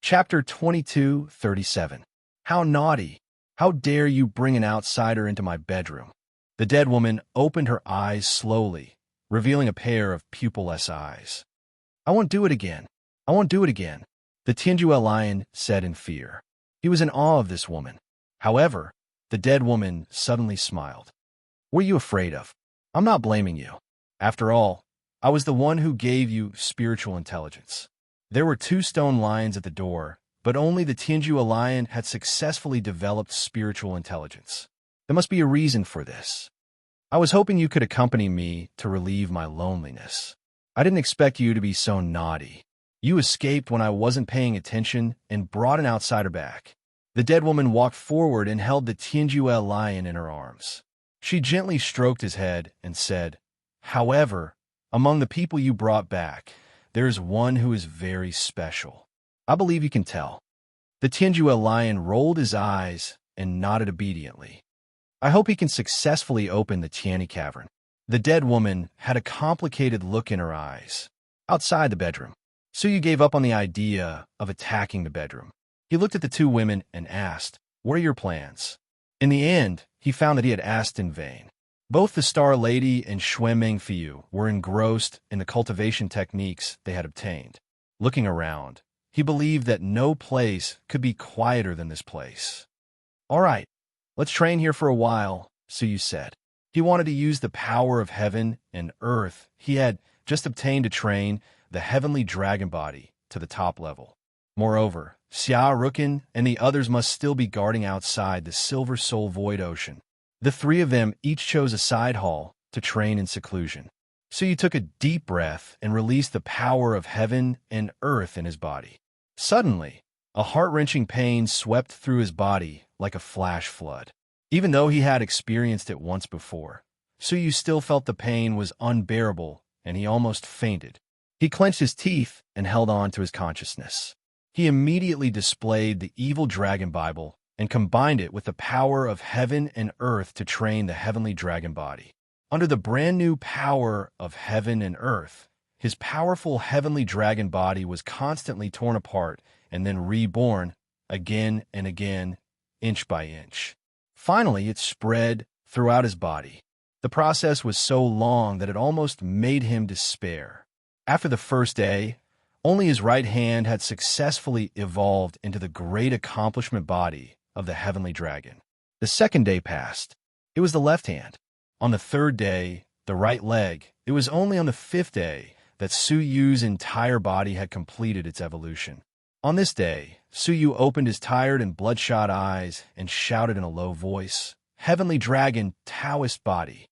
Chapter 22:37. How naughty! How dare you bring an outsider into my bedroom? The dead woman opened her eyes slowly, revealing a pair of pupilless eyes. I won't do it again. I won't do it again, the Tianjuel lion said in fear. He was in awe of this woman. However, the dead woman suddenly smiled. What are you afraid of? I'm not blaming you. After all, I was the one who gave you spiritual intelligence. There were 2 stone lions at the door, but only the Tianjuel lion had successfully developed spiritual intelligence. There must be a reason for this. I was hoping you could accompany me to relieve my loneliness. I didn't expect you to be so naughty. You escaped when I wasn't paying attention and brought an outsider back. The dead woman walked forward and held the Tianjuel lion in her arms. She gently stroked his head and said, However, among the people you brought back, there is one who is very special. I believe you can tell. The Tianjuel lion rolled his eyes and nodded obediently. I hope he can successfully open the Tiani cavern. The dead woman had a complicated look in her eyes. Outside the bedroom, Suyu gave up on the idea of attacking the bedroom. He looked at the 2 women and asked, What are your plans? In the end, he found that he had asked in vain. Both the Star Lady and Xue Mengfiu were engrossed in the cultivation techniques they had obtained. Looking around, he believed that no place could be quieter than this place. All right, let's train here for a while, Suyu said. He wanted to use the power of heaven and earth he had just obtained to train the heavenly dragon body to the top level. Moreover, Xia Rukin and the others must still be guarding outside the Silver Soul Void Ocean. The 3 of them each chose a side hall to train in seclusion. Suyu took a deep breath and released the power of heaven and earth in his body. Suddenly, a heart-wrenching pain swept through his body like a flash flood. Even though he had experienced it once before, Suyu still felt the pain was unbearable and he almost fainted. He clenched his teeth and held on to his consciousness. He immediately displayed the evil dragon Bible and combined it with the power of heaven and earth to train the heavenly dragon body. Under the brand new power of heaven and earth, his powerful heavenly dragon body was constantly torn apart and then reborn again and again, inch by inch. Finally, it spread throughout his body. The process was so long that it almost made him despair. After the first day, only his right hand had successfully evolved into the great accomplishment body of the heavenly dragon. The second day passed. It was the left hand. On the third day, the right leg. It was only on the 5th day that Suyu's entire body had completed its evolution. On this day, Suyu opened his tired and bloodshot eyes and shouted in a low voice, Heavenly Dragon, Taoist body.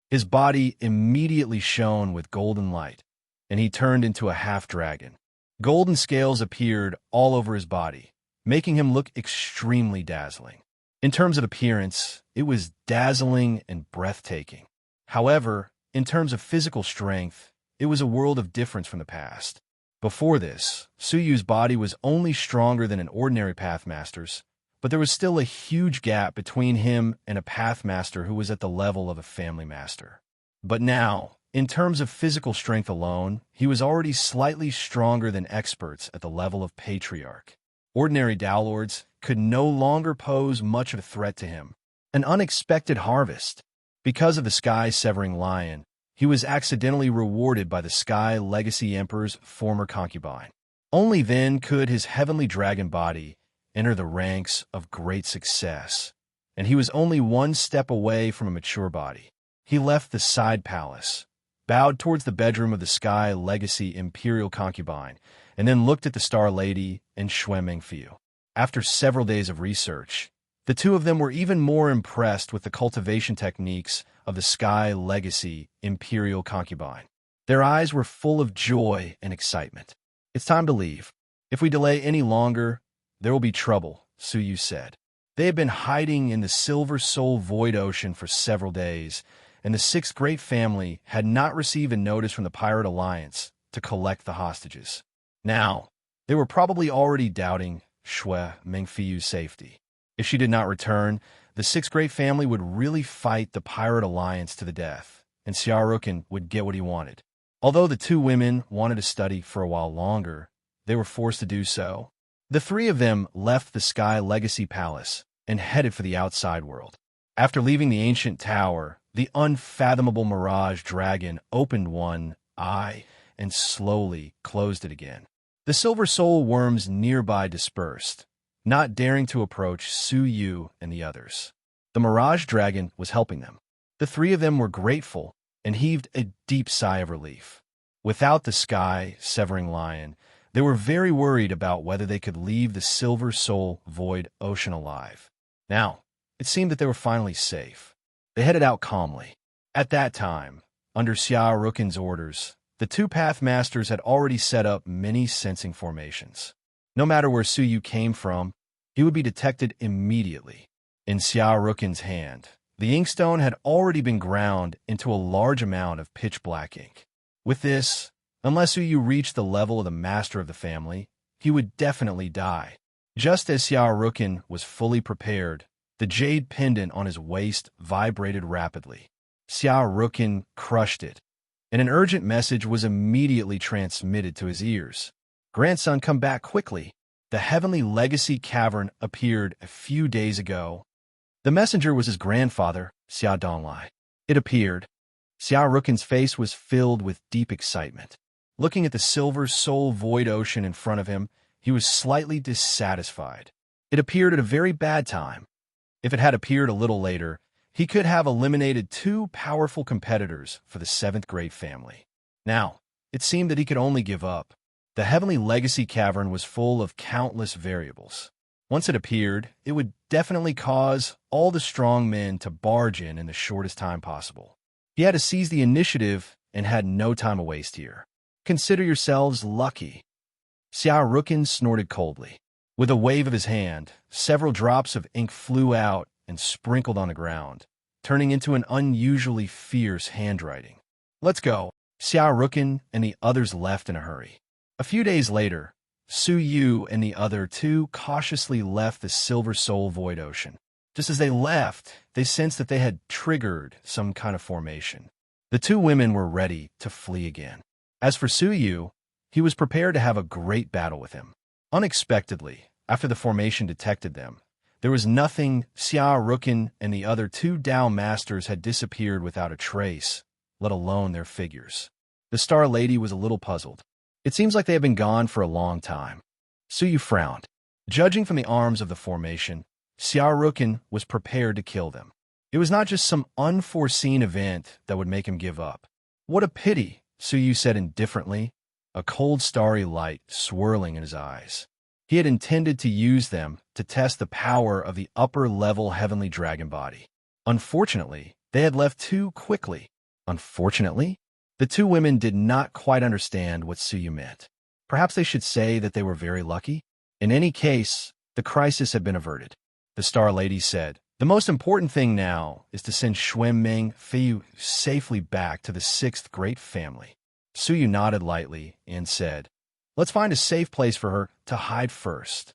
His body immediately shone with golden light, and he turned into a half-dragon. Golden scales appeared all over his body, making him look extremely dazzling. In terms of appearance, it was dazzling and breathtaking. However, in terms of physical strength, it was a world of difference from the past. Before this, Suyu's body was only stronger than an ordinary Pathmaster's, but there was still a huge gap between him and a Pathmaster who was at the level of a family master. But now, in terms of physical strength alone, he was already slightly stronger than experts at the level of Patriarch. Ordinary Dowlords could no longer pose much of a threat to him. An unexpected harvest. Because of the sky-severing lion, he was accidentally rewarded by the Sky Legacy Emperor's former concubine. Only then could his heavenly dragon body enter the ranks of great success, and he was only one step away from a mature body. He left the side palace, bowed towards the bedroom of the Sky Legacy Imperial concubine, and then looked at the Star Lady and Xue Mengfiu. After several days of research, the 2 of them were even more impressed with the cultivation techniques of the Sky Legacy Imperial concubine. Their eyes were full of joy and excitement. It's time to leave. If we delay any longer, there will be trouble, Suyu said. They had been hiding in the Silver Soul Void Ocean for several days, and the 6th Great Family had not received a notice from the Pirate Alliance to collect the hostages. Now, they were probably already doubting Xue Mengfiu's safety. If she did not return, the 6th Great Family would really fight the Pirate Alliance to the death, and Xiaorukin would get what he wanted. Although the 2 women wanted to study for a while longer, they were forced to do so. The three of them left the Sky Legacy Palace and headed for the outside world. After leaving the ancient tower, the unfathomable mirage dragon opened one eye and slowly closed it again. The silver soul worms nearby dispersed, not daring to approach Su Yu and the others. The mirage dragon was helping them. The three of them were grateful and heaved a deep sigh of relief. Without the sky-severing lion, they were very worried about whether they could leave the Silver Soul Void Ocean alive. Now, it seemed that they were finally safe. They headed out calmly. At that time, under Xia Rukin's orders, the two Pathmasters had already set up many sensing formations. No matter where Su Yu came from, he would be detected immediately. In Xia Rukin's hand, the inkstone had already been ground into a large amount of pitch-black ink. With this, unless Su Yu reached the level of the master of the family, he would definitely die. Just as Xia Rukin was fully prepared, the jade pendant on his waist vibrated rapidly. Xia Rukin crushed it, and an urgent message was immediately transmitted to his ears. "Grandson, come back quickly. The Heavenly Legacy Cavern appeared a few days ago." The messenger was his grandfather, Xia Donglai. It appeared. Xia Rukin's face was filled with deep excitement. Looking at the Silver Soul Void Ocean in front of him, he was slightly dissatisfied. It appeared at a very bad time. If it had appeared a little later, he could have eliminated two powerful competitors for the seventh great family. Now, it seemed that he could only give up. The Heavenly Legacy Cavern was full of countless variables. Once it appeared, it would definitely cause all the strong men to barge in the shortest time possible. He had to seize the initiative and had no time to waste here. "Consider yourselves lucky." Xia Rukin snorted coldly. With a wave of his hand, several drops of ink flew out and sprinkled on the ground, turning into an unusually fierce handwriting. "Let's go." Xia Rukin and the others left in a hurry. A few days later, Su Yu and the other two cautiously left the Silver Soul Void Ocean. Just as they left, they sensed that they had triggered some kind of formation. The two women were ready to flee again. As for Su Yu, he was prepared to have a great battle with him. Unexpectedly, after the formation detected them, there was nothing. Xia Rukin and the other two Dao Masters had disappeared without a trace, let alone their figures. The Star Lady was a little puzzled. It seems like they had been gone for a long time. Su Yu frowned. Judging from the arms of the formation, Xia Rukin was prepared to kill them. It was not just some unforeseen event that would make him give up. "What a pity," Su Yu said indifferently, a cold starry light swirling in his eyes. He had intended to use them to test the power of the upper-level heavenly dragon body. Unfortunately, they had left too quickly. Unfortunately? The two women did not quite understand what Su Yu meant. Perhaps they should say that they were very lucky? In any case, the crisis had been averted. The Star Lady said, "The most important thing now is to send Xuanmeng Feiyu safely back to the sixth great family." Su Yu nodded lightly and said, "Let's find a safe place for her to hide first."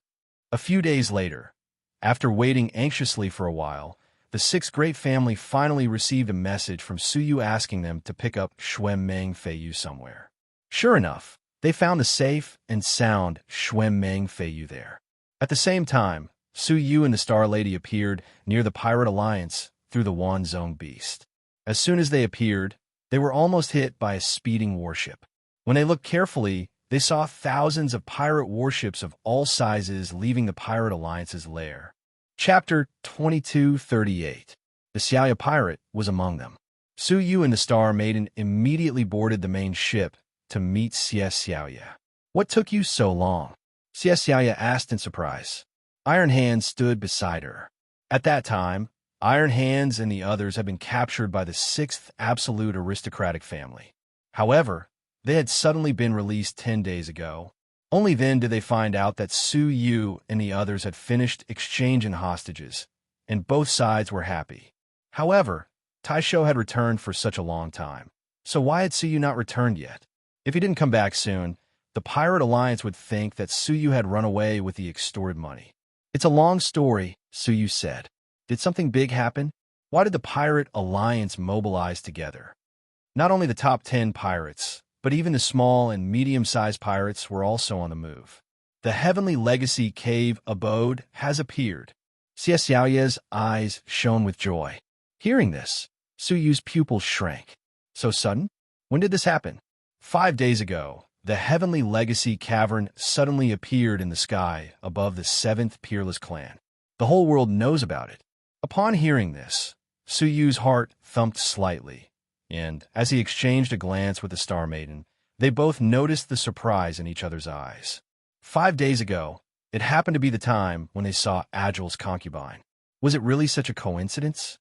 A few days later, after waiting anxiously for a while, the sixth great family finally received a message from Su Yu asking them to pick up Xuanmeng Feiyu somewhere. Sure enough, they found the safe and sound Xuanmeng Feiyu there. At the same time, Su Yu and the Star Lady appeared near the Pirate Alliance through the Wanzhong Beast. As soon as they appeared, they were almost hit by a speeding warship. When they looked carefully, they saw thousands of pirate warships of all sizes leaving the Pirate Alliance's lair. Chapter 2238. The Xiaoya pirate was among them. Su Yu and the Star Maiden immediately boarded the main ship to meet Xie Xiaoya. "What took you so long?" Xie Xiaoya asked in surprise. Iron Hands stood beside her. At that time, Iron Hands and the others had been captured by the sixth absolute aristocratic family. However, they had suddenly been released 10 days ago. Only then did they find out that Su Yu and the others had finished exchanging hostages, and both sides were happy. However, Taisho had returned for such a long time. So why had Su Yu not returned yet? If he didn't come back soon, the Pirate Alliance would think that Su Yu had run away with the extorted money. "It's a long story," Su Yu said. "Did something big happen? Why did the Pirate Alliance mobilize together?" Not only the top 10 pirates, but even the small and medium-sized pirates were also on the move. The heavenly legacy cave abode has appeared. Xie Xiaoye's eyes shone with joy. Hearing this, Su Yu's pupils shrank. So sudden? When did this happen? 5 days ago, the heavenly legacy cavern suddenly appeared in the sky above the 7th peerless clan. The whole world knows about it. Upon hearing this, Su Yu's heart thumped slightly, and as he exchanged a glance with the Star Maiden, they both noticed the surprise in each other's eyes. 5 days ago, it happened to be the time when they saw Agil's concubine. Was it really such a coincidence?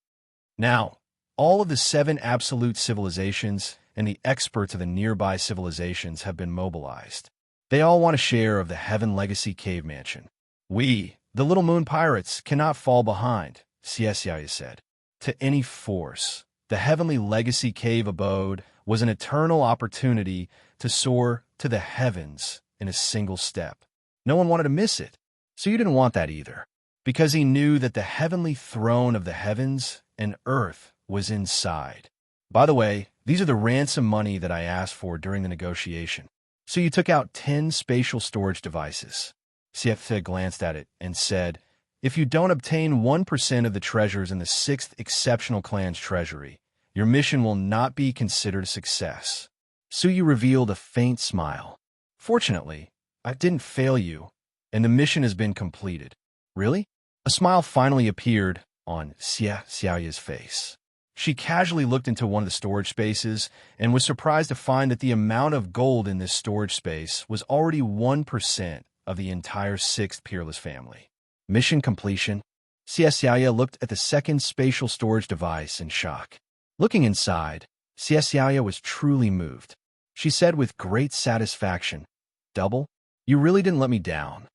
Now, all of the 7 absolute civilizations and the experts of the nearby civilizations have been mobilized. They all want a share of the Heaven Legacy Cave Mansion. We, the Little Moon Pirates, cannot fall behind, Xie Xiaoye said. To any force, the Heavenly Legacy Cave abode was an eternal opportunity to soar to the heavens in a single step. No one wanted to miss it, so you didn't want that either, because he knew that the heavenly throne of the heavens and earth was inside. By the way, these are the ransom money that I asked for during the negotiation. So you took out 10 spatial storage devices. Xie glanced at it and said, if you don't obtain 1% of the treasures in the 6th exceptional clan's treasury, your mission will not be considered a success. Su Yu revealed a faint smile. Fortunately, I didn't fail you, and the mission has been completed. Really? A smile finally appeared on Xie Xiaoye's face. She casually looked into one of the storage spaces and was surprised to find that the amount of gold in this storage space was already 1% of the entire 6th peerless family. Mission completion. Xie Xiaoye looked at the 2nd spatial storage device in shock. Looking inside, Xie Xiaoye was truly moved. She said with great satisfaction, "Double? You really didn't let me down."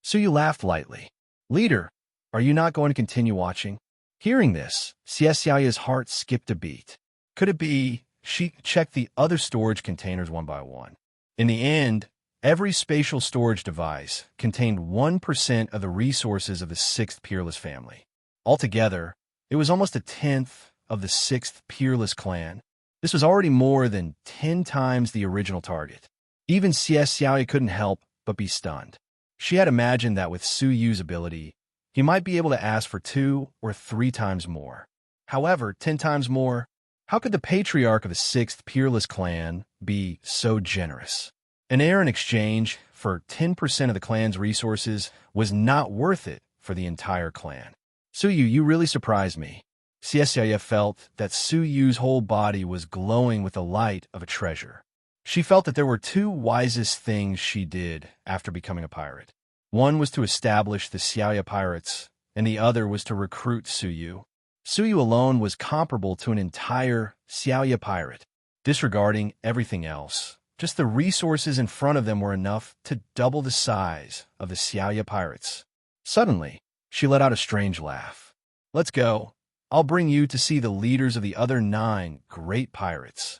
Su Yu laughed lightly. "Leader, are you not going to continue watching?" Hearing this, Xie Xiaoye's heart skipped a beat. Could it be she checked the other storage containers one by one? In the end, every spatial storage device contained 1% of the resources of the 6th peerless family. Altogether, it was almost a tenth of the 6th peerless clan. This was already more than 10 times the original target. Even Xie Xiaoye couldn't help but be stunned. She had imagined that with Su Yu's ability, he might be able to ask for 2 or 3 times more. However, 10 times more, how could the patriarch of the 6th peerless clan be so generous? An heir in exchange for 10% of the clan's resources was not worth it for the entire clan. Su Yu, you really surprised me. Xie Xiaoye felt that Su Yu's whole body was glowing with the light of a treasure. She felt that there were 2 wisest things she did after becoming a pirate. One was to establish the Xiaoye pirates, and the other was to recruit Su Yu. Su Yu alone was comparable to an entire Xiaoye pirate. Disregarding everything else, just the resources in front of them were enough to double the size of the Xiaoye pirates. Suddenly, she let out a strange laugh. "Let's go. I'll bring you to see the leaders of the other 9 great pirates."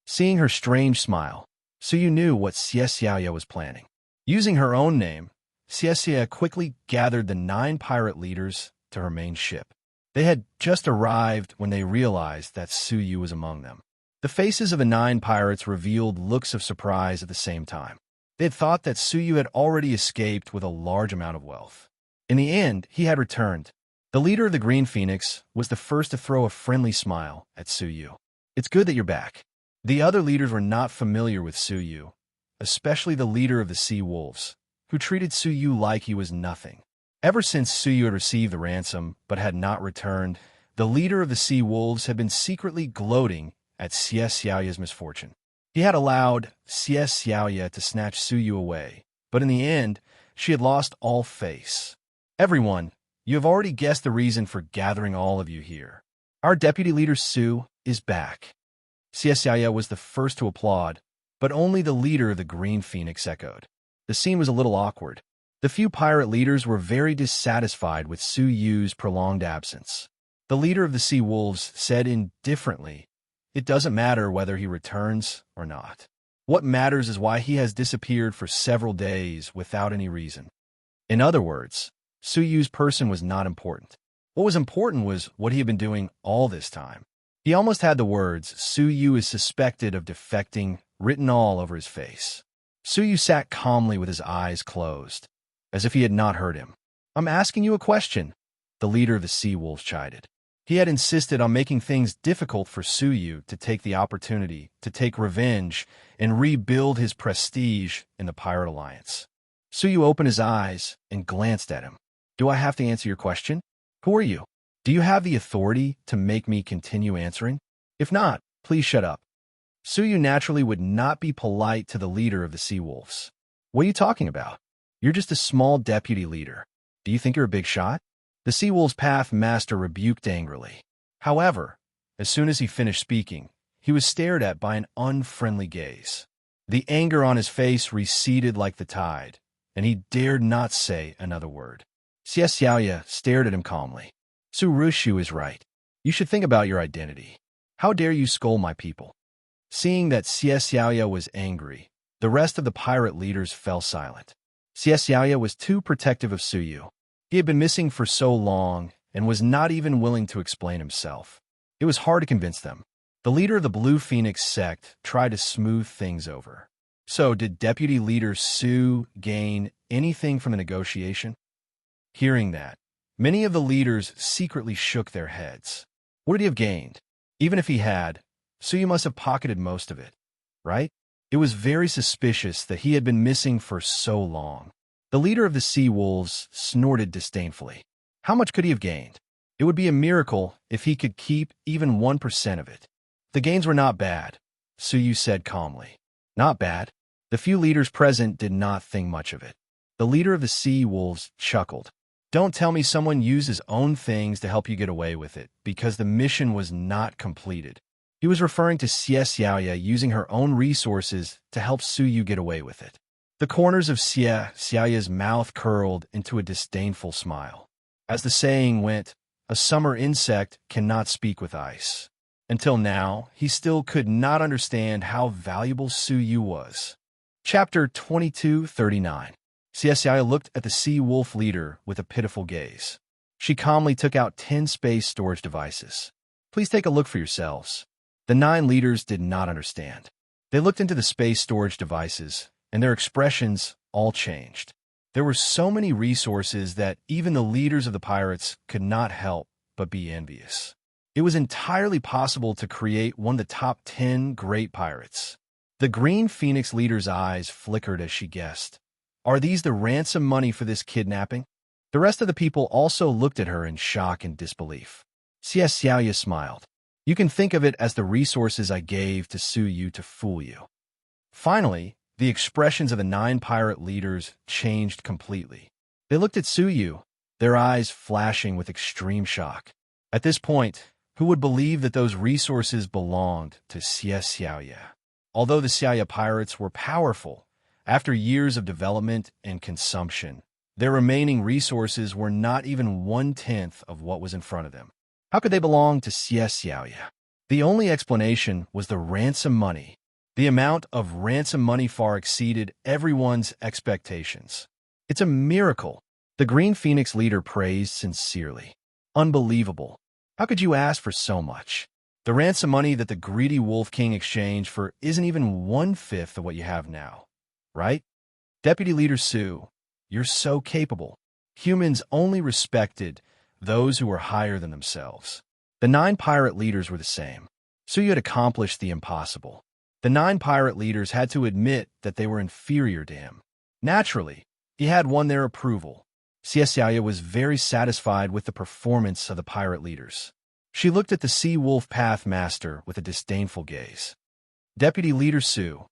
Seeing her strange smile, Su Yu knew what Xie Xiaoye was planning. Using her own name, Xie Xiaoye quickly gathered the 9 pirate leaders to her main ship. They had just arrived when they realized that Su Yu was among them. The faces of the 9 pirates revealed looks of surprise at the same time. They had thought that Su Yu had already escaped with a large amount of wealth. In the end, he had returned. The leader of the Green Phoenix was the first to throw a friendly smile at Su Yu. "It's good that you're back." The other leaders were not familiar with Su Yu, especially the leader of the Sea Wolves, who treated Su Yu like he was nothing. Ever since Su Yu had received the ransom but had not returned, the leader of the Sea Wolves had been secretly gloating at Xie Xiaoye's misfortune. He had allowed Xie Xiaoye to snatch Su Yu away, but in the end, she had lost all face. "Everyone, you have already guessed the reason for gathering all of you here. Our deputy leader Su is back." Xie Xiaoye was the first to applaud, but only the leader of the Green Phoenix echoed. The scene was a little awkward. The few pirate leaders were very dissatisfied with Su Yu's prolonged absence. The leader of the Sea Wolves said indifferently, "It doesn't matter whether he returns or not. What matters is why he has disappeared for several days without any reason." In other words, Su Yu's person was not important. What was important was what he had been doing all this time. He almost had the words, "Su Yu is suspected of defecting," written all over his face. Suyu sat calmly with his eyes closed, as if he had not heard him. "I'm asking you a question," the leader of the sea wolves chided. He had insisted on making things difficult for Suyu to take the opportunity to take revenge and rebuild his prestige in the Pirate Alliance. Suyu opened his eyes and glanced at him. "Do I have to answer your question? Who are you? Do you have the authority to make me continue answering? If not, please shut up." Suyu naturally would not be polite to the leader of the sea wolves. "What are you talking about? You're just a small deputy leader. Do you think you're a big shot?" The sea wolf's path master rebuked angrily. However, as soon as he finished speaking, he was stared at by an unfriendly gaze. The anger on his face receded like the tide, and he dared not say another word. Xie Xiaoya stared at him calmly. "Su Rushu is right. You should think about your identity. How dare you scold my people?" Seeing that Xie Xiaoya was angry, the rest of the pirate leaders fell silent. Xie Xiaoya was too protective of Suyu. He had been missing for so long and was not even willing to explain himself. It was hard to convince them. The leader of the Blue Phoenix sect tried to smooth things over. "So, did Deputy Leader Su gain anything from the negotiation?" Hearing that, many of the leaders secretly shook their heads. What did he have gained? Even if he had, Suyu must have pocketed most of it, right? It was very suspicious that he had been missing for so long. The leader of the sea wolves snorted disdainfully. How much could he have gained? It would be a miracle if he could keep even 1% of it. The gains were not bad, Suyu said calmly. Not bad? The few leaders present did not think much of it. The leader of the sea wolves chuckled. "Don't tell me someone used his own things to help you get away with it, because the mission was not completed." He was referring to Xie Xiaoya using her own resources to help Suyu get away with it. The corners of Xie Xiaoya's mouth curled into a disdainful smile. As the saying went, a summer insect cannot speak with ice. Until now, he still could not understand how valuable Suyu was. Chapter 2239. Xie Xiaoya looked at the sea wolf leader with a pitiful gaze. She calmly took out 10 space storage devices. "Please take a look for yourselves." The 9 leaders did not understand. They looked into the space storage devices, and their expressions all changed. There were so many resources that even the leaders of the pirates could not help but be envious. It was entirely possible to create one of the top 10 great pirates. The Green Phoenix leader's eyes flickered as she guessed. Are these the ransom money for this kidnapping? The rest of the people also looked at her in shock and disbelief. Xie Xiaoya smiled. "You can think of it as the resources I gave to Suyu to fool you." Finally, the expressions of the 9 pirate leaders changed completely. They looked at Suyu, their eyes flashing with extreme shock. At this point, who would believe that those resources belonged to Xie Xiaoya? Although the Xiaoya pirates were powerful, after years of development and consumption, their remaining resources were not even 1/10 of what was in front of them. How could they belong to Xie Xiaoya? The only explanation was the ransom money. The amount of ransom money far exceeded everyone's expectations. "It's a miracle," the Green Phoenix leader praised sincerely. "Unbelievable. How could you ask for so much? The ransom money that the greedy Wolf King exchanged for isn't even 1/5 of what you have now, right? Deputy Leader Su, you're so capable. Humans only respected those who were higher than themselves." The 9 pirate leaders were the same. Suyu had accomplished the impossible. The 9 pirate leaders had to admit that they were inferior to him. Naturally, he had won their approval. Xie Xiaoya was very satisfied with the performance of the pirate leaders. She looked at the Sea Wolf Path Master with a disdainful gaze. "Deputy Leader Su,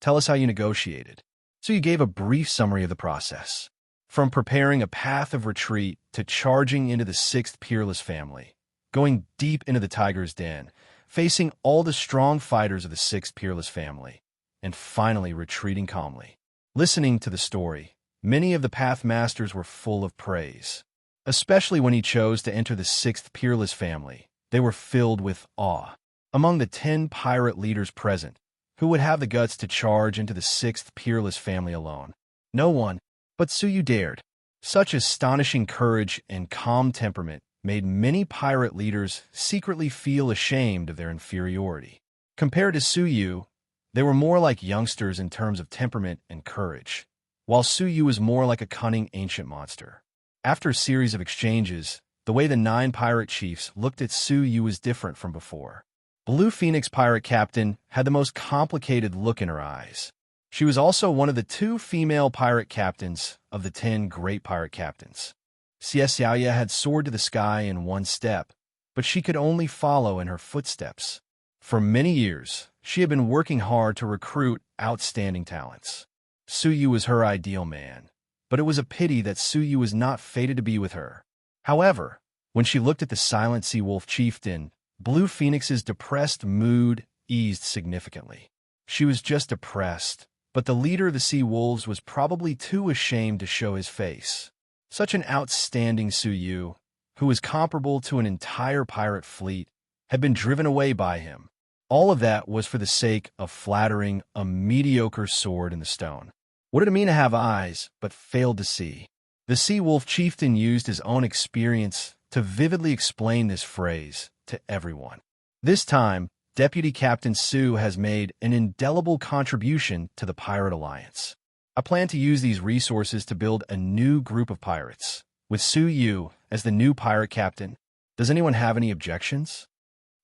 tell us how you negotiated." Suyu gave a brief summary of the process. From preparing a path of retreat to charging into the 6th Peerless family, going deep into the Tiger's Den, facing all the strong fighters of the 6th Peerless family, and finally retreating calmly. Listening to the story, many of the Path Masters were full of praise. Especially when he chose to enter the 6th Peerless family, they were filled with awe. Among the 10 pirate leaders present, who would have the guts to charge into the 6th Peerless family alone? No one, but Suyu dared. Such astonishing courage and calm temperament made many pirate leaders secretly feel ashamed of their inferiority. Compared to Suyu, They were more like youngsters in terms of temperament and courage, while Suyu was more like a cunning ancient monster. After a series of exchanges, the way the 9 pirate chiefs looked at Suyu was different from before. Blue Phoenix pirate captain had the most complicated look in her eyes. She was also one of the 2 female pirate captains of the 10 great pirate captains. Xiaoya had soared to the sky in one step, but she could only follow in her footsteps. For many years, she had been working hard to recruit outstanding talents. Suyu was her ideal man, but it was a pity that Suyu was not fated to be with her. However, when she looked at the silent sea wolf chieftain, Blue Phoenix's depressed mood eased significantly. She was just depressed, but the leader of the sea wolves was probably too ashamed to show his face. Such an outstanding Suyu, who was comparable to an entire pirate fleet, had been driven away by him. All of that was for the sake of flattering a mediocre sword in the stone. What did it mean to have eyes, but failed to see? The sea wolf chieftain used his own experience to vividly explain this phrase to everyone. This time, Deputy Captain Su has made an indelible contribution to the Pirate Alliance. I plan to use these resources to build a new group of pirates. With Su Yu as the new pirate captain, does anyone have any objections?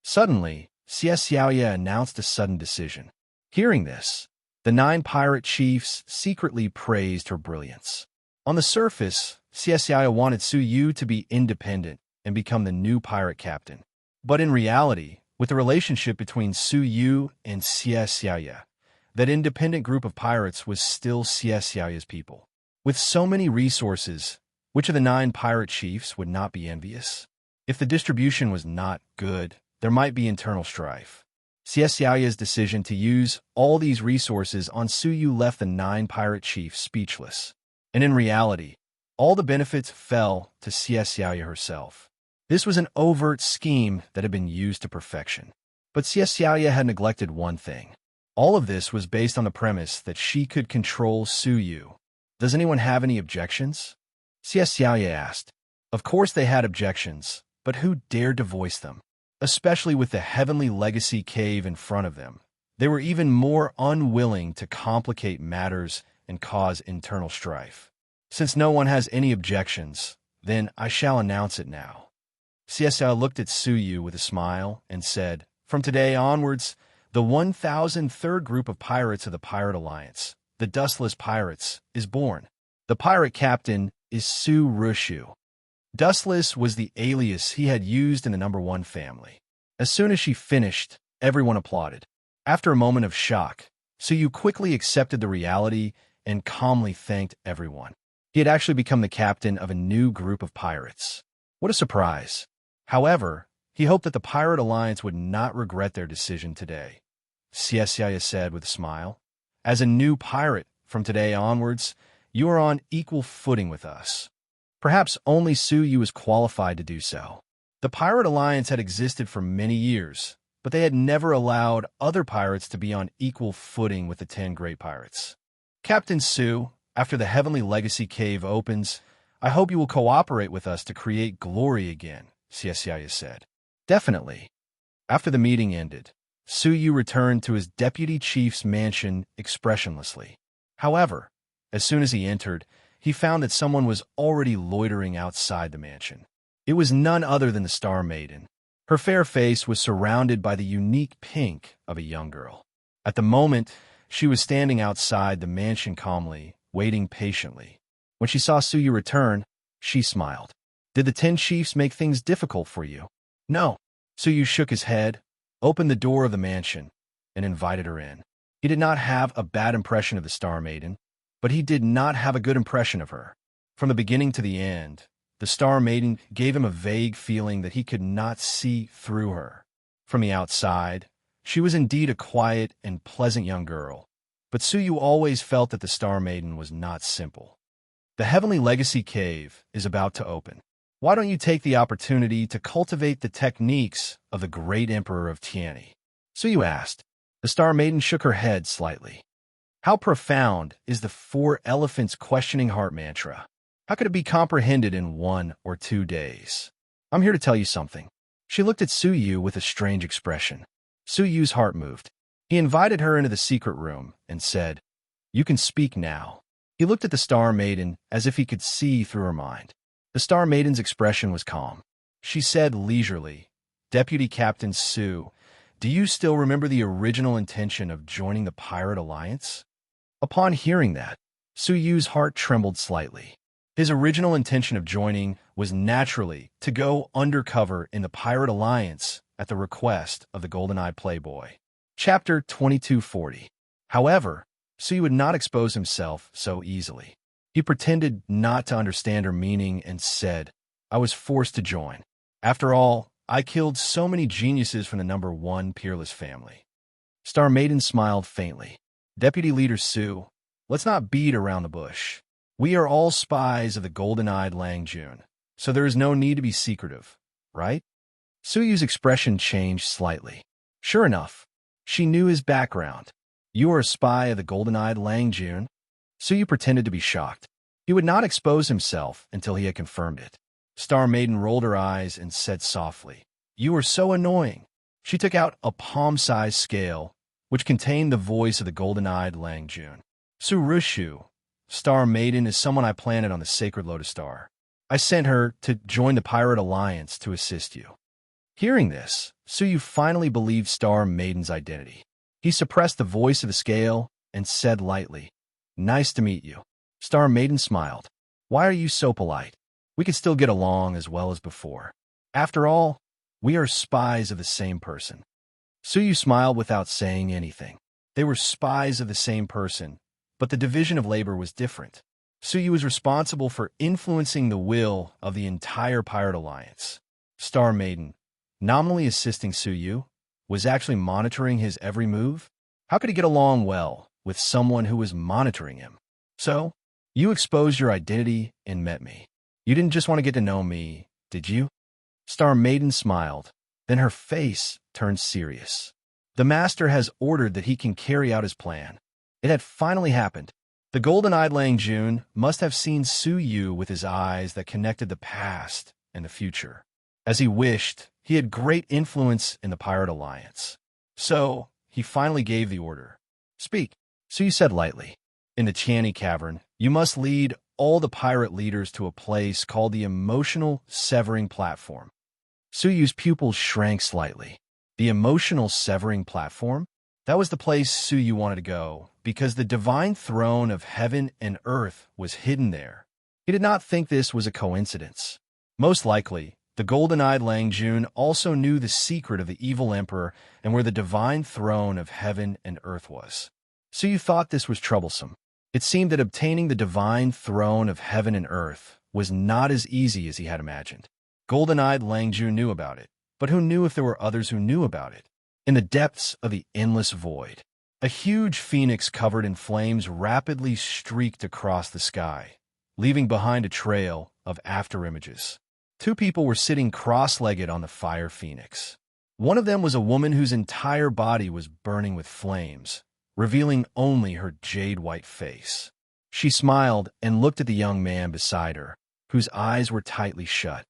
Suddenly, Xiaoya announced a sudden decision. Hearing this, the 9 pirate chiefs secretly praised her brilliance. On the surface, Xiaoya wanted Su Yu to be independent and become the new pirate captain. But in reality, with the relationship between Su Yu and Xiaoya, that independent group of pirates was still Xiaoya's people. With so many resources, which of the 9 pirate chiefs would not be envious? If the distribution was not good, there might be internal strife. Xiaoya's decision to use all these resources on Suyu left the 9 pirate chiefs speechless. And in reality, all the benefits fell to Xiaoya herself. This was an overt scheme that had been used to perfection. But Xiaoya had neglected one thing. All of this was based on the premise that she could control Suyu. Does anyone have any objections? Xiaoya asked. Of course they had objections, but who dared to voice them? Especially with the Heavenly Legacy Cave in front of them. They were even more unwilling to complicate matters and cause internal strife. Since no one has any objections, then I shall announce it now. Xiaoya looked at Suyu with a smile and said, From today onwards, the 1,003rd group of pirates of the Pirate Alliance, the Dustless Pirates, is born. The pirate captain is Su Rushu. Dustless was the alias he had used in the number 1 family. As soon as she finished, everyone applauded. After a moment of shock, Suyu quickly accepted the reality and calmly thanked everyone. He had actually become the captain of a new group of pirates. What a surprise. However, he hoped that the Pirate Alliance would not regret their decision today. Xiaoya said with a smile, As a new pirate, from today onwards, you are on equal footing with us. Perhaps only Suyu is qualified to do so. The Pirate Alliance had existed for many years, but they had never allowed other pirates to be on equal footing with the 10 great pirates. Captain Su, after the Heavenly Legacy Cave opens, I hope you will cooperate with us to create glory again, Xiaoya said. Definitely. After the meeting ended, Suyu returned to his deputy chief's mansion expressionlessly. However, as soon as he entered, he found that someone was already loitering outside the mansion. It was none other than the Star Maiden. Her fair face was surrounded by the unique pink of a young girl. At the moment, she was standing outside the mansion calmly, waiting patiently. When she saw Suyu return, she smiled. Did the 10 chiefs make things difficult for you? No. Suyu shook his head, opened the door of the mansion, and invited her in. He did not have a bad impression of the Star Maiden, but he did not have a good impression of her. From the beginning to the end, the Star Maiden gave him a vague feeling that he could not see through her. From the outside, she was indeed a quiet and pleasant young girl, but Suyu always felt that the Star Maiden was not simple. The Heavenly Legacy Cave is about to open. Why don't you take the opportunity to cultivate the techniques of the great Emperor of Tianni? Suyu asked. The Star Maiden shook her head slightly. How profound is the 4 elephants questioning heart mantra? How could it be comprehended in 1 or 2 days? I'm here to tell you something. She looked at Suyu with a strange expression. Suyu's heart moved. He invited her into the secret room and said, "You can speak now." He looked at the Star Maiden as if he could see through her mind. The Star Maiden's expression was calm. She said leisurely, "Deputy Captain Sue, do you still remember the original intention of joining the Pirate Alliance?" Upon hearing that, Su Yu's heart trembled slightly. His original intention of joining was naturally to go undercover in the Pirate Alliance at the request of the Golden-Eyed Playboy. Chapter 2240. However, Su would not expose himself so easily. He pretended not to understand her meaning and said, "I was forced to join. After all, I killed so many geniuses from the number 1 peerless family." Star Maiden smiled faintly. "Deputy Leader Su, let's not beat around the bush. We are all spies of the Golden-Eyed Lang Jun, so there is no need to be secretive, right?" Su Yu's expression changed slightly. Sure enough, she knew his background. "You are a spy of the Golden-Eyed Lang Jun?" Su Yu pretended to be shocked. He would not expose himself until he had confirmed it. Star Maiden rolled her eyes and said softly, "You are so annoying." She took out a palm-sized scale, which contained the voice of the Golden-Eyed Lang Jun. "Su Rushu, Star Maiden is someone I planted on the Sacred Lotus Star. I sent her to join the Pirate Alliance to assist you." Hearing this, Su Yu finally believed Star Maiden's identity. He suppressed the voice of the scale and said lightly, "Nice to meet you." Star Maiden smiled. "Why are you so polite? We can still get along as well as before. After all, we are spies of the same person." Su Yu smiled without saying anything. They were spies of the same person, but the division of labor was different. Su Yu was responsible for influencing the will of the entire Pirate Alliance. Star Maiden, nominally assisting Su Yu, was actually monitoring his every move. How could he get along well with someone who was monitoring him? "So, you exposed your identity and met me. You didn't just want to get to know me, did you?" Star Maiden smiled. Then her face turned serious. "The Master has ordered that he can carry out his plan." It had finally happened. The Golden-Eyed Lang Jun must have seen Su Yu with his eyes that connected the past and the future. As he wished, he had great influence in the Pirate Alliance. So, he finally gave the order. "Speak," Su Yu said lightly. "In the Channy Cavern, you must lead all the pirate leaders to a place called the Emotional Severing Platform." Su Yu's pupils shrank slightly. The Emotional Severing Platform? That was the place Su Yu wanted to go, because the divine throne of heaven and earth was hidden there. He did not think this was a coincidence. Most likely, the Golden-Eyed Lang Jun also knew the secret of the evil emperor and where the divine throne of heaven and earth was. Su Yu thought this was troublesome. It seemed that obtaining the divine throne of heaven and earth was not as easy as he had imagined. Golden-Eyed Lang Jun knew about it, but who knew if there were others who knew about it? In the depths of the endless void, a huge phoenix covered in flames rapidly streaked across the sky, leaving behind a trail of afterimages. 2 people were sitting cross-legged on the fire phoenix. One of them was a woman whose entire body was burning with flames, revealing only her jade-white face. She smiled and looked at the young man beside her, whose eyes were tightly shut.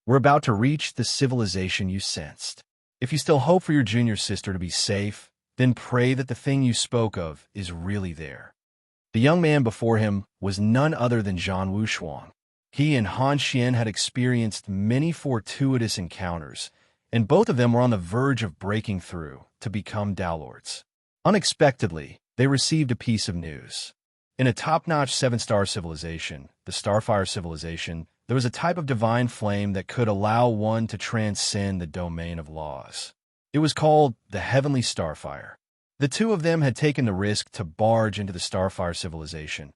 "We're about to reach the civilization you sensed. If you still hope for your junior sister to be safe, then pray that the thing you spoke of is really there." The young man before him was none other than Zhan Wushuang. He and Han Xian had experienced many fortuitous encounters, and both of them were on the verge of breaking through to become Downlords. Unexpectedly, they received a piece of news. In a top-notch 7-star civilization, the Starfire civilization, there was a type of divine flame that could allow one to transcend the domain of laws. It was called the Heavenly Starfire. The 2 of them had taken the risk to barge into the Starfire civilization,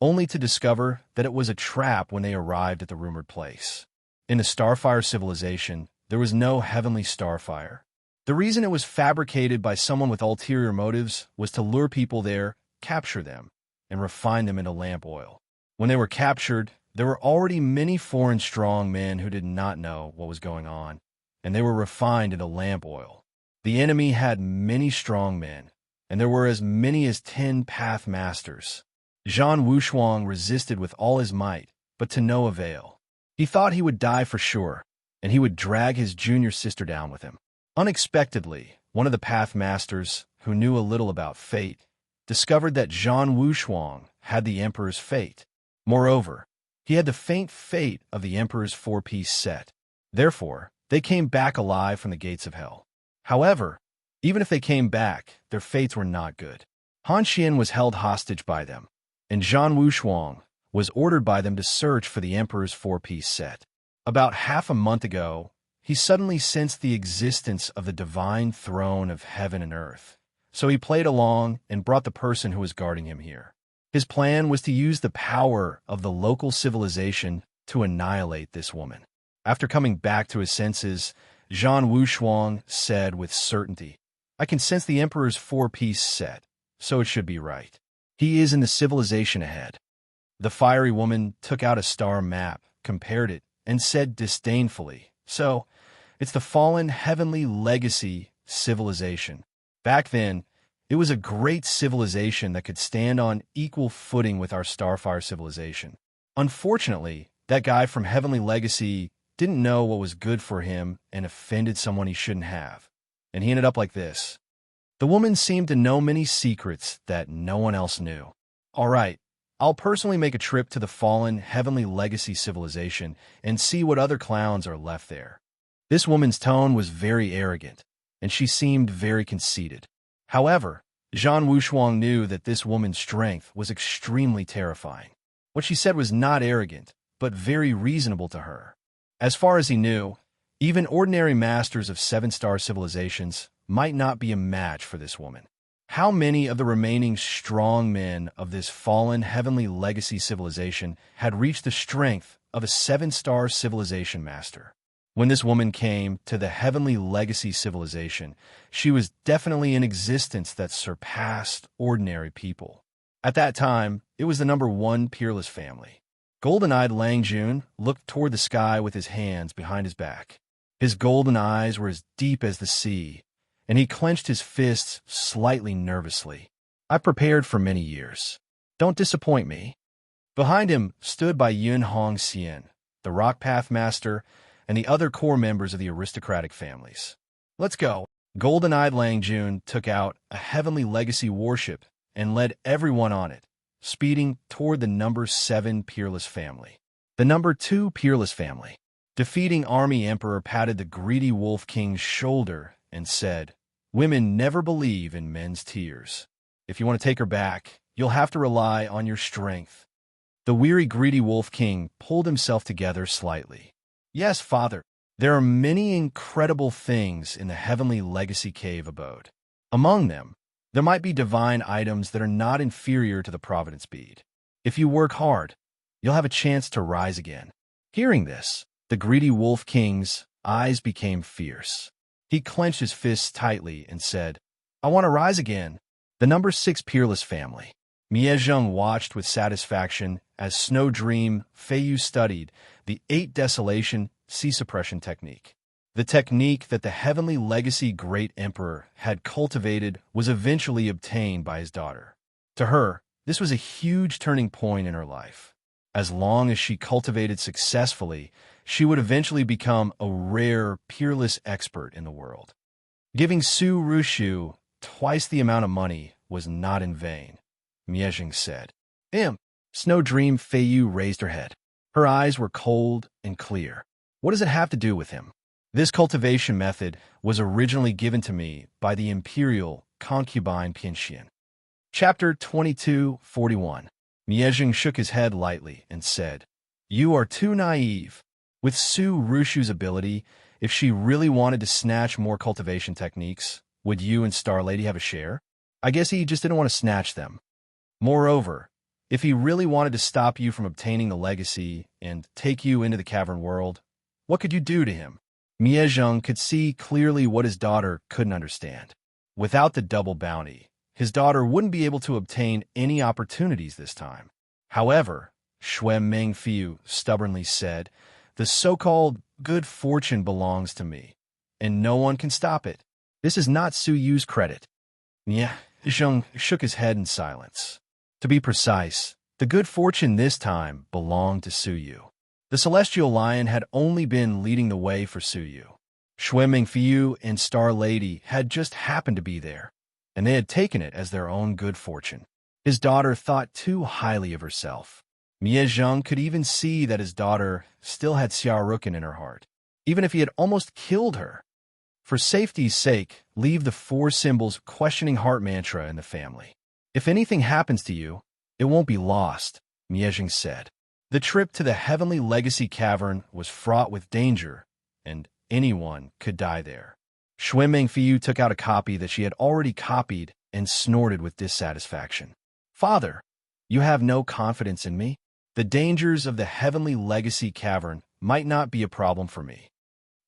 only to discover that it was a trap when they arrived at the rumored place. In the Starfire civilization, there was no Heavenly Starfire. The reason it was fabricated by someone with ulterior motives was to lure people there, capture them, and refine them into lamp oil. When they were captured, there were already many foreign strong men who did not know what was going on, and they were refined into lamp oil. The enemy had many strong men, and there were as many as 10 Path Masters. Zhan Wushuang resisted with all his might, but to no avail. He thought he would die for sure, and he would drag his junior sister down with him. Unexpectedly, one of the Path Masters, who knew a little about fate, discovered that Zhang Wushuang had the emperor's fate. Moreover, he had the faint fate of the emperor's four-piece set. Therefore, they came back alive from the gates of hell. However, even if they came back, their fates were not good. Han Xian was held hostage by them, and Zhang Wushuang was ordered by them to search for the emperor's four-piece set. About half a month ago, he suddenly sensed the existence of the divine throne of heaven and earth. So he played along and brought the person who was guarding him here. His plan was to use the power of the local civilization to annihilate this woman. After coming back to his senses, Zhang Wushuang said with certainty, "I can sense the emperor's four-piece set, so it should be right. He is in the civilization ahead." The fiery woman took out a star map, compared it, and said disdainfully, "So, it's the fallen heavenly legacy civilization. Back then, it was a great civilization that could stand on equal footing with our Starfire civilization. Unfortunately, that guy from Heavenly Legacy didn't know what was good for him and offended someone he shouldn't have. And he ended up like this." The woman seemed to know many secrets that no one else knew. "All right, I'll personally make a trip to the fallen Heavenly Legacy civilization and see what other clowns are left there." This woman's tone was very arrogant, and she seemed very conceited. However, Zhang Wushuang knew that this woman's strength was extremely terrifying. What she said was not arrogant, but very reasonable to her. As far as he knew, even ordinary masters of seven-star civilizations might not be a match for this woman. How many of the remaining strong men of this fallen Heavenly Legacy civilization had reached the strength of a seven-star civilization master? When this woman came to the Heavenly Legacy civilization, she was definitely an existence that surpassed ordinary people. At that time, it was the number one peerless family. Golden-eyed Lang Jun looked toward the sky with his hands behind his back. His golden eyes were as deep as the sea, and he clenched his fists slightly nervously. "I prepared for many years. Don't disappoint me." Behind him stood by Yun Hongxian, the Rock Path Master, and the other core members of the aristocratic families. "Let's go." Golden-eyed Lang Jun took out a Heavenly Legacy warship and led everyone on it, speeding toward the number 7 peerless family. The number 2 peerless family. Defeating Army Emperor patted the greedy Wolf King's shoulder and said, "Women never believe in men's tears. If you want to take her back, you'll have to rely on your strength." The weary greedy Wolf King pulled himself together slightly. "Yes, father, there are many incredible things in the Heavenly Legacy Cave abode. Among them, there might be divine items that are not inferior to the Providence Bead. If you work hard, you'll have a chance to rise again." Hearing this, the greedy Wolf King's eyes became fierce. He clenched his fists tightly and said, "I want to rise again." The number 6 peerless family. Miezheng watched with satisfaction as Snow Dream Feiyu studied the 8 Desolation Sea Suppression technique. The technique that the Heavenly Legacy Great Emperor had cultivated was eventually obtained by his daughter. To her, this was a huge turning point in her life. As long as she cultivated successfully, she would eventually become a rare, peerless expert in the world. Giving Su Rushu twice the amount of money was not in vain, Miezheng said. Snow Dream Feiyu raised her head. Her eyes were cold and clear. "What does it have to do with him? This cultivation method was originally given to me by the imperial concubine Pianxian." Chapter 2241. Miezheng shook his head lightly and said, "You are too naive. With Su Rushu's ability, if she really wanted to snatch more cultivation techniques, would you and Star Lady have a share? I guess he just didn't want to snatch them. Moreover, if he really wanted to stop you from obtaining the legacy and take you into the cavern world, what could you do to him?" Miezheng could see clearly what his daughter couldn't understand. Without the double bounty, his daughter wouldn't be able to obtain any opportunities this time. However, Xue Mengfiu stubbornly said, "The so-called good fortune belongs to me, and no one can stop it. This is not Su Yu's credit." Miezheng shook his head in silence. To be precise, the good fortune this time belonged to Su Yu. The Celestial Lion had only been leading the way for Su Yu. Xue Mengfiu and Star Lady had just happened to be there. and they had taken it as their own good fortune. His daughter thought too highly of herself. Miezheng could even see that his daughter still had Xiaorukin in her heart, even if he had almost killed her. For safety's sake, leave the 4 symbols questioning heart mantra in the family. If anything happens to you, it won't be lost, Miezheng said. The trip to the Heavenly Legacy Cavern was fraught with danger, and anyone could die there. Xuanmeng Fiyu took out a copy that she had already copied and snorted with dissatisfaction. Father, you have no confidence in me? The dangers of the Heavenly Legacy Cavern might not be a problem for me.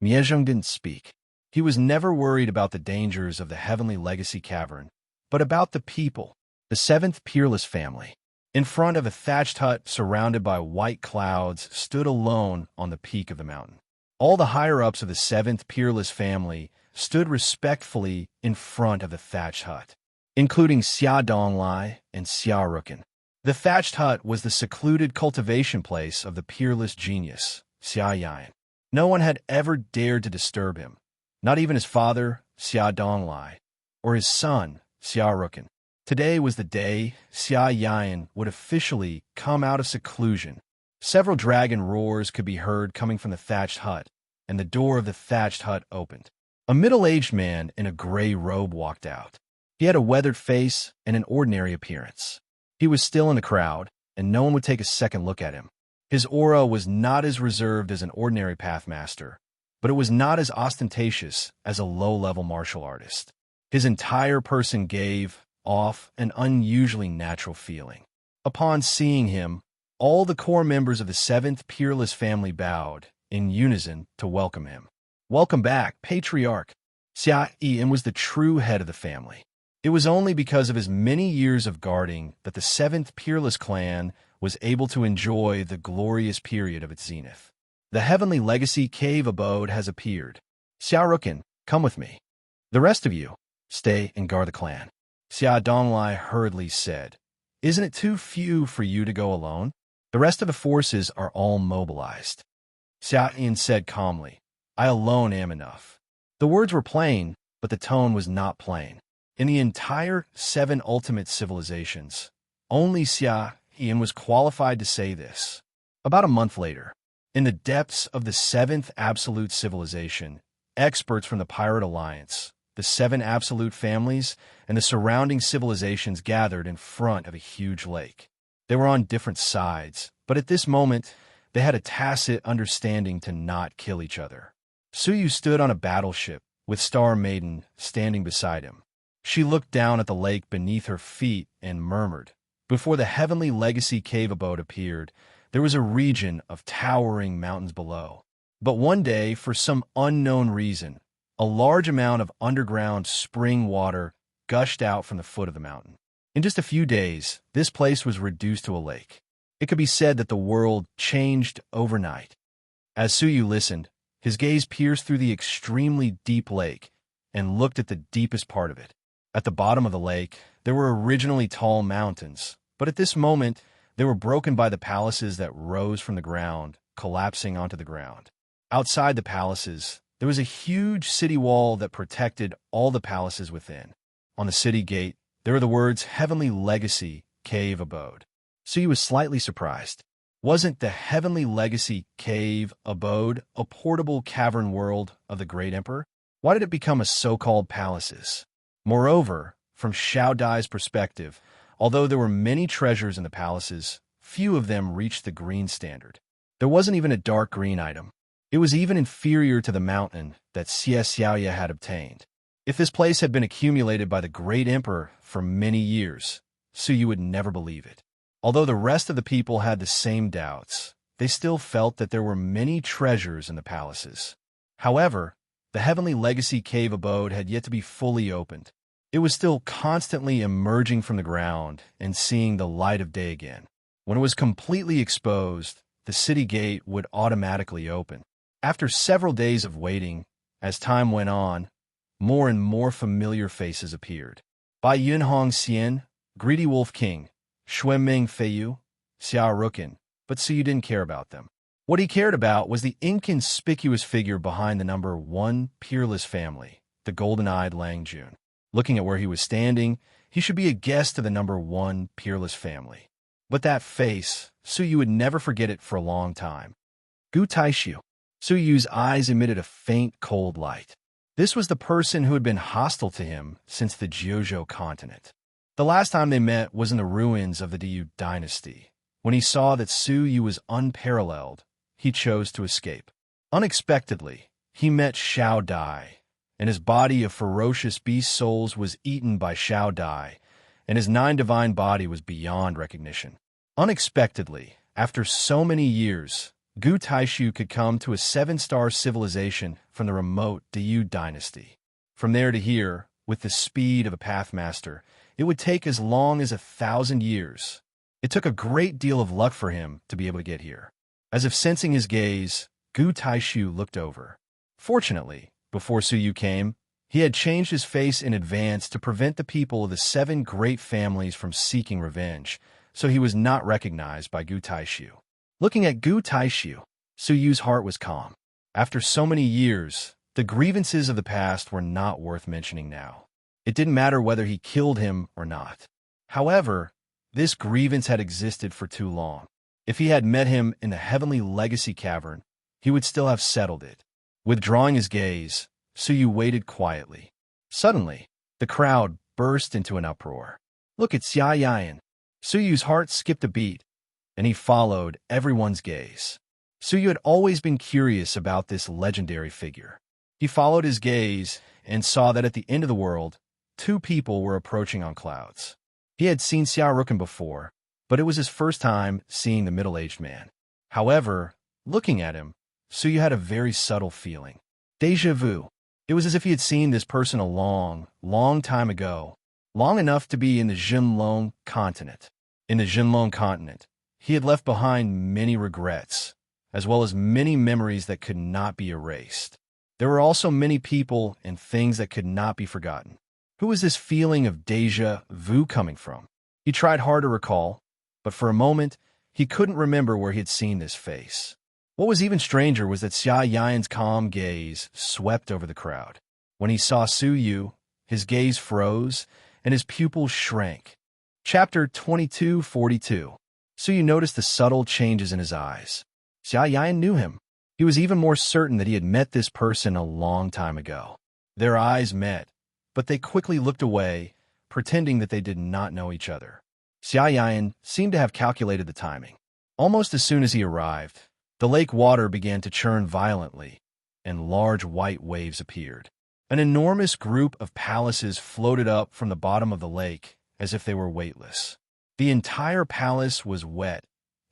Miezheng didn't speak. He was never worried about the dangers of the Heavenly Legacy Cavern, but about the people, the 7th Peerless family. In front of a thatched hut surrounded by white clouds stood alone on the peak of the mountain. All the higher-ups of the 7th Peerless family stood respectfully in front of the thatched hut, including Xia Donglai and Xia Rukin. The thatched hut was the secluded cultivation place of the peerless genius, Xia Yan. No one had ever dared to disturb him, not even his father, Xia Donglai, or his son, Xia Rukin. Today was the day Xia Yan would officially come out of seclusion. Several dragon roars could be heard coming from the thatched hut, and the door of the thatched hut opened. A middle-aged man in a gray robe walked out. He had a weathered face and an ordinary appearance. He was still in the crowd, and no one would take a second look at him. His aura was not as reserved as an ordinary pathmaster, but it was not as ostentatious as a low-level martial artist. His entire person gave off an unusually natural feeling. Upon seeing him, all the core members of the 7th Peerless family bowed in unison to welcome him. Welcome back, Patriarch. Xia Yan was the true head of the family. It was only because of his many years of guarding that the 7th Peerless clan was able to enjoy the glorious period of its zenith. The Heavenly Legacy Cave Abode has appeared. Xiaorukin, come with me. The rest of you, stay and guard the clan. Xia Donglai hurriedly said, Isn't it too few for you to go alone? The rest of the forces are all mobilized. Xia Yan said calmly, I alone am enough. The words were plain, but the tone was not plain. In the entire 7 ultimate civilizations, only Xia Yan was qualified to say this. About a month later, in the depths of the 7th absolute civilization, experts from the Pirate Alliance, the 7 absolute families, and the surrounding civilizations gathered in front of a huge lake. They were on different sides, but at this moment, they had a tacit understanding to not kill each other. Suyu stood on a battleship, with Star Maiden standing beside him. She looked down at the lake beneath her feet and murmured. Before the Heavenly Legacy Cave Abode appeared, there was a region of towering mountains below. But one day, for some unknown reason, a large amount of underground spring water gushed out from the foot of the mountain. In just a few days, this place was reduced to a lake. It could be said that the world changed overnight. As Suyu listened, his gaze pierced through the extremely deep lake and looked at the deepest part of it. At the bottom of the lake, there were originally tall mountains, but at this moment, they were broken by the palaces that rose from the ground, collapsing onto the ground. Outside the palaces, there was a huge city wall that protected all the palaces within. On the city gate, there were the words Heavenly Legacy Cave Abode. Suyu was slightly surprised. Wasn't the Heavenly Legacy Cave Abode a portable cavern world of the Great Emperor? Why did it become a so-called palaces? Moreover, from Xiao Dai's perspective, although there were many treasures in the palaces, few of them reached the green standard. There wasn't even a dark green item. It was even inferior to the mountain that Xie Xiaoya had obtained. If this place had been accumulated by the Great Emperor for many years, Suyu would never believe it. Although the rest of the people had the same doubts, they still felt that there were many treasures in the palaces. However, the Heavenly Legacy Cave Abode had yet to be fully opened. It was still constantly emerging from the ground and seeing the light of day again. When it was completely exposed, the city gate would automatically open. After several days of waiting, as time went on, more and more familiar faces appeared. Bai Yunhong Xian, Greedy Wolf King, Xuanmeng Feiyu, Xia Rukin, but Suyu didn't care about them. What he cared about was the inconspicuous figure behind the number 1 peerless family, the golden-eyed Lang Jun. Looking at where he was standing, he should be a guest to the number 1 peerless family. But that face, Suyu would never forget it for a long time. Gu Taishu. Suyu's eyes emitted a faint, cold light. This was the person who had been hostile to him since the Jiuzhou continent. The last time they met was in the ruins of the Diyu dynasty. When he saw that Suyu was unparalleled, he chose to escape. Unexpectedly, he met Xiao Dai, and his body of ferocious beast souls was eaten by Xiao Dai, and his 9 divine body was beyond recognition. Unexpectedly, after so many years, Gu Taishu could come to a 7-star civilization from the remote Diyu dynasty. From there to here, with the speed of a pathmaster, it would take as long as 1,000 years. It took a great deal of luck for him to be able to get here. As if sensing his gaze, Gu Taishu looked over. Fortunately, before Suyu came, he had changed his face in advance to prevent the people of the 7 great families from seeking revenge, so he was not recognized by Gu Taishu. Looking at Gu Taishu, Suyu's heart was calm. After so many years, the grievances of the past were not worth mentioning now. It didn't matter whether he killed him or not. However, this grievance had existed for too long. If he had met him in the Heavenly Legacy Cavern, he would still have settled it. Withdrawing his gaze, Suyu waited quietly. Suddenly, the crowd burst into an uproar. Look at Xia Yan. Suyu's heart skipped a beat, and he followed everyone's gaze. Suyu had always been curious about this legendary figure. He followed his gaze and saw that at the end of the world, 2 people were approaching on clouds. He had seen Xia Ruken before, but it was his first time seeing the middle-aged man. However, looking at him, Suyu had a very subtle feeling. Déjà vu. It was as if he had seen this person a long, long time ago, long enough to be in the Jinlong continent. In the Jinlong continent, he had left behind many regrets, as well as many memories that could not be erased. There were also many people and things that could not be forgotten. Who was this feeling of déjà vu coming from? He tried hard to recall, but for a moment, he couldn't remember where he had seen this face. What was even stranger was that Xia Yan's calm gaze swept over the crowd. When he saw Suyu, his gaze froze, and his pupils shrank. Chapter 2242. Suyu noticed the subtle changes in his eyes. Xia Yan knew him. He was even more certain that he had met this person a long time ago. Their eyes met, but they quickly looked away, pretending that they did not know each other. Xia Yan seemed to have calculated the timing. Almost as soon as he arrived, the lake water began to churn violently, and large white waves appeared. An enormous group of palaces floated up from the bottom of the lake as if they were weightless. The entire palace was wet,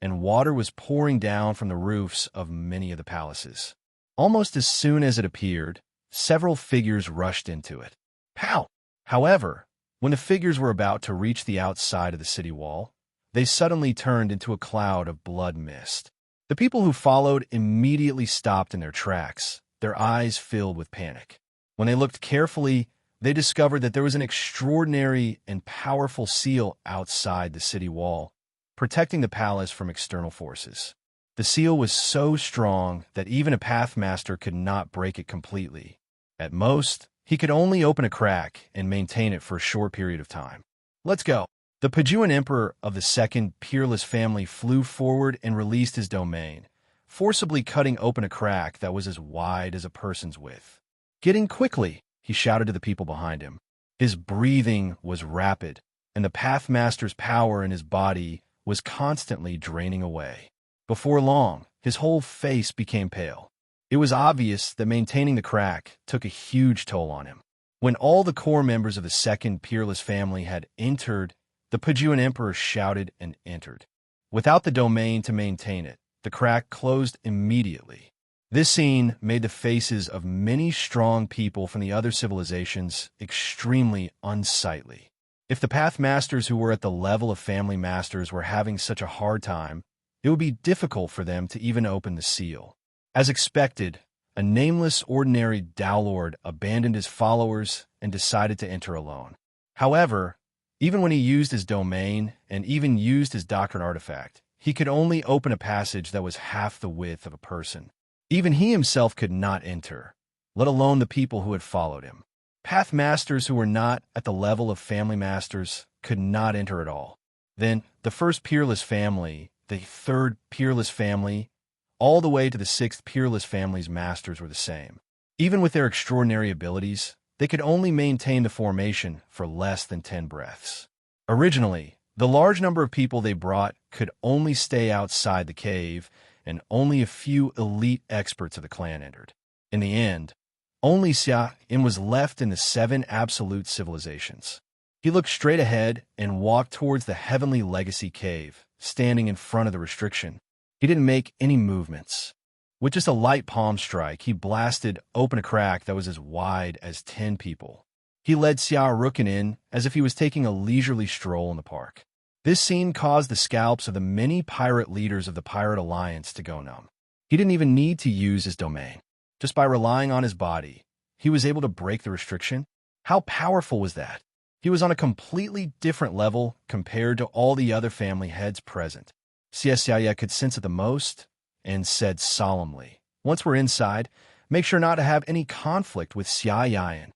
and water was pouring down from the roofs of many of the palaces. Almost as soon as it appeared, several figures rushed into it. Pow! However, when the figures were about to reach the outside of the city wall, they suddenly turned into a cloud of blood mist. The people who followed immediately stopped in their tracks, their eyes filled with panic. When they looked carefully, they discovered that there was an extraordinary and powerful seal outside the city wall, protecting the palace from external forces. The seal was so strong that even a pathmaster could not break it completely. At most, he could only open a crack and maintain it for a short period of time. Let's go. The Pajuan Emperor of the second peerless family flew forward and released his domain, forcibly cutting open a crack that was as wide as a person's width. Getting quickly, he shouted to the people behind him. His breathing was rapid, and the Pathmaster's power in his body was constantly draining away. Before long, his whole face became pale. It was obvious that maintaining the crack took a huge toll on him. When all the core members of the second peerless family had entered, the Pajuan Emperor shouted and entered. Without the domain to maintain it, the crack closed immediately. This scene made the faces of many strong people from the other civilizations extremely unsightly. If the Pathmasters who were at the level of family masters were having such a hard time, it would be difficult for them to even open the seal. As expected, a nameless ordinary Dowlord abandoned his followers and decided to enter alone. However, even when he used his domain and even used his doctrine artifact, he could only open a passage that was half the width of a person. Even he himself could not enter, let alone the people who had followed him. Path masters who were not at the level of family masters could not enter at all. Then, the first peerless family, the third peerless family, all the way to the sixth peerless family's masters were the same. Even with their extraordinary abilities, they could only maintain the formation for less than 10 breaths. Originally, the large number of people they brought could only stay outside the cave, and only a few elite experts of the clan entered. In the end, only Xia-in was left in the 7 absolute civilizations. He looked straight ahead and walked towards the Heavenly Legacy Cave, standing in front of the restriction. He didn't make any movements. With just a light palm strike, he blasted open a crack that was as wide as 10 people. He led Xia Rukin in as if he was taking a leisurely stroll in the park. This scene caused the scalps of the many pirate leaders of the Pirate Alliance to go numb. He didn't even need to use his domain. Just by relying on his body, he was able to break the restriction. How powerful was that? He was on a completely different level compared to all the other family heads present. Xia could sense it the most and said solemnly, "Once we're inside, make sure not to have any conflict with Xia Yan."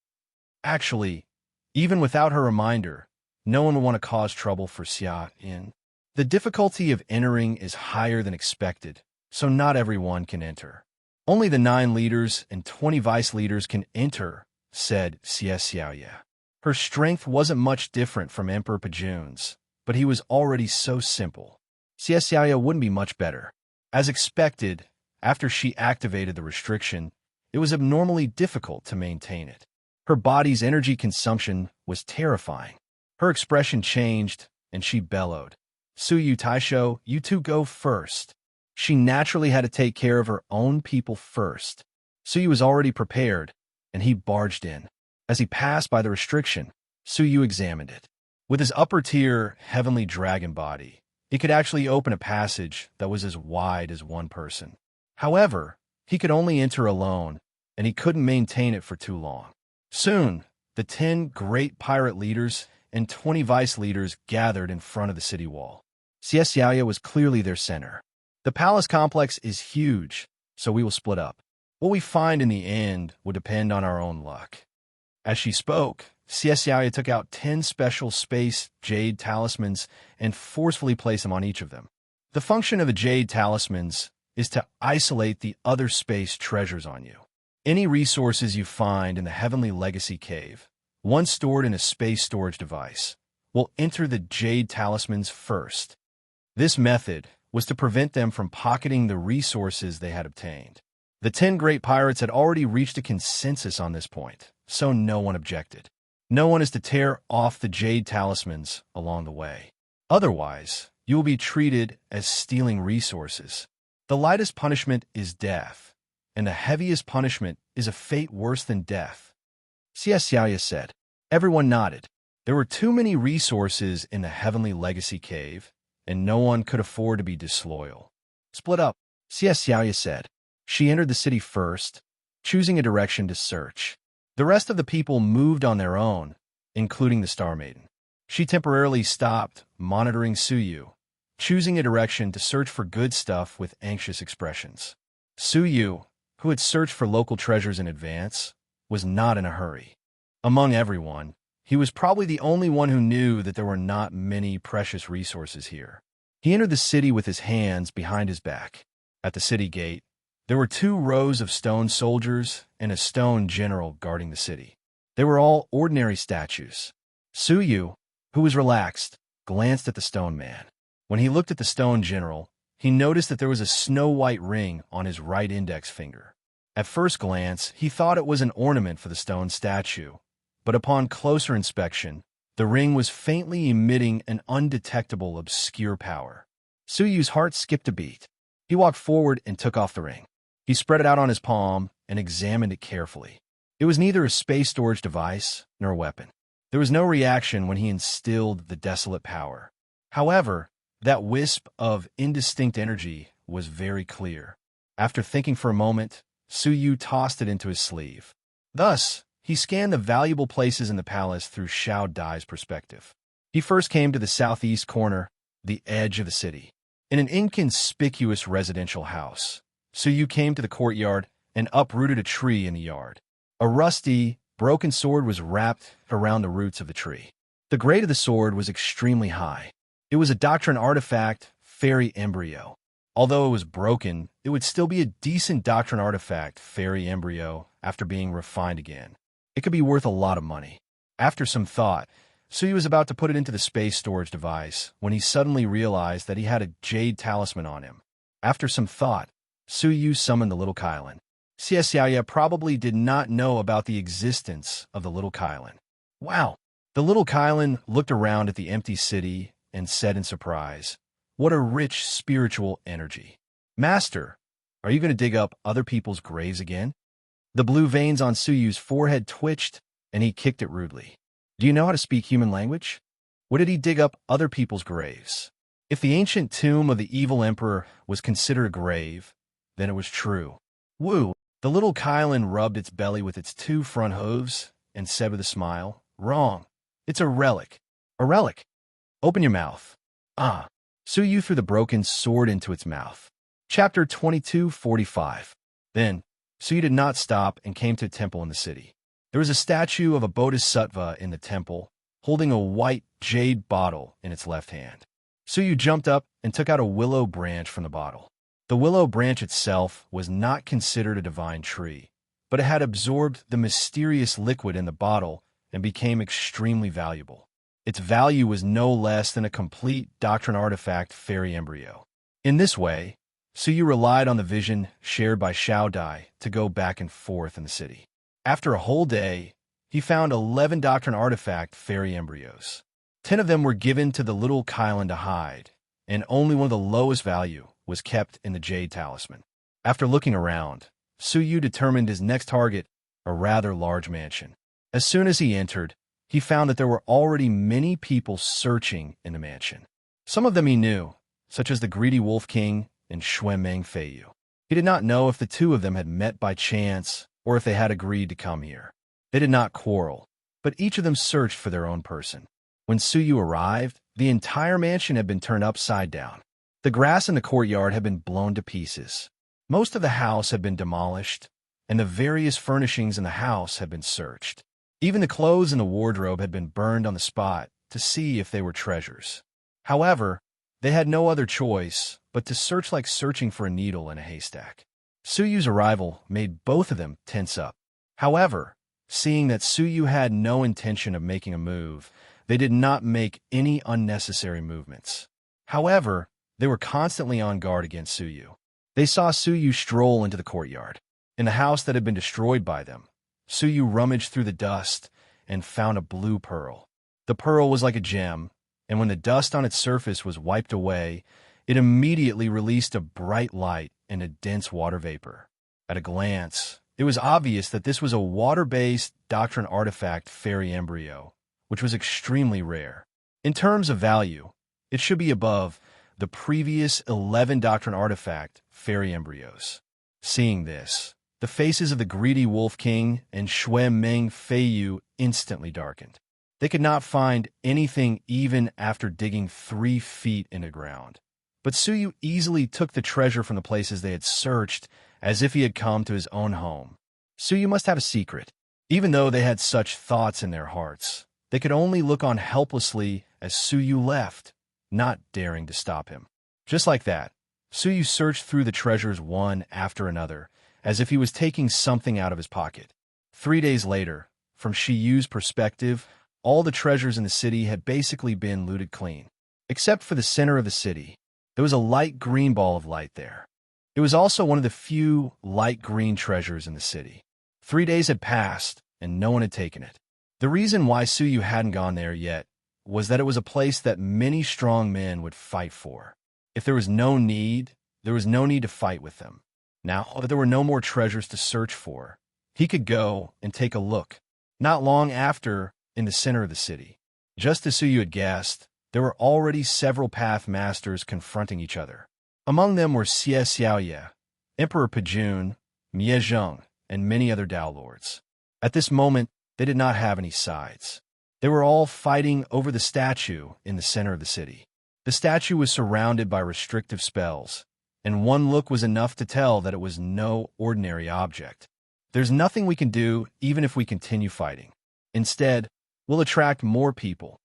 Actually, even without her reminder, no one would want to cause trouble for Xia Yan. The difficulty of entering is higher than expected, so not everyone can enter. Only the 9 leaders and 20 vice leaders can enter, said Xia. Her strength wasn't much different from Emperor Pajun's, but he was already so simple. Xia wouldn't be much better. As expected, after she activated the restriction, it was abnormally difficult to maintain it. Her body's energy consumption was terrifying. Her expression changed, and she bellowed, "Suyu Taisho, you two go first." She naturally had to take care of her own people first. Suyu was already prepared, and he barged in. As he passed by the restriction, Suyu examined it. With his upper-tier heavenly dragon body, he could actually open a passage that was as wide as one person. However, he could only enter alone, and he couldn't maintain it for too long. Soon, the 10 great pirate leaders and 20 vice leaders gathered in front of the city wall. Xia was clearly their center. The palace complex is huge, so we will split up. What we find in the end will depend on our own luck. As she spoke, Xia took out 10 special space jade talismans and forcefully placed them on each of them. The function of the jade talismans is to isolate the other space treasures on you. Any resources you find in the Heavenly Legacy Cave, once stored in a space storage device, will enter the jade talismans first. This method was to prevent them from pocketing the resources they had obtained. The 10 great pirates had already reached a consensus on this point, so no one objected. No one is to tear off the jade talismans along the way. Otherwise, you will be treated as stealing resources. The lightest punishment is death, and the heaviest punishment is a fate worse than death. Xia said. Everyone nodded. There were too many resources in the Heavenly Legacy Cave, and no one could afford to be disloyal. Split up, Xia said. She entered the city first, choosing a direction to search. The rest of the people moved on their own, including the Star Maiden. She temporarily stopped, monitoring Suyu, choosing a direction to search for good stuff with anxious expressions. Suyu, who had searched for local treasures in advance, was not in a hurry. Among everyone, he was probably the only one who knew that there were not many precious resources here. He entered the city with his hands behind his back. At the city gate, there were 2 rows of stone soldiers and a stone general guarding the city. They were all ordinary statues. Suyu, who was relaxed, glanced at the stone man. When he looked at the stone general, he noticed that there was a snow-white ring on his right index finger. At first glance, he thought it was an ornament for the stone statue, but upon closer inspection, the ring was faintly emitting an undetectable obscure power. Suyu's heart skipped a beat. He walked forward and took off the ring. He spread it out on his palm and examined it carefully. It was neither a space storage device nor a weapon. There was no reaction when he instilled the desolate power. However, that wisp of indistinct energy was very clear. After thinking for a moment, Suyu tossed it into his sleeve. Thus, he scanned the valuable places in the palace through Xiao Dai's perspective. He first came to the southeast corner, the edge of the city. In an inconspicuous residential house, Suyu came to the courtyard and uprooted a tree in the yard. A rusty, broken sword was wrapped around the roots of the tree. The grade of the sword was extremely high. It was a doctrine artifact, fairy embryo. Although it was broken, it would still be a decent doctrine artifact, fairy embryo, after being refined again. It could be worth a lot of money. After some thought, Suyu was about to put it into the space storage device when he suddenly realized that he had a jade talisman on him. After some thought, Suyu summoned the little Kylan. Xiaoya probably did not know about the existence of the little Kylan. Wow! The little Kylan looked around at the empty city and said in surprise, "What a rich spiritual energy. Master, are you going to dig up other people's graves again?" The blue veins on Suyu's forehead twitched, and he kicked it rudely. "Do you know how to speak human language? What did he dig up other people's graves?" If the ancient tomb of the evil emperor was considered a grave, then it was true. Woo! The little Kylan rubbed its belly with its two front hooves and said with a smile, "Wrong. It's a relic. A relic. Open your mouth." Ah! Suyu threw the broken sword into its mouth. Chapter 22:45. Then, Suyu did not stop and came to a temple in the city. There was a statue of a bodhisattva in the temple, holding a white jade bottle in its left hand. Suyu jumped up and took out a willow branch from the bottle. The willow branch itself was not considered a divine tree, but it had absorbed the mysterious liquid in the bottle and became extremely valuable. Its value was no less than a complete doctrine artifact fairy embryo. In this way, Suyu relied on the vision shared by Xiao Dai to go back and forth in the city. After a whole day, he found 11 doctrine artifact fairy embryos. 10 of them were given to the little Kylan to hide, and only one of the lowest value was kept in the jade talisman. After looking around, Suyu determined his next target, a rather large mansion. As soon as he entered, he found that there were already many people searching in the mansion. Some of them he knew, such as the greedy Wolf King and Xuemeng Feiyu. He did not know if the two of them had met by chance or if they had agreed to come here. They did not quarrel, but each of them searched for their own person. When Suyu arrived, the entire mansion had been turned upside down. The grass in the courtyard had been blown to pieces. Most of the house had been demolished, and the various furnishings in the house had been searched. Even the clothes in the wardrobe had been burned on the spot to see if they were treasures. However, they had no other choice but to search like searching for a needle in a haystack. Suyu's arrival made both of them tense up. However, seeing that Suyu had no intention of making a move, they did not make any unnecessary movements. However, they were constantly on guard against Suyu. They saw Suyu stroll into the courtyard. In the house that had been destroyed by them, Suyu rummaged through the dust and found a blue pearl. The pearl was like a gem, and when the dust on its surface was wiped away, it immediately released a bright light and a dense water vapor. At a glance, it was obvious that this was a water-based doctrine artifact fairy embryo, which was extremely rare. In terms of value, it should be above the previous 11 doctrine artifact fairy embryos. Seeing this, the faces of the greedy Wolf King and Xuemeng Feiyu instantly darkened. They could not find anything even after digging 3 feet in the ground. But Suyu easily took the treasure from the places they had searched as if he had come to his own home. Suyu must have a secret. Even though they had such thoughts in their hearts, they could only look on helplessly as Suyu left, not daring to stop him. Just like that, Suyu searched through the treasures one after another, as if he was taking something out of his pocket. 3 days later, from Shiyu's perspective, all the treasures in the city had basically been looted clean. Except for the center of the city, there was a light green ball of light there. It was also one of the few light green treasures in the city. 3 days had passed, and no one had taken it. The reason why Suyu hadn't gone there yet was that it was a place that many strong men would fight for. If there was no need to fight with them. Now that there were no more treasures to search for, he could go and take a look. Not long after, in the center of the city, just as Suyu had guessed, there were already several path masters confronting each other. Among them were Xie Xiaoye, Emperor Pejun, Mie Zheng, and many other Dao lords. At this moment, they did not have any sides. They were all fighting over the statue in the center of the city. The statue was surrounded by restrictive spells, and one look was enough to tell that it was no ordinary object. There's nothing we can do even if we continue fighting. Instead, we'll attract more people,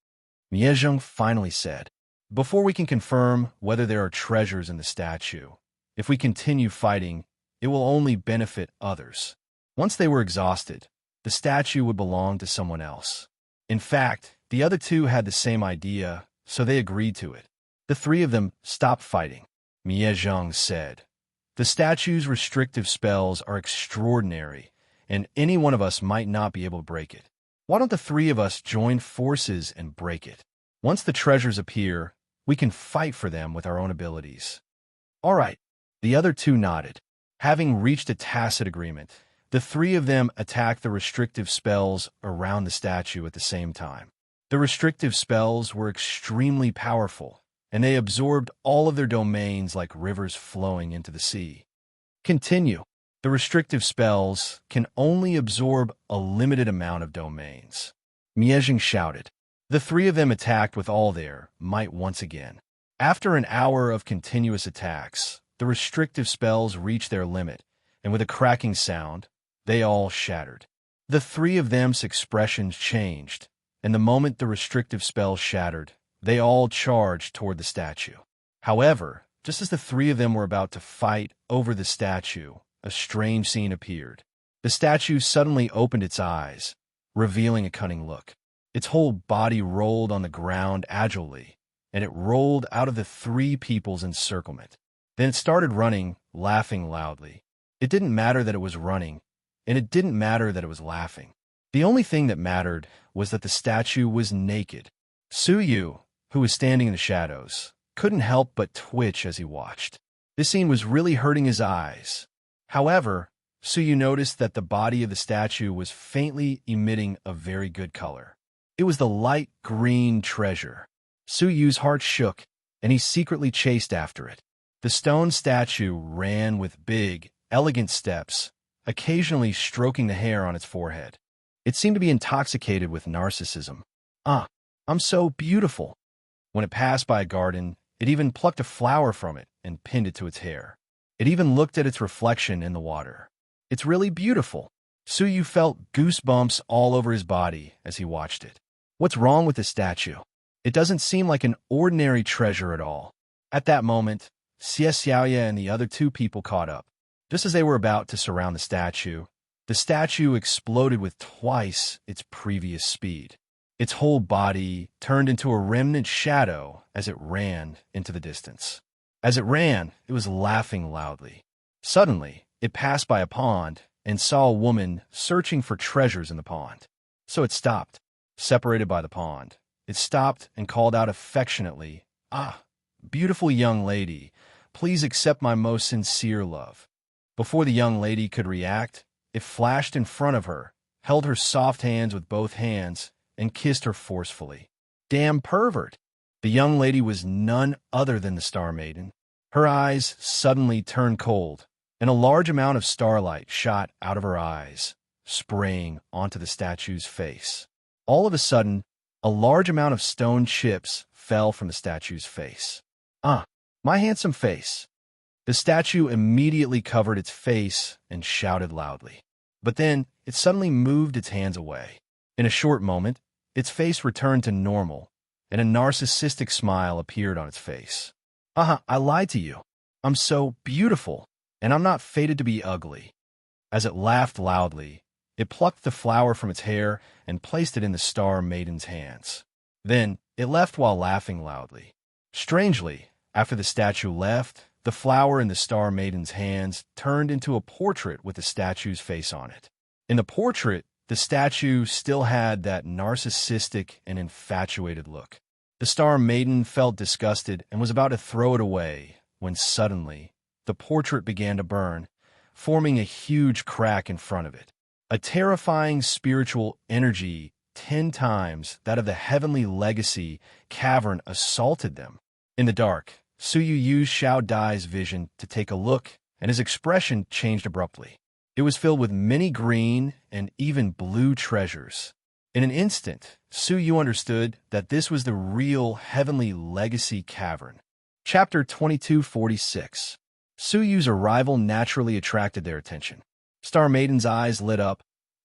Miezheng finally said. Before we can confirm whether there are treasures in the statue, if we continue fighting, it will only benefit others. Once they were exhausted, the statue would belong to someone else. In fact, the other two had the same idea, so they agreed to it. The three of them stopped fighting, Miezheng said. The statue's restrictive spells are extraordinary, and any one of us might not be able to break it. Why don't the three of us join forces and break it? Once the treasures appear, we can fight for them with our own abilities. All right, the other two nodded. Having reached a tacit agreement, the three of them attacked the restrictive spells around the statue at the same time. The restrictive spells were extremely powerful, and they absorbed all of their domains like rivers flowing into the sea. Continue. The restrictive spells can only absorb a limited amount of domains, Miezheng shouted. The three of them attacked with all their might once again. After an hour of continuous attacks, the restrictive spells reached their limit, and with a cracking sound, they all shattered. The three of them's expressions changed, and the moment the restrictive spells shattered, they all charged toward the statue. However, just as the three of them were about to fight over the statue, a strange scene appeared. The statue suddenly opened its eyes, revealing a cunning look. Its whole body rolled on the ground agilely, and it rolled out of the three people's encirclement. Then it started running, laughing loudly. It didn't matter that it was running, and it didn't matter that it was laughing. The only thing that mattered was that the statue was naked. Suyu, who was standing in the shadows, couldn't help but twitch as he watched. This scene was really hurting his eyes. However, Suyu noticed that the body of the statue was faintly emitting a very good color. It was the light green treasure. Suyu's heart shook, and he secretly chased after it. The stone statue ran with big, elegant steps, occasionally stroking the hair on its forehead. It seemed to be intoxicated with narcissism. I'm so beautiful. When it passed by a garden, it even plucked a flower from it and pinned it to its hair. It even looked at its reflection in the water. It's really beautiful. Suyu felt goosebumps all over his body as he watched it. What's wrong with the statue? It doesn't seem like an ordinary treasure at all. At that moment, Xie Xiaoya and the other two people caught up. Just as they were about to surround the statue exploded with twice its previous speed. Its whole body turned into a remnant shadow as it ran into the distance. As it ran, it was laughing loudly. Suddenly, it passed by a pond and saw a woman searching for treasures in the pond. So it stopped, separated by the pond. It stopped and called out affectionately, beautiful young lady, please accept my most sincere love. Before the young lady could react, it flashed in front of her, held her soft hands with both hands, and kissed her forcefully. Damn pervert! The young lady was none other than the Star Maiden. Her eyes suddenly turned cold, and a large amount of starlight shot out of her eyes, spraying onto the statue's face. All of a sudden, a large amount of stone chips fell from the statue's face. My handsome face. The statue immediately covered its face and shouted loudly. But then, it suddenly moved its hands away. In a short moment, its face returned to normal, and a narcissistic smile appeared on its face. I lied to you. I'm so beautiful, and I'm not fated to be ugly. As it laughed loudly, it plucked the flower from its hair and placed it in the Star Maiden's hands. Then, it left while laughing loudly. Strangely, after the statue left, the flower in the Star Maiden's hands turned into a portrait with the statue's face on it. In the portrait, the statue still had that narcissistic and infatuated look. The Star Maiden felt disgusted and was about to throw it away when suddenly the portrait began to burn, forming a huge crack in front of it. A terrifying spiritual energy 10 times that of the Heavenly Legacy cavern assaulted them. In the dark, Suyu used Xiao Dai's vision to take a look, and his expression changed abruptly. It was filled with many green and even blue treasures. In an instant, Suyu understood that this was the real Heavenly Legacy cavern. Chapter 2246. Suyu's arrival naturally attracted their attention. Star Maiden's eyes lit up,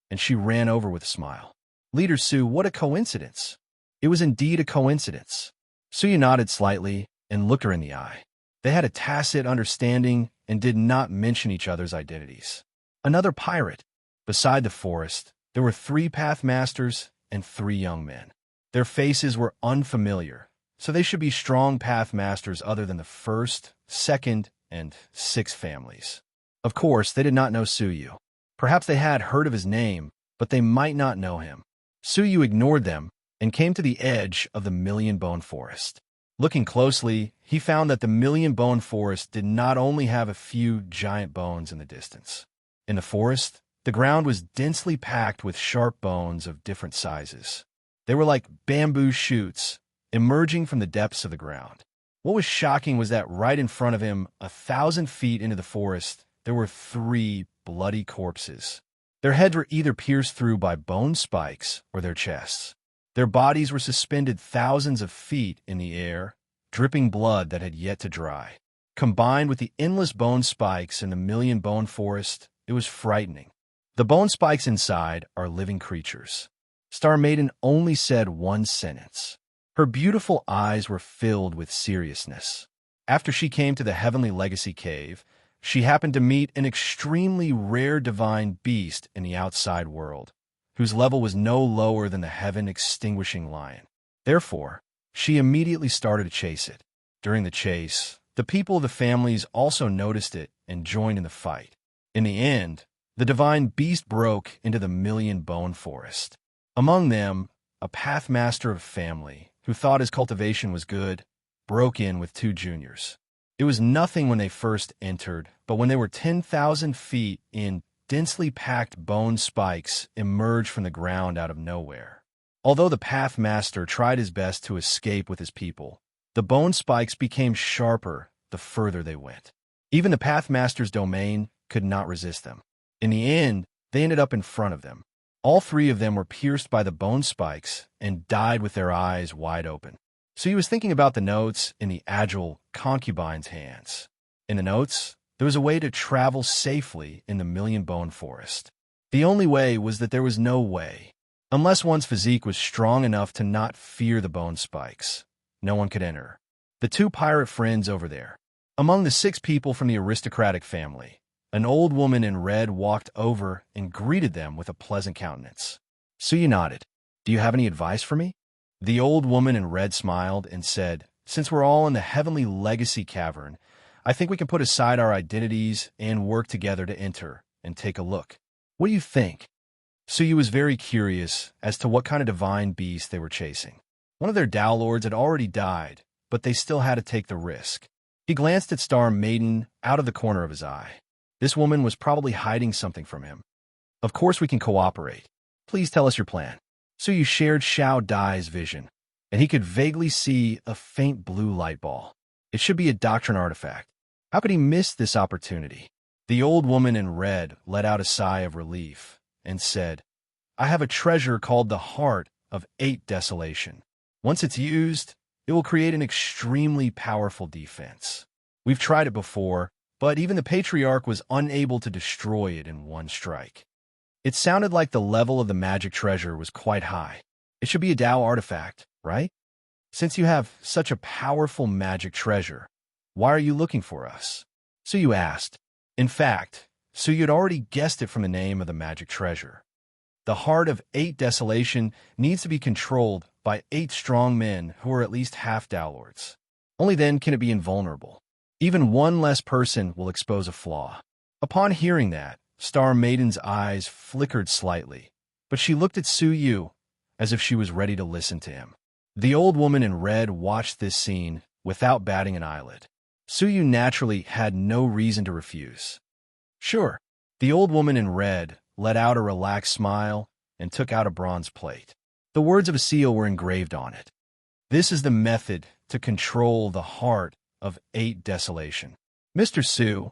and she ran over with a smile. Leader Su, what a coincidence. It was indeed a coincidence. Suyu nodded slightly and looked her in the eye. They had a tacit understanding and did not mention each other's identities. Another pirate. Beside the forest, there were 3 pathmasters and 3 young men. Their faces were unfamiliar, so they should be strong pathmasters other than the 1st, 2nd, and 6th families. Of course, they did not know Suyu. Perhaps they had heard of his name, but they might not know him. Suyu ignored them and came to the edge of the million-bone forest. Looking closely, he found that the million-bone forest did not only have a few giant bones in the distance. In the forest, the ground was densely packed with sharp bones of different sizes. They were like bamboo shoots emerging from the depths of the ground. What was shocking was that right in front of him, 1,000 feet into the forest, there were 3 bloody corpses. Their heads were either pierced through by bone spikes or their chests. Their bodies were suspended thousands of feet in the air, dripping blood that had yet to dry. Combined with the endless bone spikes in the million-bone forest, it was frightening. The bone spikes inside are living creatures. Star Maiden only said one sentence. Her beautiful eyes were filled with seriousness. After she came to the Heavenly Legacy Cave, she happened to meet an extremely rare divine beast in the outside world, whose level was no lower than the heaven-extinguishing lion. Therefore, she immediately started to chase it. During the chase, the people of the families also noticed it and joined in the fight. In the end, the divine beast broke into the million-bone forest. Among them, a pathmaster of family, who thought his cultivation was good, broke in with 2 juniors. It was nothing when they first entered, but when they were 10,000 feet in, densely packed bone spikes emerged from the ground out of nowhere. Although the pathmaster tried his best to escape with his people, the bone spikes became sharper the further they went. Even the pathmaster's domain could not resist them. In the end, they ended up in front of them. All 3 of them were pierced by the bone spikes and died with their eyes wide open. So he was thinking about the notes in the agile concubine's hands. In the notes, there was a way to travel safely in the million-bone forest. The only way was that there was no way. Unless one's physique was strong enough to not fear the bone spikes, no one could enter. The 2 pirate friends over there. Among the 6 people from the aristocratic family, an old woman in red walked over and greeted them with a pleasant countenance. Suyu nodded. Do you have any advice for me? The old woman in red smiled and said, since we're all in the Heavenly Legacy Cavern, I think we can put aside our identities and work together to enter and take a look. What do you think? Suyu was very curious as to what kind of divine beast they were chasing. One of their Tao Lords had already died, but they still had to take the risk. He glanced at Star Maiden out of the corner of his eye. This woman was probably hiding something from him. Of course we can cooperate. Please tell us your plan. Suyu shared Xiao Dai's vision, and he could vaguely see a faint blue light ball. It should be a doctrine artifact. How could he miss this opportunity? The old woman in red let out a sigh of relief and said, I have a treasure called the Heart of 8 Desolation. Once it's used, it will create an extremely powerful defense. We've tried it before, but even the Patriarch was unable to destroy it in one strike. It sounded like the level of the magic treasure was quite high. It should be a Tao artifact, right? Since you have such a powerful magic treasure, why are you looking for us? Suyu asked. In fact, Suyu had already guessed it from the name of the magic treasure. The Heart of 8 Desolation needs to be controlled by 8 strong men who are at least half Tao Lords. Only then can it be invulnerable. Even one less person will expose a flaw. Upon hearing that, Star Maiden's eyes flickered slightly, but she looked at Suyu as if she was ready to listen to him. The old woman in red watched this scene without batting an eyelid. Suyu naturally had no reason to refuse. Sure. The old woman in red let out a relaxed smile and took out a bronze plate. The words of a seal were engraved on it. This is the method to control the Heart of 8 Desolation. Mr. Su,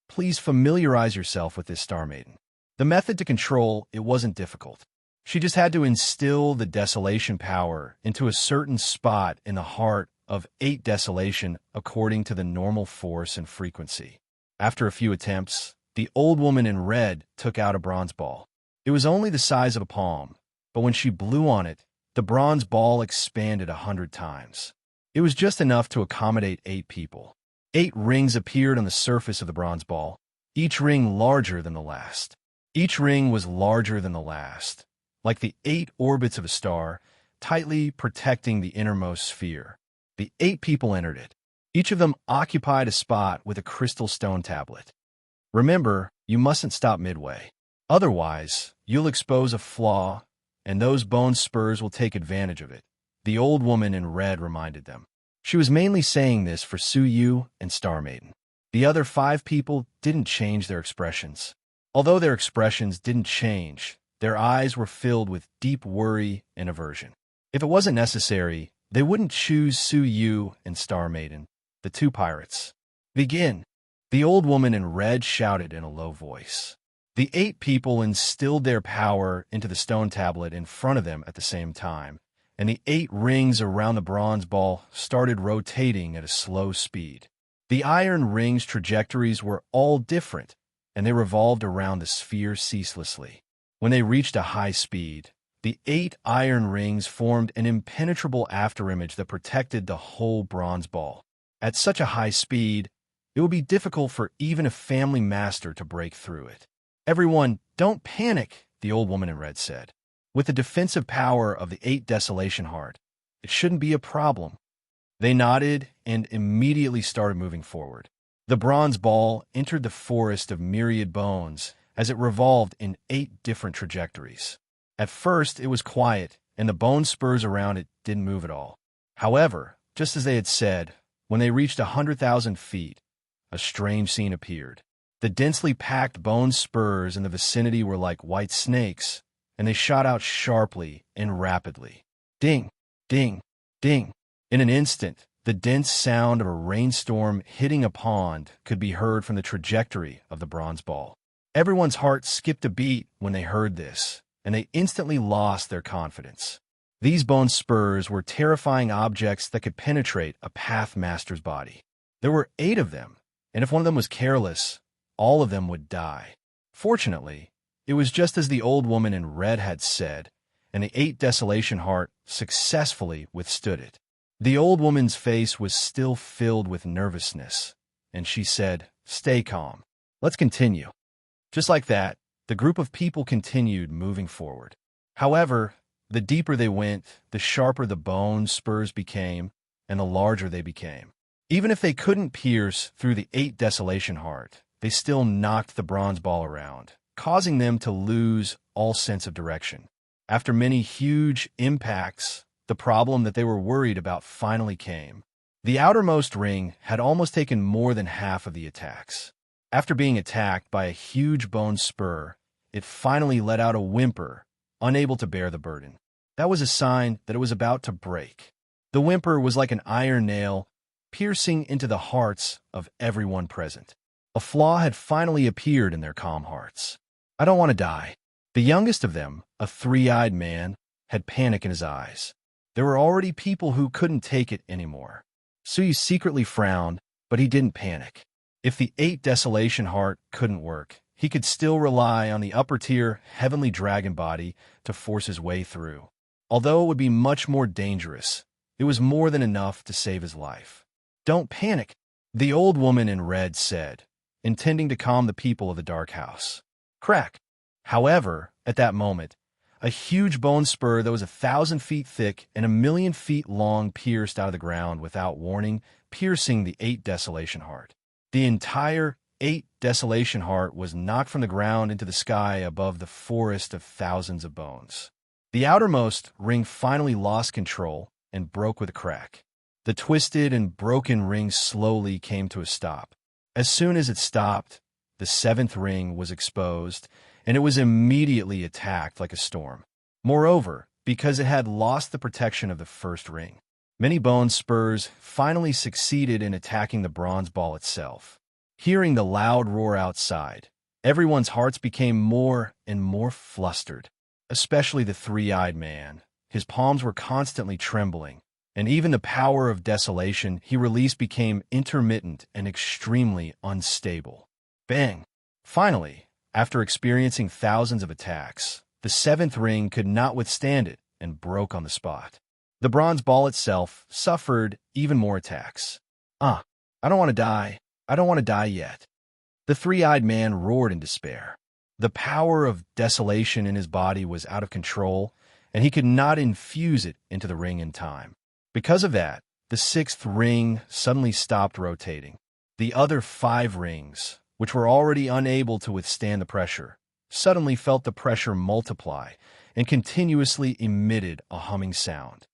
please familiarize yourself with this Star Maiden. The method to control it wasn't difficult. She just had to instill the desolation power into a certain spot in the heart of 8 Desolation according to the normal force and frequency. After a few attempts, The old woman in red took out a bronze ball. It was only the size of a palm, but when she blew on it, the bronze ball expanded 100 times. It was just enough to accommodate 8 people. 8 rings appeared on the surface of the bronze ball, each ring larger than the last. Each ring was larger than the last, like the 8 orbits of a star, tightly protecting the innermost sphere. The 8 people entered it. Each of them occupied a spot with a crystal stone tablet. Remember, you mustn't stop midway. Otherwise, you'll expose a flaw, and those bone spurs will take advantage of it, the old woman in red reminded them. She was mainly saying this for Su Yu and Star Maiden. The other 5 people didn't change their expressions. Although their expressions didn't change, their eyes were filled with deep worry and aversion. If it wasn't necessary, they wouldn't choose Su Yu and Star Maiden, the 2 pirates. Begin, the old woman in red shouted in a low voice. The 8 people instilled their power into the stone tablet in front of them at the same time, and the 8 rings around the bronze ball started rotating at a slow speed. The iron rings' trajectories were all different, and they revolved around the sphere ceaselessly. When they reached a high speed, the 8 iron rings formed an impenetrable afterimage that protected the whole bronze ball. At such a high speed, it would be difficult for even a family master to break through it. Everyone, don't panic, the old woman in red said. With the defensive power of the 8 Desolation Heart, it shouldn't be a problem. They nodded and immediately started moving forward. The bronze ball entered the forest of myriad bones as it revolved in 8 different trajectories. At first, it was quiet, and the bone spurs around it didn't move at all. However, just as they had said, when they reached 100,000 feet, a strange scene appeared. The densely packed bone spurs in the vicinity were like white snakes, and they shot out sharply and rapidly. Ding, ding, ding. In an instant, the dense sound of a rainstorm hitting a pond could be heard from the trajectory of the bronze ball. Everyone's heart skipped a beat when they heard this, and they instantly lost their confidence. These bone spurs were terrifying objects that could penetrate a Pathmaster's body. There were 8 of them, and if one of them was careless, all of them would die. Fortunately, it was just as the old woman in red had said, and the 8 Desolation Heart successfully withstood it. The old woman's face was still filled with nervousness, and she said, "Stay calm. Let's continue." Just like that, the group of people continued moving forward. However, the deeper they went, the sharper the bone spurs became, and the larger they became. Even if they couldn't pierce through the 8 Desolation Heart, they still knocked the bronze ball around, causing them to lose all sense of direction. After many huge impacts, the problem that they were worried about finally came. The outermost ring had almost taken more than half of the attacks. After being attacked by a huge bone spur, it finally let out a whimper, unable to bear the burden. That was a sign that it was about to break. The whimper was like an iron nail, piercing into the hearts of everyone present. A flaw had finally appeared in their calm hearts. "I don't want to die." The youngest of them, a 3-eyed man, had panic in his eyes. There were already people who couldn't take it anymore. Suyu secretly frowned, but he didn't panic. If the 8 Desolation Heart couldn't work, he could still rely on the upper-tier Heavenly Dragon Body to force his way through. Although it would be much more dangerous, it was more than enough to save his life. "Don't panic," the old woman in red said, intending to calm the people of the dark house. Crack! However, at that moment, a huge bone spur that was 1,000 feet thick and 1,000,000 feet long pierced out of the ground without warning, piercing the 8 Desolation Heart. The entire 8 Desolation Heart was knocked from the ground into the sky above the forest of thousands of bones. The outermost ring finally lost control and broke with a crack. The twisted and broken ring slowly came to a stop. As soon as it stopped, the 7th ring was exposed, and it was immediately attacked like a storm. Moreover, because it had lost the protection of the 1st ring, many bone spurs finally succeeded in attacking the bronze ball itself. Hearing the loud roar outside, everyone's hearts became more and more flustered, especially the 3-eyed man. His palms were constantly trembling, and even the power of desolation he released became intermittent and extremely unstable. Bang! Finally, after experiencing thousands of attacks, the seventh ring could not withstand it and broke on the spot. The bronze ball itself suffered even more attacks. I don't want to die. I don't want to die yet. The three-eyed man roared in despair. The power of desolation in his body was out of control, and he could not infuse it into the ring in time. Because of that, the sixth ring suddenly stopped rotating. The other 5 rings, which were already unable to withstand the pressure, suddenly felt the pressure multiply and continuously emitted a humming sound.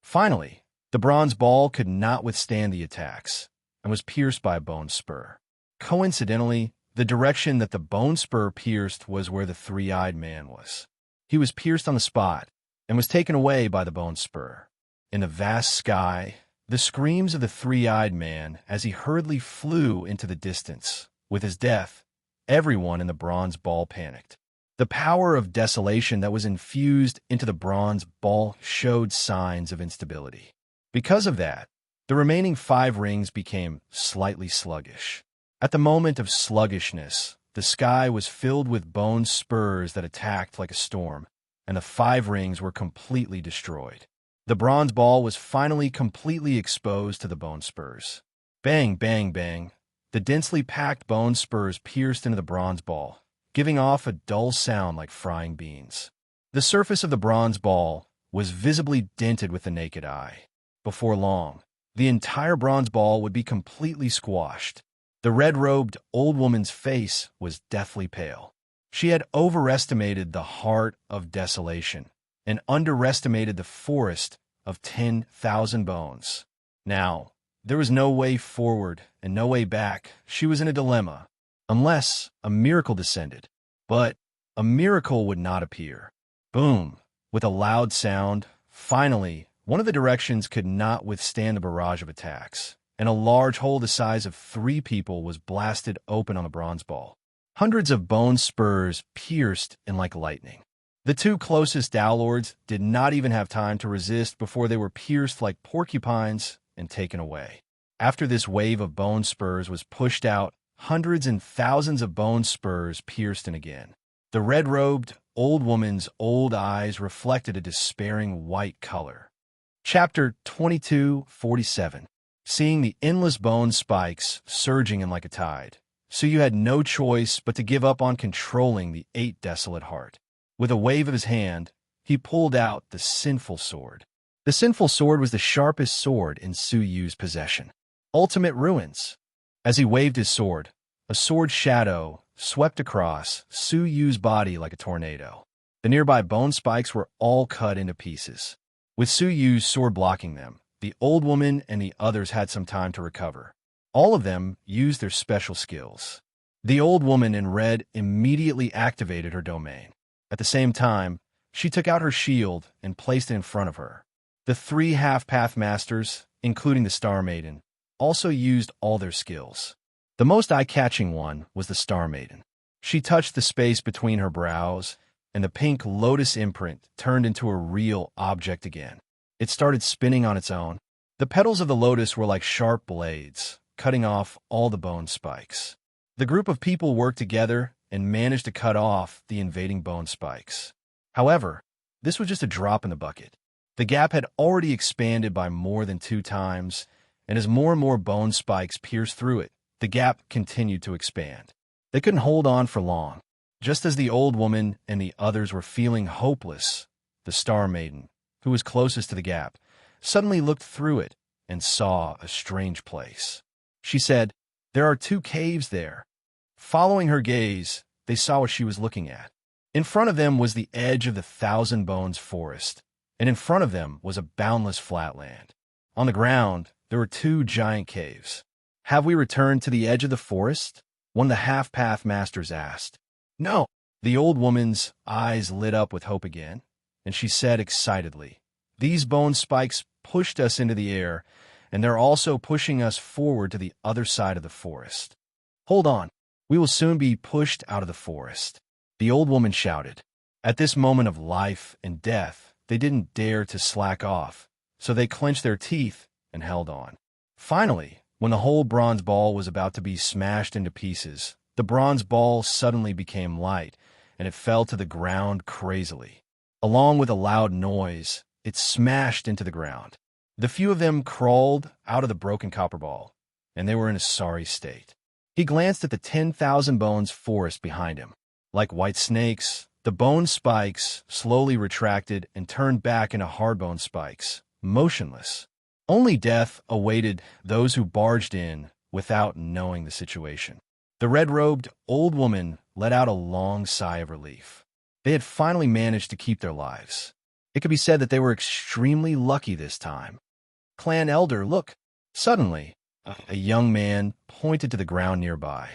Finally, the bronze ball could not withstand the attacks and was pierced by a bone spur. Coincidentally, the direction that the bone spur pierced was where the three-eyed man was. He was pierced on the spot and was taken away by the bone spur. In the vast sky, the screams of the three-eyed man as he hurriedly flew into the distance. With his death, everyone in the bronze ball panicked. The power of desolation that was infused into the bronze ball showed signs of instability. Because of that, the remaining 5 rings became slightly sluggish. At the moment of sluggishness, the sky was filled with bone spurs that attacked like a storm, and the 5 rings were completely destroyed. The bronze ball was finally completely exposed to the bone spurs. Bang, bang, bang. The densely packed bone spurs pierced into the bronze ball, giving off a dull sound like frying beans. The surface of the bronze ball was visibly dented with the naked eye. Before long, the entire bronze ball would be completely squashed. The red-robed old woman's face was deathly pale. She had overestimated the heart of desolation and underestimated the forest of 10,000 bones. Now, there was no way forward and no way back. She was in a dilemma, unless a miracle descended. But a miracle would not appear. Boom! With a loud sound, finally, one of the directions could not withstand the barrage of attacks, and a large hole the size of 3 people was blasted open on the bronze ball. Hundreds of bone spurs pierced in like lightning. The 2 closest Dowlords did not even have time to resist before they were pierced like porcupines and taken away. After this wave of bone spurs was pushed out, hundreds and thousands of bone spurs pierced in again. The red-robed old woman's old eyes reflected a despairing white color. Chapter 22:47. Seeing the endless bone spikes surging in like a tide, so you had no choice but to give up on controlling the 8 desolate heart. With a wave of his hand, he pulled out the sinful sword. The sinful sword was the sharpest sword in Su Yu's possession. Ultimate ruins. As he waved his sword, a sword shadow swept across Su Yu's body like a tornado. The nearby bone spikes were all cut into pieces. With Su Yu's sword blocking them, the old woman and the others had some time to recover. All of them used their special skills. The old woman in red immediately activated her domain. At the same time, she took out her shield and placed it in front of her. The 3 half-path masters, including the Star Maiden, also used all their skills. The most eye-catching one was the Star Maiden. She touched the space between her brows, and the pink lotus imprint turned into a real object again. It started spinning on its own. The petals of the lotus were like sharp blades, cutting off all the bone spikes. The group of people worked together and managed to cut off the invading bone spikes. However, this was just a drop in the bucket. The gap had already expanded by more than 2 times, and as more and more bone spikes pierced through it, the gap continued to expand. They couldn't hold on for long. Just as the old woman and the others were feeling hopeless, the Star Maiden, who was closest to the gap, suddenly looked through it and saw a strange place. She said, "There are 2 caves there." Following her gaze, they saw what she was looking at. In front of them was the edge of the Thousand Bones forest, and in front of them was a boundless flatland. On the ground, there were 2 giant caves. "Have we returned to the edge of the forest?" one of the half-path masters asked. "No." The old woman's eyes lit up with hope again, and she said excitedly, "These bone spikes pushed us into the air, and they're also pushing us forward to the other side of the forest. Hold on, we will soon be pushed out of the forest," the old woman shouted. At this moment of life and death, they didn't dare to slack off, so they clenched their teeth and held on. Finally, when the whole bronze ball was about to be smashed into pieces, The bronze ball suddenly became light, and it fell to the ground crazily. Along with a loud noise, it smashed into the ground. The few of them crawled out of the broken copper ball, and they were in a sorry state. He glanced at the 10,000 bones forest behind him. Like white snakes, the bone spikes slowly retracted and turned back into hard-bone spikes, motionless. Only death awaited those who barged in without knowing the situation. The red-robed old woman let out a long sigh of relief. They had finally managed to keep their lives. It could be said that they were extremely lucky this time. Clan Elder, look! Suddenly, a young man pointed to the ground nearby.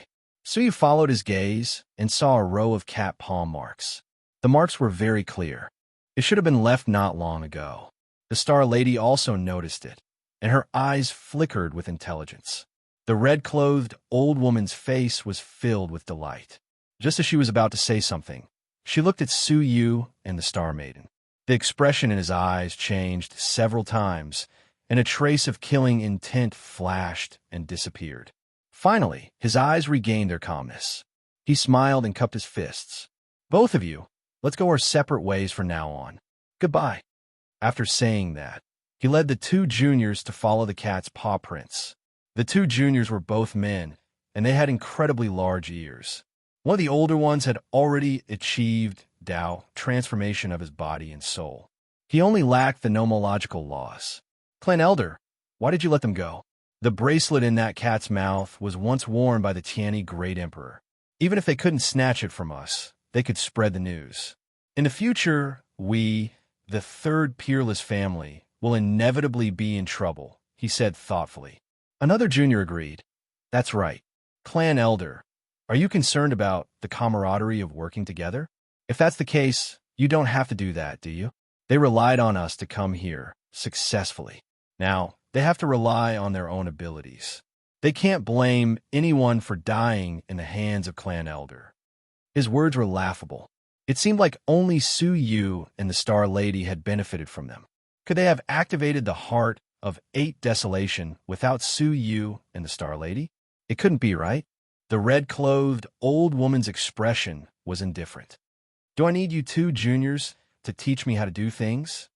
Suyu followed his gaze and saw a row of cat paw marks. The marks were very clear. It should have been left not long ago. The Star Lady also noticed it, and her eyes flickered with intelligence. The red-clothed old woman's face was filled with delight. Just as she was about to say something, she looked at Suyu and the Star Maiden. The expression in his eyes changed several times, and a trace of killing intent flashed and disappeared. Finally, his eyes regained their calmness. He smiled and cupped his fists. "Both of you, let's go our separate ways from now on. Goodbye." After saying that, he led the two juniors to follow the cat's paw prints. The two juniors were both men, and they had incredibly large ears. One of the older ones had already achieved Dao, transformation of his body and soul. He only lacked the nomological laws. "Clan Elder, why did you let them go?" The bracelet in that cat's mouth was once worn by the Tiani Great Emperor. Even if they couldn't snatch it from us, they could spread the news. In the future, we, the third peerless family, will inevitably be in trouble, he said thoughtfully. Another junior agreed. "That's right. Clan Elder, are you concerned about the camaraderie of working together? If that's the case, you don't have to do that, do you? They relied on us to come here successfully. Now, they have to rely on their own abilities. They can't blame anyone for dying in the hands of Clan Elder." His words were laughable. It seemed like only Suyu and the Star Lady had benefited from them. Could they have activated the heart of 8 desolation without Suyu and the Star Lady? It couldn't be, right? The red-clothed old woman's expression was indifferent. "Do I need you two juniors to teach me how to do things?"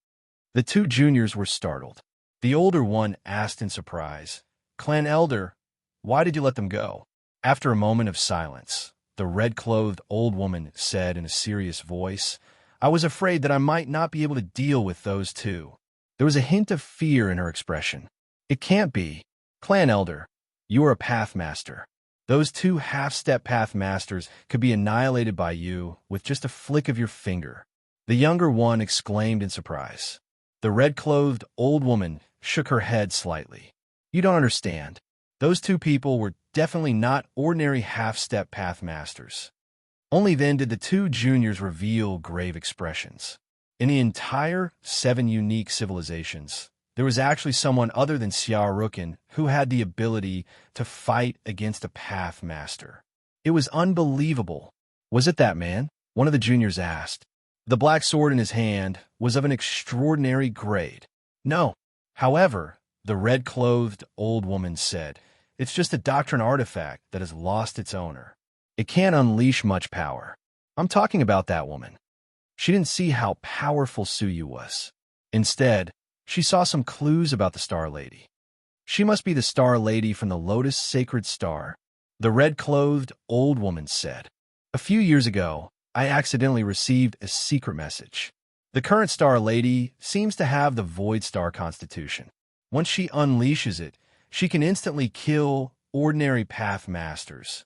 The two juniors were startled. The older one asked in surprise, "Clan Elder, why did you let them go?" After a moment of silence, the red-clothed old woman said in a serious voice, "I was afraid that I might not be able to deal with those two." There was a hint of fear in her expression. "It can't be. Clan Elder, you are a Pathmaster. Those two half-step Pathmasters could be annihilated by you with just a flick of your finger." The younger one exclaimed in surprise. The red-clothed old woman shook her head slightly. "You don't understand. Those two people were definitely not ordinary half-step Pathmasters." Only then did the two juniors reveal grave expressions. In the entire 7 unique civilizations, there was actually someone other than Xiaorukin who had the ability to fight against a Pathmaster. It was unbelievable. "Was it that man?" one of the juniors asked. The black sword in his hand was of an extraordinary grade. "No. However," the red-clothed old woman said, "it's just a doctrine artifact that has lost its owner. It can't unleash much power. I'm talking about that woman." She didn't see how powerful Suyu was. Instead, she saw some clues about the Star Lady. "She must be the Star Lady from the Lotus Sacred Star," the red-clothed old woman said. "A few years ago, I accidentally received a secret message. The current Star Lady seems to have the Void Star constitution. Once she unleashes it, she can instantly kill ordinary Pathmasters."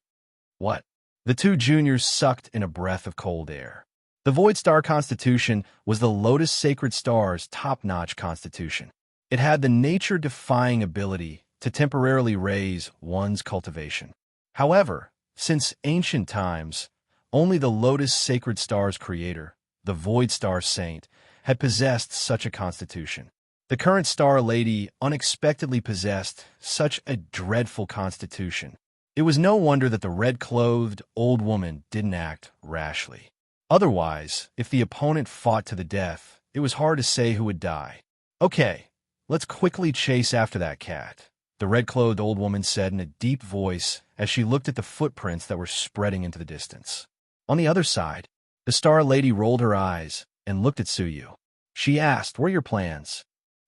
"What?" The two juniors sucked in a breath of cold air. The Void Star Constitution was the Lotus Sacred Star's top-notch constitution. It had the nature-defying ability to temporarily raise one's cultivation. However, since ancient times, only the Lotus Sacred Star's creator, the Void Star Saint, had possessed such a constitution. The current Star Lady unexpectedly possessed such a dreadful constitution. It was no wonder that the red-clothed old woman didn't act rashly. Otherwise, if the opponent fought to the death, it was hard to say who would die. "Okay, let's quickly chase after that cat," the red-clothed old woman said in a deep voice as she looked at the footprints that were spreading into the distance. On the other side, the Star Lady rolled her eyes and looked at Suyu. She asked, "What are your plans?"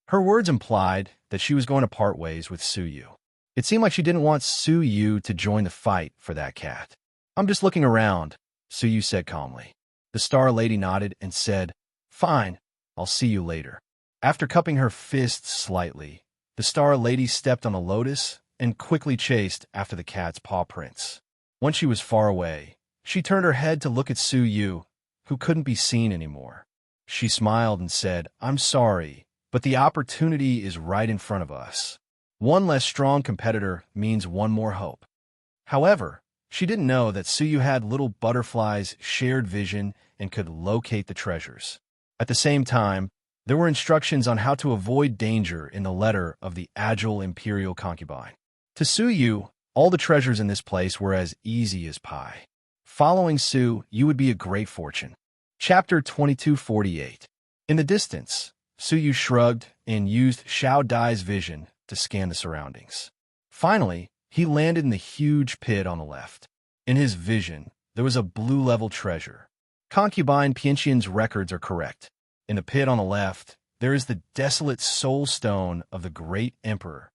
Her words implied that she was going to part ways with Suyu. It seemed like she didn't want Suyu to join the fight for that cat. "I'm just looking around," Suyu said calmly. The Star Lady nodded and said, "Fine, I'll see you later." After cupping her fists slightly, the Star Lady stepped on the lotus and quickly chased after the cat's paw prints. Once she was far away, she turned her head to look at Suyu, who couldn't be seen anymore. She smiled and said, "I'm sorry, but the opportunity is right in front of us. One less strong competitor means one more hope." However, she didn't know that Suyu had little butterflies' shared vision and could locate the treasures. At the same time, there were instructions on how to avoid danger in the letter of the agile imperial concubine. To Suyu, all the treasures in this place were as easy as pie. Following Su, you would be a great fortune. Chapter 2248. In the distance, Suyu shrugged and used Xiao Dai's vision to scan the surroundings. Finally, he landed in the huge pit on the left. In his vision, there was a blue-level treasure. Concubine Pianxian's records are correct. In the pit on the left, there is the desolate soul stone of the great emperor.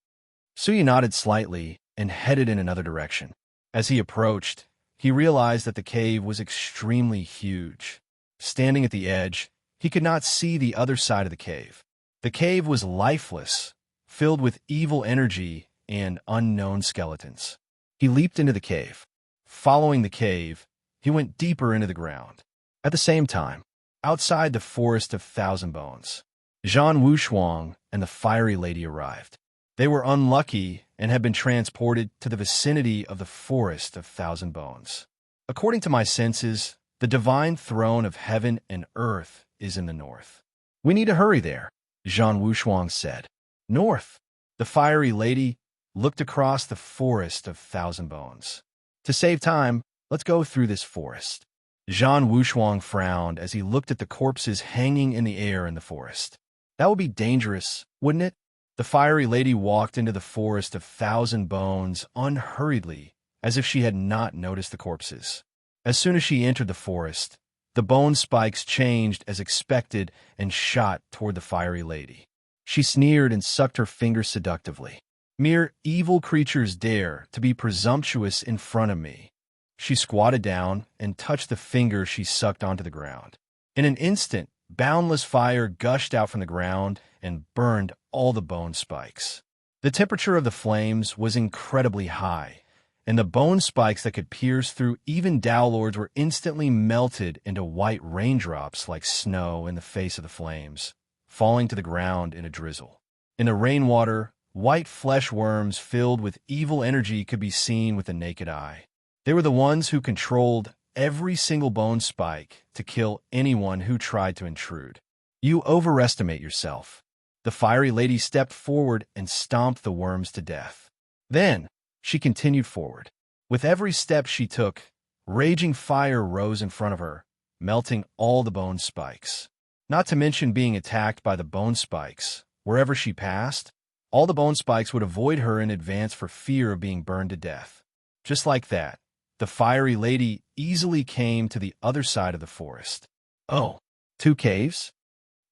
Suyu nodded slightly and headed in another direction. As he approached, he realized that the cave was extremely huge. Standing at the edge, he could not see the other side of the cave. The cave was lifeless, filled with evil energy and unknown skeletons. He leaped into the cave. Following the cave, he went deeper into the ground. At the same time, outside the Forest of Thousand Bones, Zhan Wushuang and the Fiery Lady arrived. They were unlucky and had been transported to the vicinity of the Forest of Thousand Bones. According to my senses, the divine throne of heaven and earth is in the north. "We need to hurry there," Zhan Wushuang said. "North?" The Fiery Lady looked across the Forest of Thousand Bones. "To save time, let's go through this forest." Zhan Wushuang frowned as he looked at the corpses hanging in the air in the forest. "That would be dangerous, wouldn't it?" The Fiery Lady walked into the Forest of Thousand Bones unhurriedly, as if she had not noticed the corpses. As soon as she entered the forest, the bone spikes changed as expected and shot toward the Fiery Lady. She sneered and sucked her fingers seductively. "Mere evil creatures dare to be presumptuous in front of me." She squatted down and touched the finger she sucked onto the ground. In an instant, boundless fire gushed out from the ground and burned all the bone spikes. The temperature of the flames was incredibly high, and the bone spikes that could pierce through even Dao Lords were instantly melted into white raindrops like snow in the face of the flames, falling to the ground in a drizzle. In the rainwater, white flesh worms filled with evil energy could be seen with the naked eye. They were the ones who controlled every single bone spike to kill anyone who tried to intrude. "You overestimate yourself." The Fiery Lady stepped forward and stomped the worms to death. Then, she continued forward. With every step she took, raging fire rose in front of her, melting all the bone spikes. Not to mention being attacked by the bone spikes. Wherever she passed, all the bone spikes would avoid her in advance for fear of being burned to death. Just like that, the Fiery Lady easily came to the other side of the forest. "Oh, 2 caves?"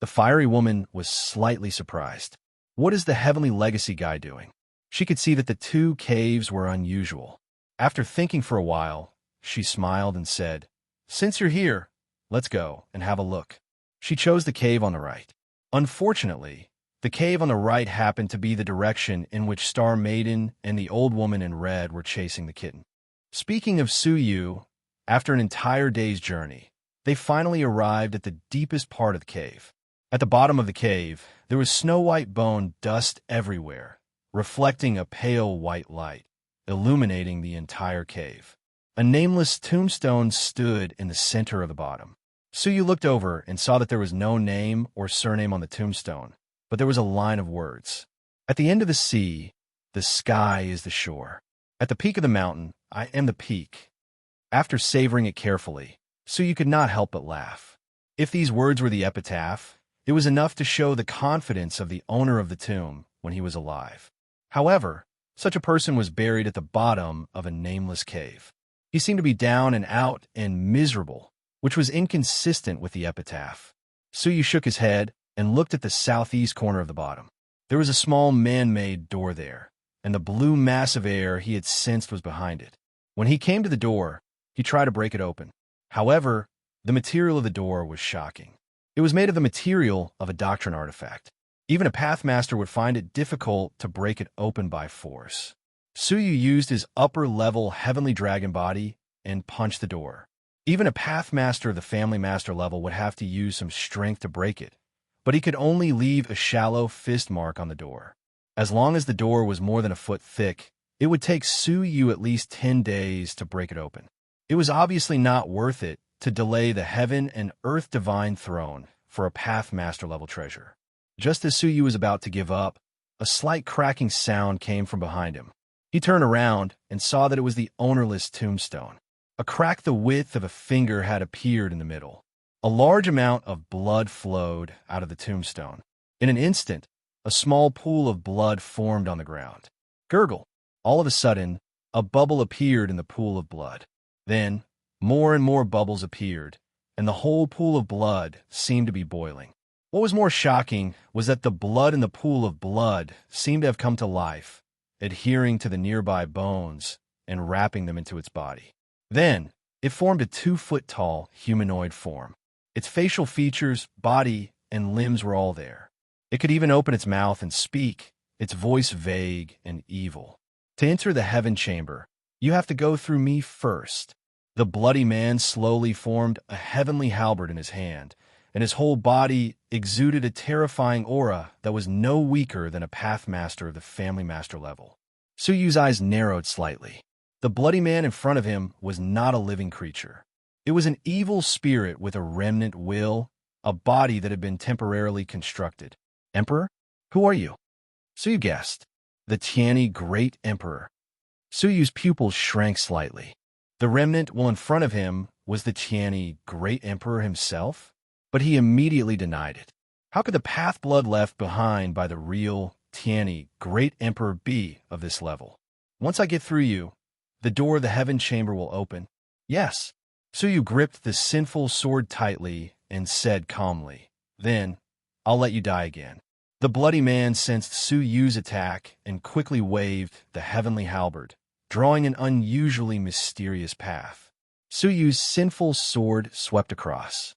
The Fiery Woman was slightly surprised. "What is the Heavenly Legacy guy doing?" She could see that the 2 caves were unusual. After thinking for a while, she smiled and said, "Since you're here, let's go and have a look." She chose the cave on the right. Unfortunately, the cave on the right happened to be the direction in which Star Maiden and the old woman in red were chasing the kitten. Speaking of Suyu, after an entire day's journey, they finally arrived at the deepest part of the cave. At the bottom of the cave, there was snow-white bone dust everywhere, reflecting a pale white light, illuminating the entire cave. A nameless tombstone stood in the center of the bottom. Suyu looked over and saw that there was no name or surname on the tombstone, but there was a line of words. "At the end of the sea, the sky is the shore. At the peak of the mountain, I am the peak." After savoring it carefully, Suyu could not help but laugh. If these words were the epitaph, it was enough to show the confidence of the owner of the tomb when he was alive. However, Such a person was buried at the bottom of a nameless cave. He seemed to be down and out and miserable, which was inconsistent with the epitaph. Suyu shook his head and looked at the southeast corner of the bottom. There was a small man-made door there, and the blue mass of air he had sensed was behind it. When he came to the door, he tried to break it open. However, the material of the door was shocking. It was made of the material of a doctrine artifact. Even a Pathmaster would find it difficult to break it open by force. Suyu used his upper-level heavenly dragon body and punched the door. Even a Pathmaster of the Family Master level would have to use some strength to break it, but he could only leave a shallow fist mark on the door. As long as the door was more than a foot thick, it would take Suyu at least 10 days to break it open. It was obviously not worth it to delay the heaven and earth divine throne for a Pathmaster level treasure. Just as Suyu was about to give up, a slight cracking sound came from behind him. He turned around and saw that it was the ownerless tombstone. A crack the width of a finger had appeared in the middle. A large amount of blood flowed out of the tombstone. In an instant, a small pool of blood formed on the ground. Gurgle! All of a sudden, a bubble appeared in the pool of blood. Then, more and more bubbles appeared, and the whole pool of blood seemed to be boiling. What was more shocking was that the blood in the pool of blood seemed to have come to life, adhering to the nearby bones and wrapping them into its body. Then, it formed a 2-foot-tall humanoid form. Its facial features, body, and limbs were all there. It could even open its mouth and speak, its voice vague and evil. To enter the heaven chamber, you have to go through me first. The bloody man slowly formed a heavenly halberd in his hand, and his whole body exuded a terrifying aura that was no weaker than a Pathmaster of the Family Master level. Suyu's eyes narrowed slightly. The bloody man in front of him was not a living creature. It was an evil spirit with a remnant will, a body that had been temporarily constructed. Emperor? Who are you? Suyu guessed. The Tiani Great Emperor. Suyu's pupils shrank slightly. The remnant will in front of him was the Tiani Great Emperor himself? But he immediately denied it. How could the path blood left behind by the real Tiani Great Emperor be of this level? Once I get through you, the door of the heaven chamber will open. Yes. Suyu gripped the sinful sword tightly and said calmly, Then, I'll let you die again. The bloody man sensed Suyu's attack and quickly waved the heavenly halberd, drawing an unusually mysterious path. Suyu's sinful sword swept across.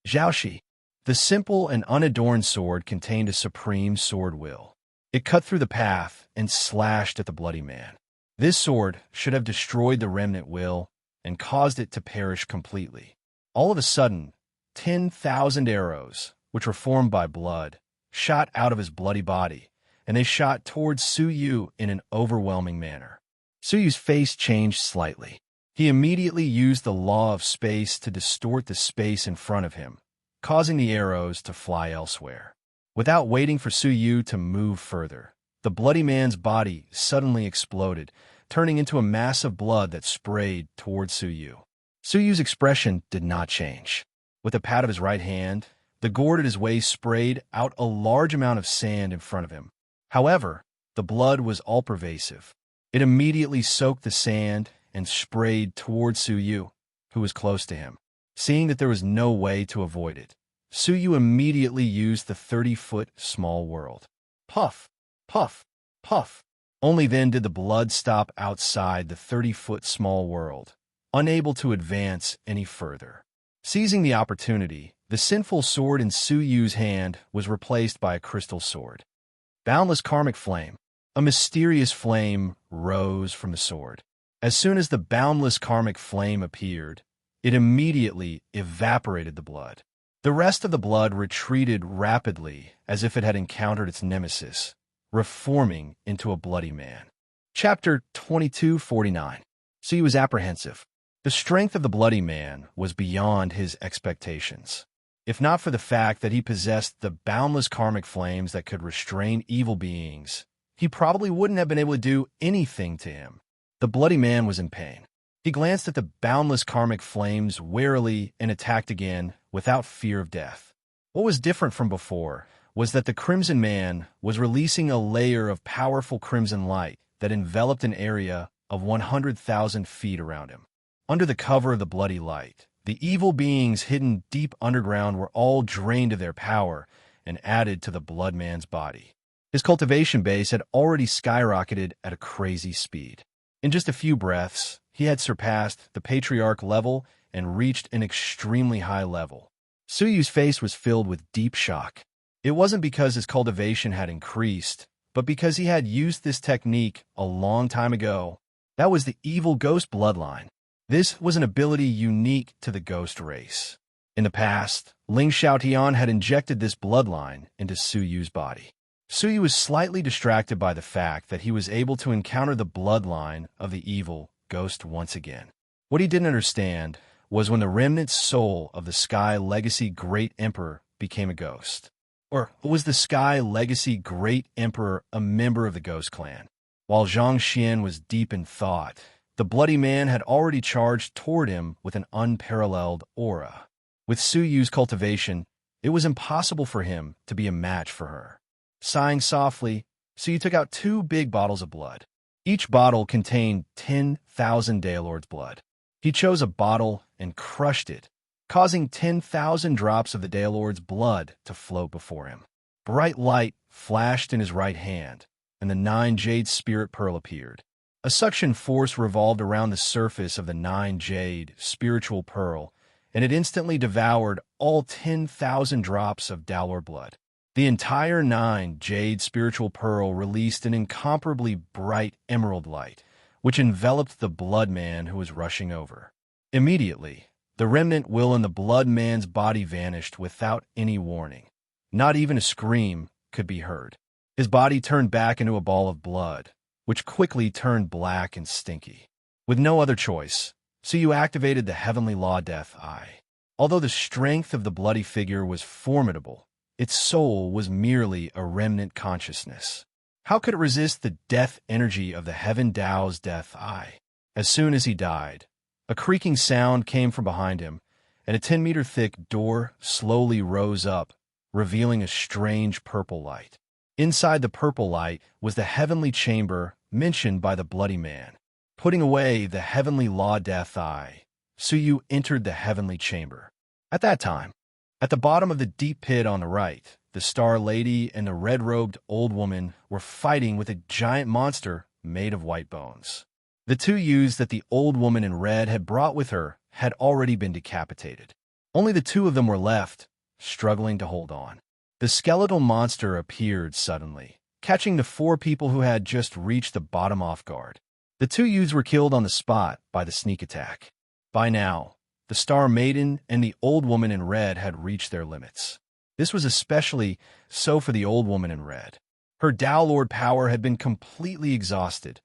Zhaoshi. The simple and unadorned sword contained a supreme sword will. It cut through the path and slashed at the bloody man. This sword should have destroyed the remnant will and caused it to perish completely. All of a sudden, 10,000 arrows, which were formed by blood, shot out of his bloody body, and they shot towards Suyu in an overwhelming manner. Suyu's face changed slightly. He immediately used the law of space to distort the space in front of him, causing the arrows to fly elsewhere. Without waiting for Suyu to move further, the bloody man's body suddenly exploded, turning into a mass of blood that sprayed towards Suyu. Suyu's expression did not change. With a pat of his right hand, the gourd at his waist sprayed out a large amount of sand in front of him. However, the blood was all-pervasive. It immediately soaked the sand and sprayed towards Suyu, who was close to him. Seeing that there was no way to avoid it, Suyu immediately used the 30-foot small world. Puff, puff, puff. Only then did the blood stop outside the 30-foot small world, unable to advance any further. Seizing the opportunity, the sinful sword in Suyu's hand was replaced by a crystal sword. Boundless karmic flame. A mysterious flame rose from the sword. As soon as the boundless karmic flame appeared, it immediately evaporated the blood. The rest of the blood retreated rapidly as if it had encountered its nemesis, reforming into a bloody man. Chapter 2249. Suyu was apprehensive. The strength of the bloody man was beyond his expectations. If not for the fact that he possessed the boundless karmic flames that could restrain evil beings, he probably wouldn't have been able to do anything to him. The bloody man was in pain. He glanced at the boundless karmic flames warily and attacked again without fear of death. What was different from before was that the Crimson Man was releasing a layer of powerful crimson light that enveloped an area of 100,000 feet around him. Under the cover of the bloody light, the evil beings hidden deep underground were all drained of their power and added to the blood man's body. His cultivation base had already skyrocketed at a crazy speed. In just a few breaths, he had surpassed the patriarch level and reached an extremely high level. Suyu's face was filled with deep shock. It wasn't because his cultivation had increased, but because he had used this technique a long time ago. That was the evil ghost bloodline. This was an ability unique to the ghost race. In the past, Ling Xiaotian had injected this bloodline into Suyu's body. Suyu was slightly distracted by the fact that he was able to encounter the bloodline of the evil ghost once again. What he didn't understand was when the remnant soul of the Sky Legacy Great Emperor became a ghost. Or was the Sky Legacy Great Emperor a member of the Ghost Clan? While Zhang Xian was deep in thought, the bloody man had already charged toward him with an unparalleled aura. With Suyu's cultivation, it was impossible for him to be a match for her. Sighing softly, Suyu took out 2 big bottles of blood. Each bottle contained 10,000 Daylord's blood. He chose a bottle and crushed it, causing 10,000 drops of the Daylord's blood to float before him. Bright light flashed in his right hand, and the 9 jade spirit pearl appeared. A suction force revolved around the surface of the 9 jade spiritual pearl, and it instantly devoured all 10,000 drops of Daylord blood. The entire 9 jade spiritual pearl released an incomparably bright emerald light, which enveloped the blood man who was rushing over. Immediately, the remnant will in the blood man's body vanished without any warning. Not even a scream could be heard. His body turned back into a ball of blood, which quickly turned black and stinky. With no other choice, Suyu activated the Heavenly Law Death Eye. Although the strength of the bloody figure was formidable, its soul was merely a remnant consciousness. How could it resist the death energy of the Heaven Dao's Death Eye? As soon as he died, a creaking sound came from behind him, and a 10-meter-thick door slowly rose up, revealing a strange purple light. Inside the purple light was the heavenly chamber mentioned by the bloody man. Putting away the Heavenly Law Death Eye, Suyu entered the heavenly chamber. At that time, at the bottom of the deep pit on the right, the Star Lady and the red-robed old woman were fighting with a giant monster made of white bones. The 2 youths that the old woman in red had brought with her had already been decapitated. Only the 2 of them were left, struggling to hold on. The skeletal monster appeared suddenly, catching the 4 people who had just reached the bottom off guard. The 2 youths were killed on the spot by the sneak attack. By now, the Star Maiden and the old woman in red had reached their limits. This was especially so for the old woman in red. Her Tao Lord power had been completely exhausted,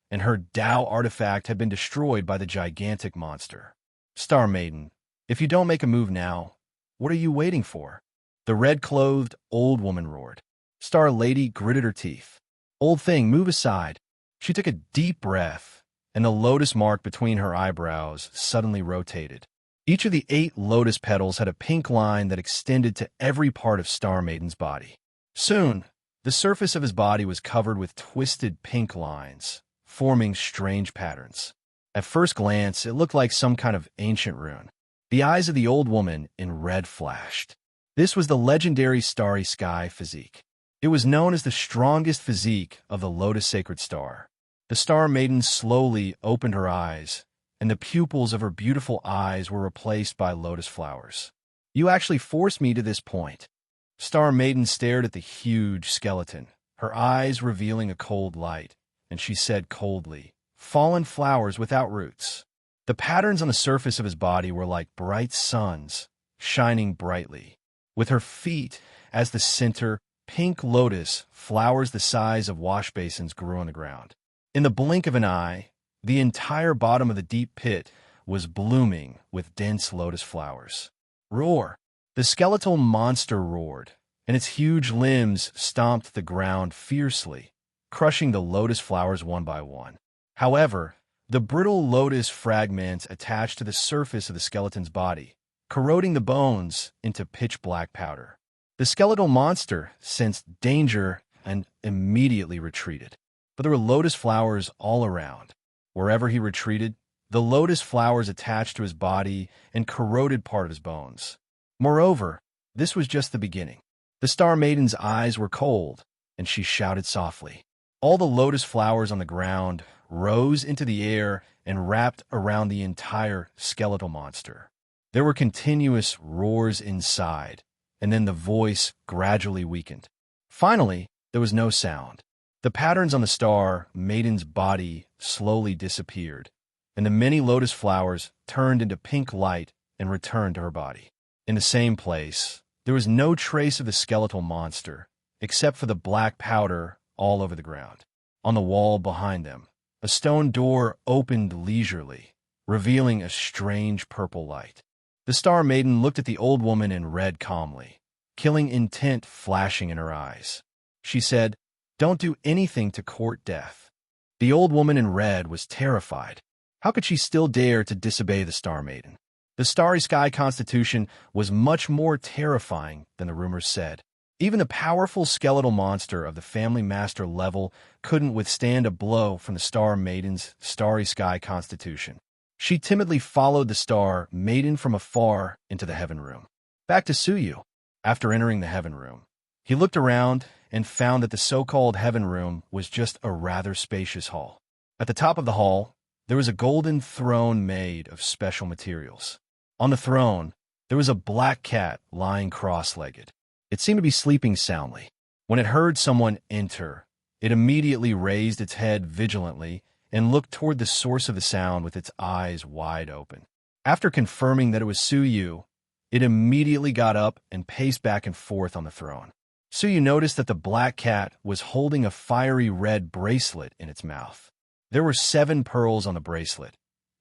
and her Tao artifact had been destroyed by the gigantic monster. Star Maiden, if you don't make a move now, what are you waiting for? The red-clothed old woman roared. Star Lady gritted her teeth. Old thing, move aside. She took a deep breath, and the lotus mark between her eyebrows suddenly rotated. Each of the 8 lotus petals had a pink line that extended to every part of Star Maiden's body. Soon, the surface of his body was covered with twisted pink lines, forming strange patterns. At first glance, it looked like some kind of ancient rune. The eyes of the old woman in red flashed. This was the legendary Starry Sky physique. It was known as the strongest physique of the Lotus Sacred Star. The Star Maiden slowly opened her eyes, and the pupils of her beautiful eyes were replaced by lotus flowers. You actually forced me to this point. Star Maiden stared at the huge skeleton, her eyes revealing a cold light, and she said coldly, "Fallen flowers without roots." The patterns on the surface of his body were like bright suns, shining brightly. With her feet as the center, pink lotus flowers the size of wash basins grew on the ground. In the blink of an eye, the entire bottom of the deep pit was blooming with dense lotus flowers. Roar! The skeletal monster roared, and its huge limbs stomped the ground fiercely, crushing the lotus flowers one by one. However, the brittle lotus fragments attached to the surface of the skeleton's body, corroding the bones into pitch-black powder. The skeletal monster sensed danger and immediately retreated. but there were lotus flowers all around. Wherever he retreated, the lotus flowers attached to his body and corroded part of his bones. Moreover, this was just the beginning. The Star Maiden's eyes were cold, and she shouted softly. All the lotus flowers on the ground rose into the air and wrapped around the entire skeletal monster. There were continuous roars inside, and then the voice gradually weakened. Finally, there was no sound. The patterns on the Star Maiden's body slowly disappeared, and the many lotus flowers turned into pink light and returned to her body. In the same place, there was no trace of the skeletal monster, except for the black powder all over the ground. On the wall behind them, a stone door opened leisurely, revealing a strange purple light. The Star Maiden looked at the old woman and read calmly, killing intent flashing in her eyes. She said, "Don't do anything to court death." The old woman in red was terrified. How could she still dare to disobey the Star Maiden? The Starry Sky Constitution was much more terrifying than the rumors said. Even the powerful skeletal monster of the Family Master level couldn't withstand a blow from the Star Maiden's Starry Sky Constitution. She timidly followed the Star Maiden from afar into the Heaven Room. Back to Suyu. After entering the Heaven Room, he looked around and found that the so-called Heaven Room was just a rather spacious hall. At the top of the hall, there was a golden throne made of special materials. On the throne, there was a black cat lying cross-legged. It seemed to be sleeping soundly. When it heard someone enter, it immediately raised its head vigilantly and looked toward the source of the sound with its eyes wide open. After confirming that it was Suyu, it immediately got up and paced back and forth on the throne. Suyu noticed that the black cat was holding a fiery red bracelet in its mouth. There were 7 pearls on the bracelet,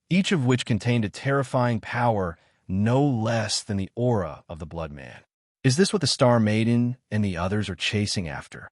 each of which contained a terrifying power no less than the aura of the Blood Man. Is this what the Star Maiden and the others are chasing after?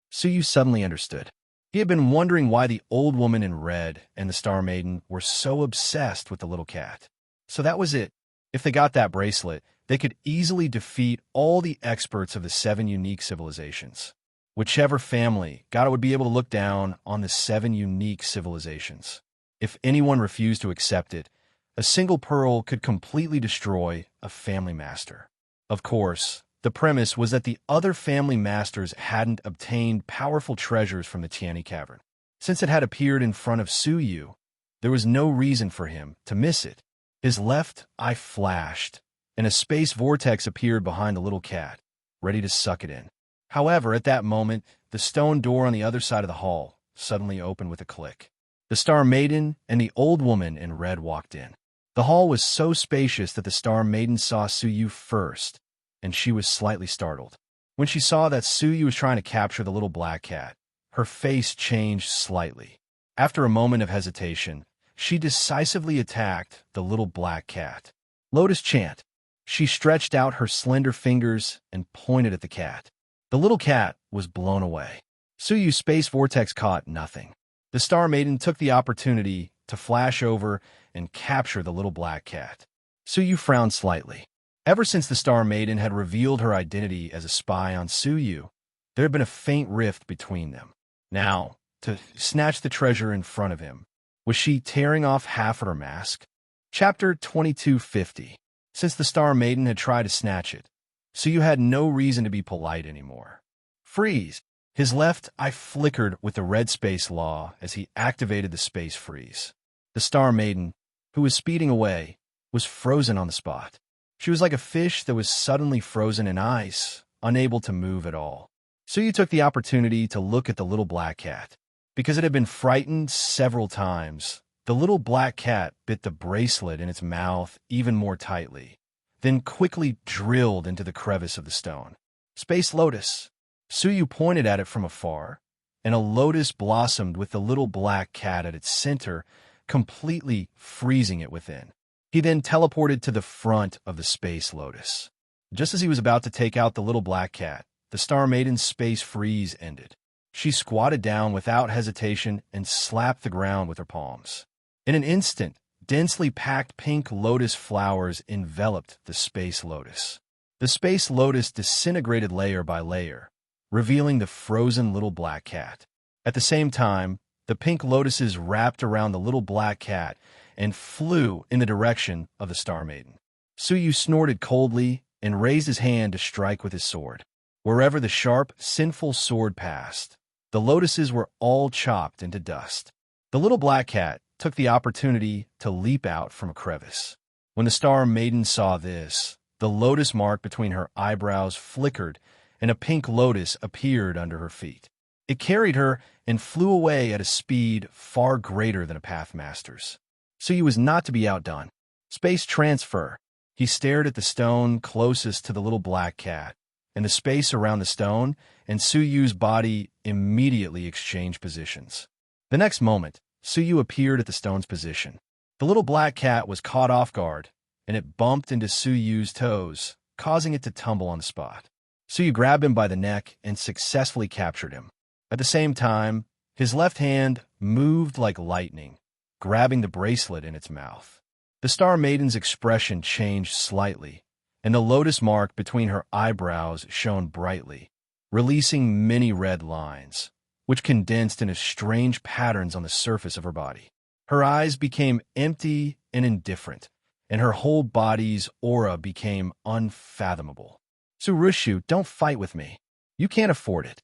Suyu suddenly understood. He had been wondering why the old woman in red and the Star Maiden were so obsessed with the little cat. So that was it. If they got that bracelet, they could easily defeat all the experts of the 7 unique civilizations. Whichever family got it would be able to look down on the 7 unique civilizations. If anyone refused to accept it, a single pearl could completely destroy a family master. Of course, the premise was that the other family masters hadn't obtained powerful treasures from the Tiani Cavern. Since it had appeared in front of Suyu, there was no reason for him to miss it. His left eye flashed, and a space vortex appeared behind the little cat, ready to suck it in. However, at that moment, the stone door on the other side of the hall suddenly opened with a click. The Star Maiden and the old woman in red walked in. The hall was so spacious that the Star Maiden saw Suyu first, and she was slightly startled. When she saw that Suyu was trying to capture the little black cat, her face changed slightly. After a moment of hesitation, she decisively attacked the little black cat. Lotus chant. She stretched out her slender fingers and pointed at the cat. The little cat was blown away. Suyu's space vortex caught nothing. The Star Maiden took the opportunity to flash over and capture the little black cat. Suyu frowned slightly. Ever since the Star Maiden had revealed her identity as a spy on Suyu, there had been a faint rift between them. Now, to snatch the treasure in front of him, was she tearing off half of her mask? Chapter 2250. Since the Star Maiden had tried to snatch it, Suyu had no reason to be polite anymore. Freeze! His left eye flickered with the red space law as he activated the space freeze. The Star Maiden, who was speeding away, was frozen on the spot. She was like a fish that was suddenly frozen in ice, unable to move at all. Suyu took the opportunity to look at the little black cat. Because it had been frightened several times, the little black cat bit the bracelet in its mouth even more tightly, then quickly drilled into the crevice of the stone. Space Lotus. Suyu pointed at it from afar, and a lotus blossomed with the little black cat at its center, completely freezing it within. He then teleported to the front of the Space Lotus. Just as he was about to take out the little black cat, the Star Maiden's space freeze ended. She squatted down without hesitation and slapped the ground with her palms. In an instant, densely packed pink lotus flowers enveloped the Space Lotus. The Space Lotus disintegrated layer by layer, revealing the frozen little black cat. At the same time, the pink lotuses wrapped around the little black cat and flew in the direction of the Star Maiden. Suyu snorted coldly and raised his hand to strike with his sword. Wherever the sharp, sinful sword passed, the lotuses were all chopped into dust. The little black cat took the opportunity to leap out from a crevice. When the Star Maiden saw this, the lotus mark between her eyebrows flickered and a pink lotus appeared under her feet. It carried her and flew away at a speed far greater than a Pathmaster's. Suyu was not to be outdone. Space transfer. He stared at the stone closest to the little black cat, and the space around the stone and Suyu's body immediately exchanged positions. The next moment, Suyu appeared at the stone's position. The little black cat was caught off guard, and it bumped into Suyu's toes, causing it to tumble on the spot. Suyu grabbed him by the neck and successfully captured him. At the same time, his left hand moved like lightning, grabbing the bracelet in its mouth. The Star Maiden's expression changed slightly, and the lotus mark between her eyebrows shone brightly, releasing many red lines, which condensed into strange patterns on the surface of her body. Her eyes became empty and indifferent, and her whole body's aura became unfathomable. "Surushu, don't fight with me. You can't afford it."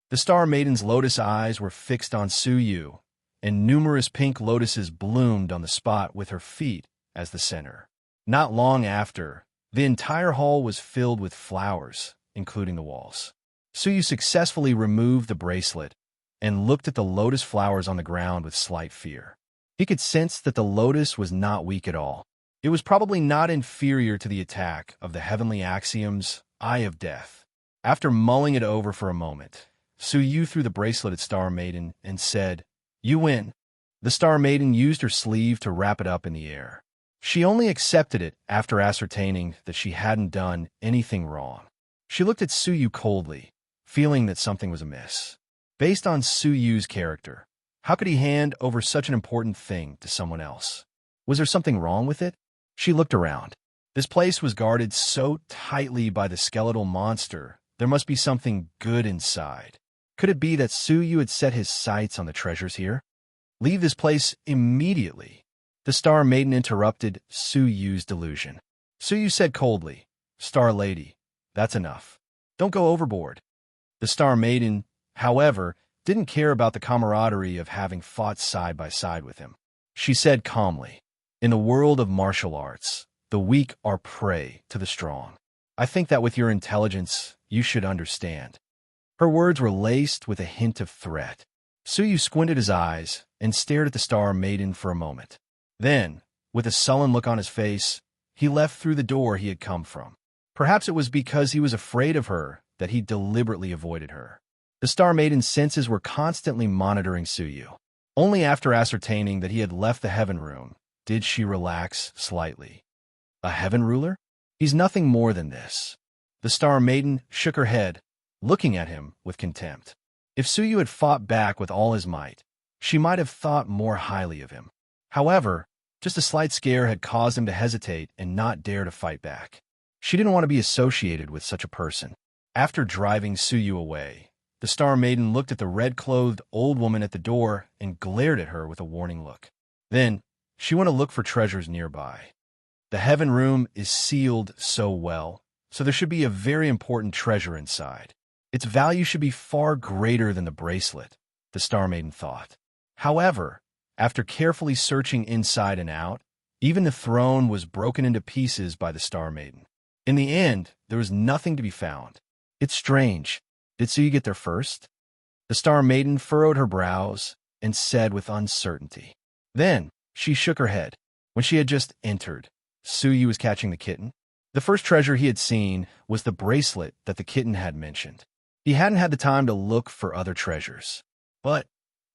The Star Maiden's lotus eyes were fixed on Suyu, and numerous pink lotuses bloomed on the spot with her feet as the center. Not long after, the entire hall was filled with flowers, including the walls. Suyu successfully removed the bracelet and looked at the lotus flowers on the ground with slight fear. He could sense that the lotus was not weak at all. It was probably not inferior to the attack of the heavenly axiom's Eye of Death. After mulling it over for a moment, Suyu threw the bracelet at Star Maiden and said, "You win." The Star Maiden used her sleeve to wrap it up in the air. She only accepted it after ascertaining that she hadn't done anything wrong. She looked at Suyu coldly, feeling that something was amiss. Based on Suyu's character, how could he hand over such an important thing to someone else? Was there something wrong with it? She looked around. This place was guarded so tightly by the skeletal monster, there must be something good inside. Could it be that Suyu had set his sights on the treasures here? "Leave this place immediately." The Star Maiden interrupted Suyu's delusion. Suyu said coldly, "Star Lady, that's enough. Don't go overboard." The Star Maiden, however, didn't care about the camaraderie of having fought side by side with him. She said calmly, "In the world of martial arts, the weak are prey to the strong. I think that with your intelligence, you should understand." Her words were laced with a hint of threat. Suyu squinted his eyes and stared at the Star Maiden for a moment. Then, with a sullen look on his face, he left through the door he had come from. Perhaps it was because he was afraid of her that he deliberately avoided her. The Star Maiden's senses were constantly monitoring Suyu. Only after ascertaining that he had left the Heaven Room did she relax slightly. A Heaven Ruler? He's nothing more than this. The Star Maiden shook her head, looking at him with contempt. If Suyu had fought back with all his might, she might have thought more highly of him. However, just a slight scare had caused him to hesitate and not dare to fight back. She didn't want to be associated with such a person. After driving Suyu away, the Star Maiden looked at the red-clothed old woman at the door and glared at her with a warning look. Then, she went to look for treasures nearby. The Heaven Room is sealed so well, so there should be a very important treasure inside. Its value should be far greater than the bracelet, the Star Maiden thought. However, after carefully searching inside and out, even the throne was broken into pieces by the Star Maiden. In the end, there was nothing to be found. It's strange. Did Suyu get there first? The Star Maiden furrowed her brows and said with uncertainty. Then, she shook her head. When she had just entered, Suyu was catching the kitten. The first treasure he had seen was the bracelet that the kitten had mentioned. He hadn't had the time to look for other treasures. But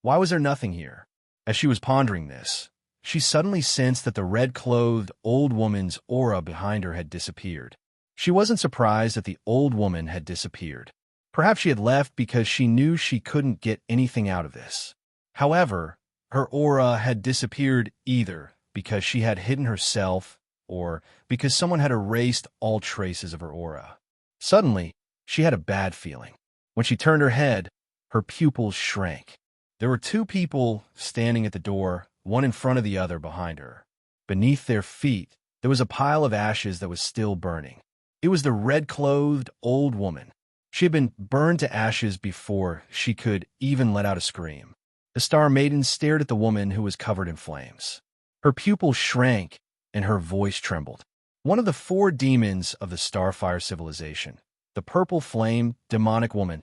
why was there nothing here? As she was pondering this, she suddenly sensed that the red-clothed old woman's aura behind her had disappeared. She wasn't surprised that the old woman had disappeared. Perhaps she had left because she knew she couldn't get anything out of this. However, her aura had disappeared either because she had hidden herself or because someone had erased all traces of her aura. Suddenly, she had a bad feeling. When she turned her head, her pupils shrank. There were two people standing at the door, one in front of the other behind her. Beneath their feet, there was a pile of ashes that was still burning. It was the red-clothed old woman. She had been burned to ashes before she could even let out a scream. The Star Maiden stared at the woman who was covered in flames. Her pupils shrank, and her voice trembled. One of the four demons of the Starfire civilization, the Purple Flame demonic woman.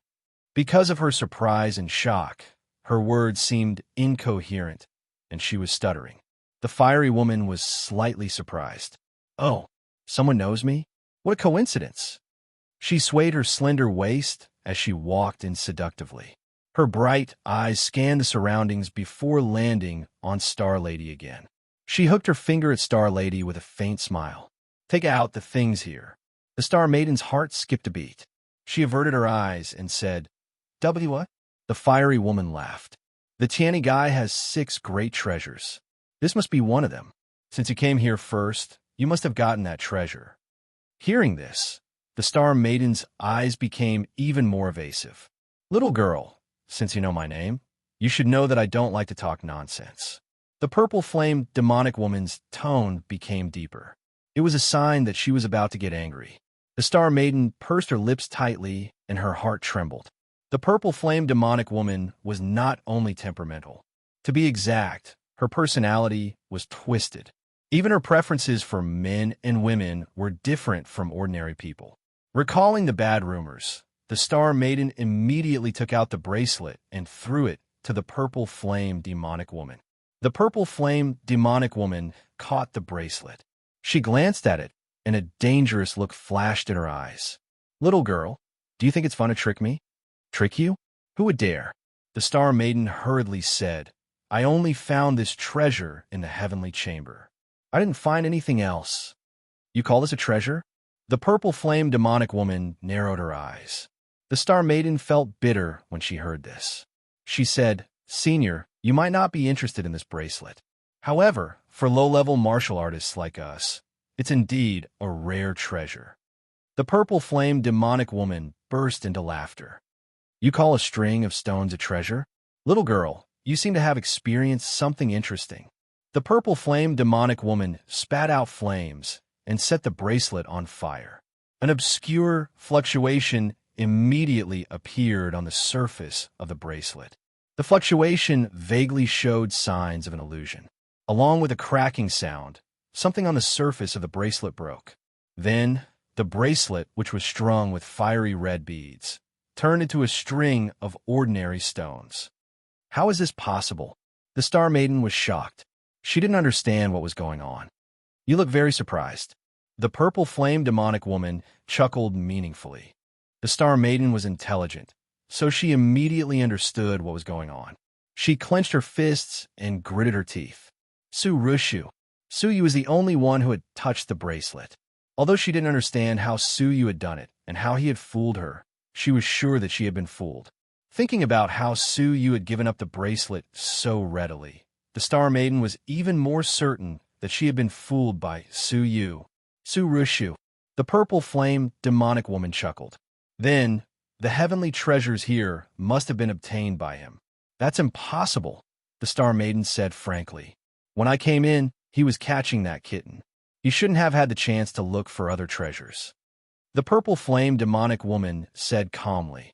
Because of her surprise and shock, her words seemed incoherent, and she was stuttering. The fiery woman was slightly surprised. "Oh, someone knows me? What a coincidence!" She swayed her slender waist as she walked in seductively. Her bright eyes scanned the surroundings before landing on Star Lady again. She hooked her finger at Star Lady with a faint smile. "Take out the things here." The Star Maiden's heart skipped a beat. She averted her eyes and said, "What?" The fiery woman laughed. "The Tiani guy has 6 great treasures. This must be one of them. Since you came here first, you must have gotten that treasure." Hearing this, the Star Maiden's eyes became even more evasive. "Little girl, since you know my name, you should know that I don't like to talk nonsense." The Purple Flame demonic woman's tone became deeper. It was a sign that she was about to get angry. The Star Maiden pursed her lips tightly, and her heart trembled. The Purple Flame demonic woman was not only temperamental. To be exact, her personality was twisted. Even her preferences for men and women were different from ordinary people. Recalling the bad rumors, the Star Maiden immediately took out the bracelet and threw it to the Purple Flame demonic woman. The Purple Flame demonic woman caught the bracelet. She glanced at it, and a dangerous look flashed in her eyes. "Little girl, do you think it's fun to trick me?" "Trick you? Who would dare?" The Star Maiden hurriedly said, "I only found this treasure in the heavenly chamber. I didn't find anything else." "You call this a treasure?" The Purple Flame demonic woman narrowed her eyes. The Star Maiden felt bitter when she heard this. She said, "Senior, you might not be interested in this bracelet. However, for low-level martial artists like us, it's indeed a rare treasure." The Purple Flame demonic woman burst into laughter. "You call a string of stones a treasure? Little girl, you seem to have experienced something interesting." The Purple Flame demonic woman spat out flames and set the bracelet on fire. An obscure fluctuation immediately appeared on the surface of the bracelet. The fluctuation vaguely showed signs of an illusion. Along with a cracking sound, something on the surface of the bracelet broke. Then, the bracelet, which was strung with fiery red beads, turned into a string of ordinary stones. How is this possible? The Star Maiden was shocked. She didn't understand what was going on. "You look very surprised." The Purple Flame demonic woman chuckled meaningfully. The Star Maiden was intelligent, so she immediately understood what was going on. She clenched her fists and gritted her teeth. Su-Rushu. Suyu was the only one who had touched the bracelet. Although she didn't understand how Suyu had done it and how he had fooled her, she was sure that she had been fooled. Thinking about how Suyu had given up the bracelet so readily, the Star Maiden was even more certain that she had been fooled by Suyu. Su-Rushu. The Purple Flame demonic woman chuckled. "Then, the heavenly treasures here must have been obtained by him." "That's impossible," the Star Maiden said frankly. "When I came in, he was catching that kitten. He shouldn't have had the chance to look for other treasures." The Purple Flame demonic woman said calmly,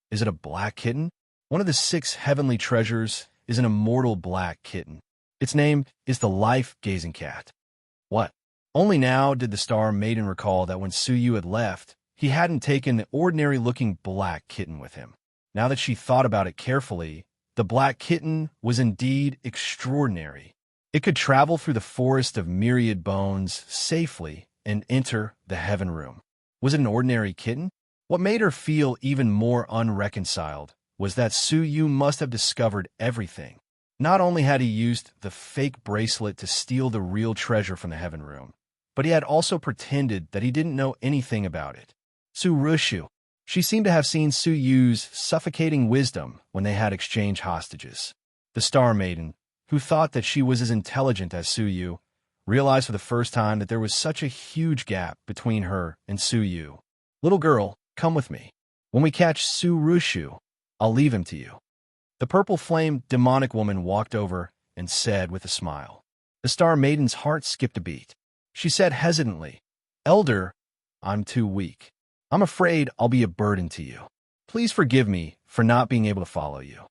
"Is it a black kitten? One of the 6 heavenly treasures is an immortal black kitten. Its name is the life-gazing cat." What? Only now did the Star Maiden recall that when Suyu had left, he hadn't taken the ordinary-looking black kitten with him. Now that she thought about it carefully, the black kitten was indeed extraordinary. It could travel through the forest of myriad bones safely and enter the heaven room. Was it an ordinary kitten? What made her feel even more unreconciled was that Suyu must have discovered everything. Not only had he used the fake bracelet to steal the real treasure from the heaven room, but he had also pretended that he didn't know anything about it. Su-Rushu. She seemed to have seen Suyu's suffocating wisdom when they had exchanged hostages. The Star Maiden, who thought that she was as intelligent as Suyu, realized for the first time that there was such a huge gap between her and Suyu. "Little girl, come with me. When we catch Su-Rushu, I'll leave him to you." The purple flame demonic woman walked over and said with a smile. The Star Maiden's heart skipped a beat. She said hesitantly, "Elder, I'm too weak. I'm afraid I'll be a burden to you. Please forgive me for not being able to follow you."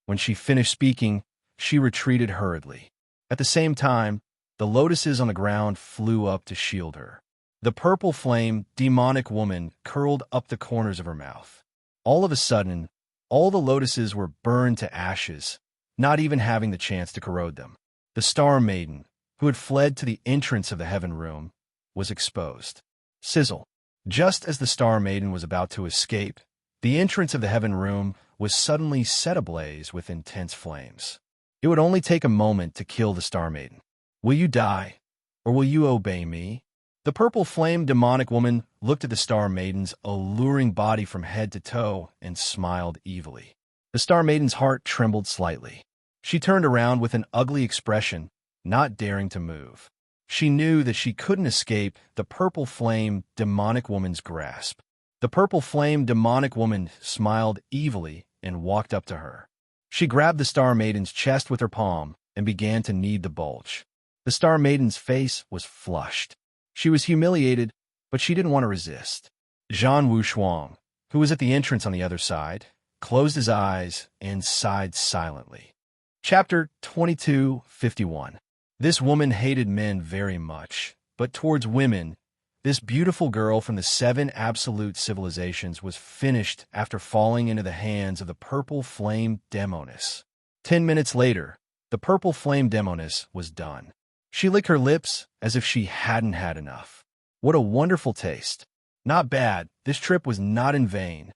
When she finished speaking, she retreated hurriedly. At the same time, the lotuses on the ground flew up to shield her. The purple flame demonic woman curled up the corners of her mouth. All of a sudden, all the lotuses were burned to ashes, not even having the chance to corrode them. The Star Maiden, who had fled to the entrance of the heaven room, was exposed. Sizzle. Just as the Star Maiden was about to escape, the entrance of the heaven room was suddenly set ablaze with intense flames. It would only take a moment to kill the Star Maiden. Will you die, or will you obey me? The purple flame demonic woman looked at the Star Maiden's alluring body from head to toe and smiled evilly. The Star Maiden's heart trembled slightly. She turned around with an ugly expression, not daring to move. She knew that she couldn't escape the purple flame demonic woman's grasp. The purple flame demonic woman smiled evilly and walked up to her. She grabbed the Star Maiden's chest with her palm and began to knead the bulge. The Star Maiden's face was flushed. She was humiliated, but she didn't want to resist. Zhan Wushuang, who was at the entrance on the other side, closed his eyes and sighed silently. Chapter 22:51. This woman hated men very much, but towards women, this beautiful girl from the 7 absolute civilizations was finished after falling into the hands of the purple flame demoness. 10 minutes later, the purple flame demoness was done. She licked her lips as if she hadn't had enough. What a wonderful taste. Not bad, this trip was not in vain.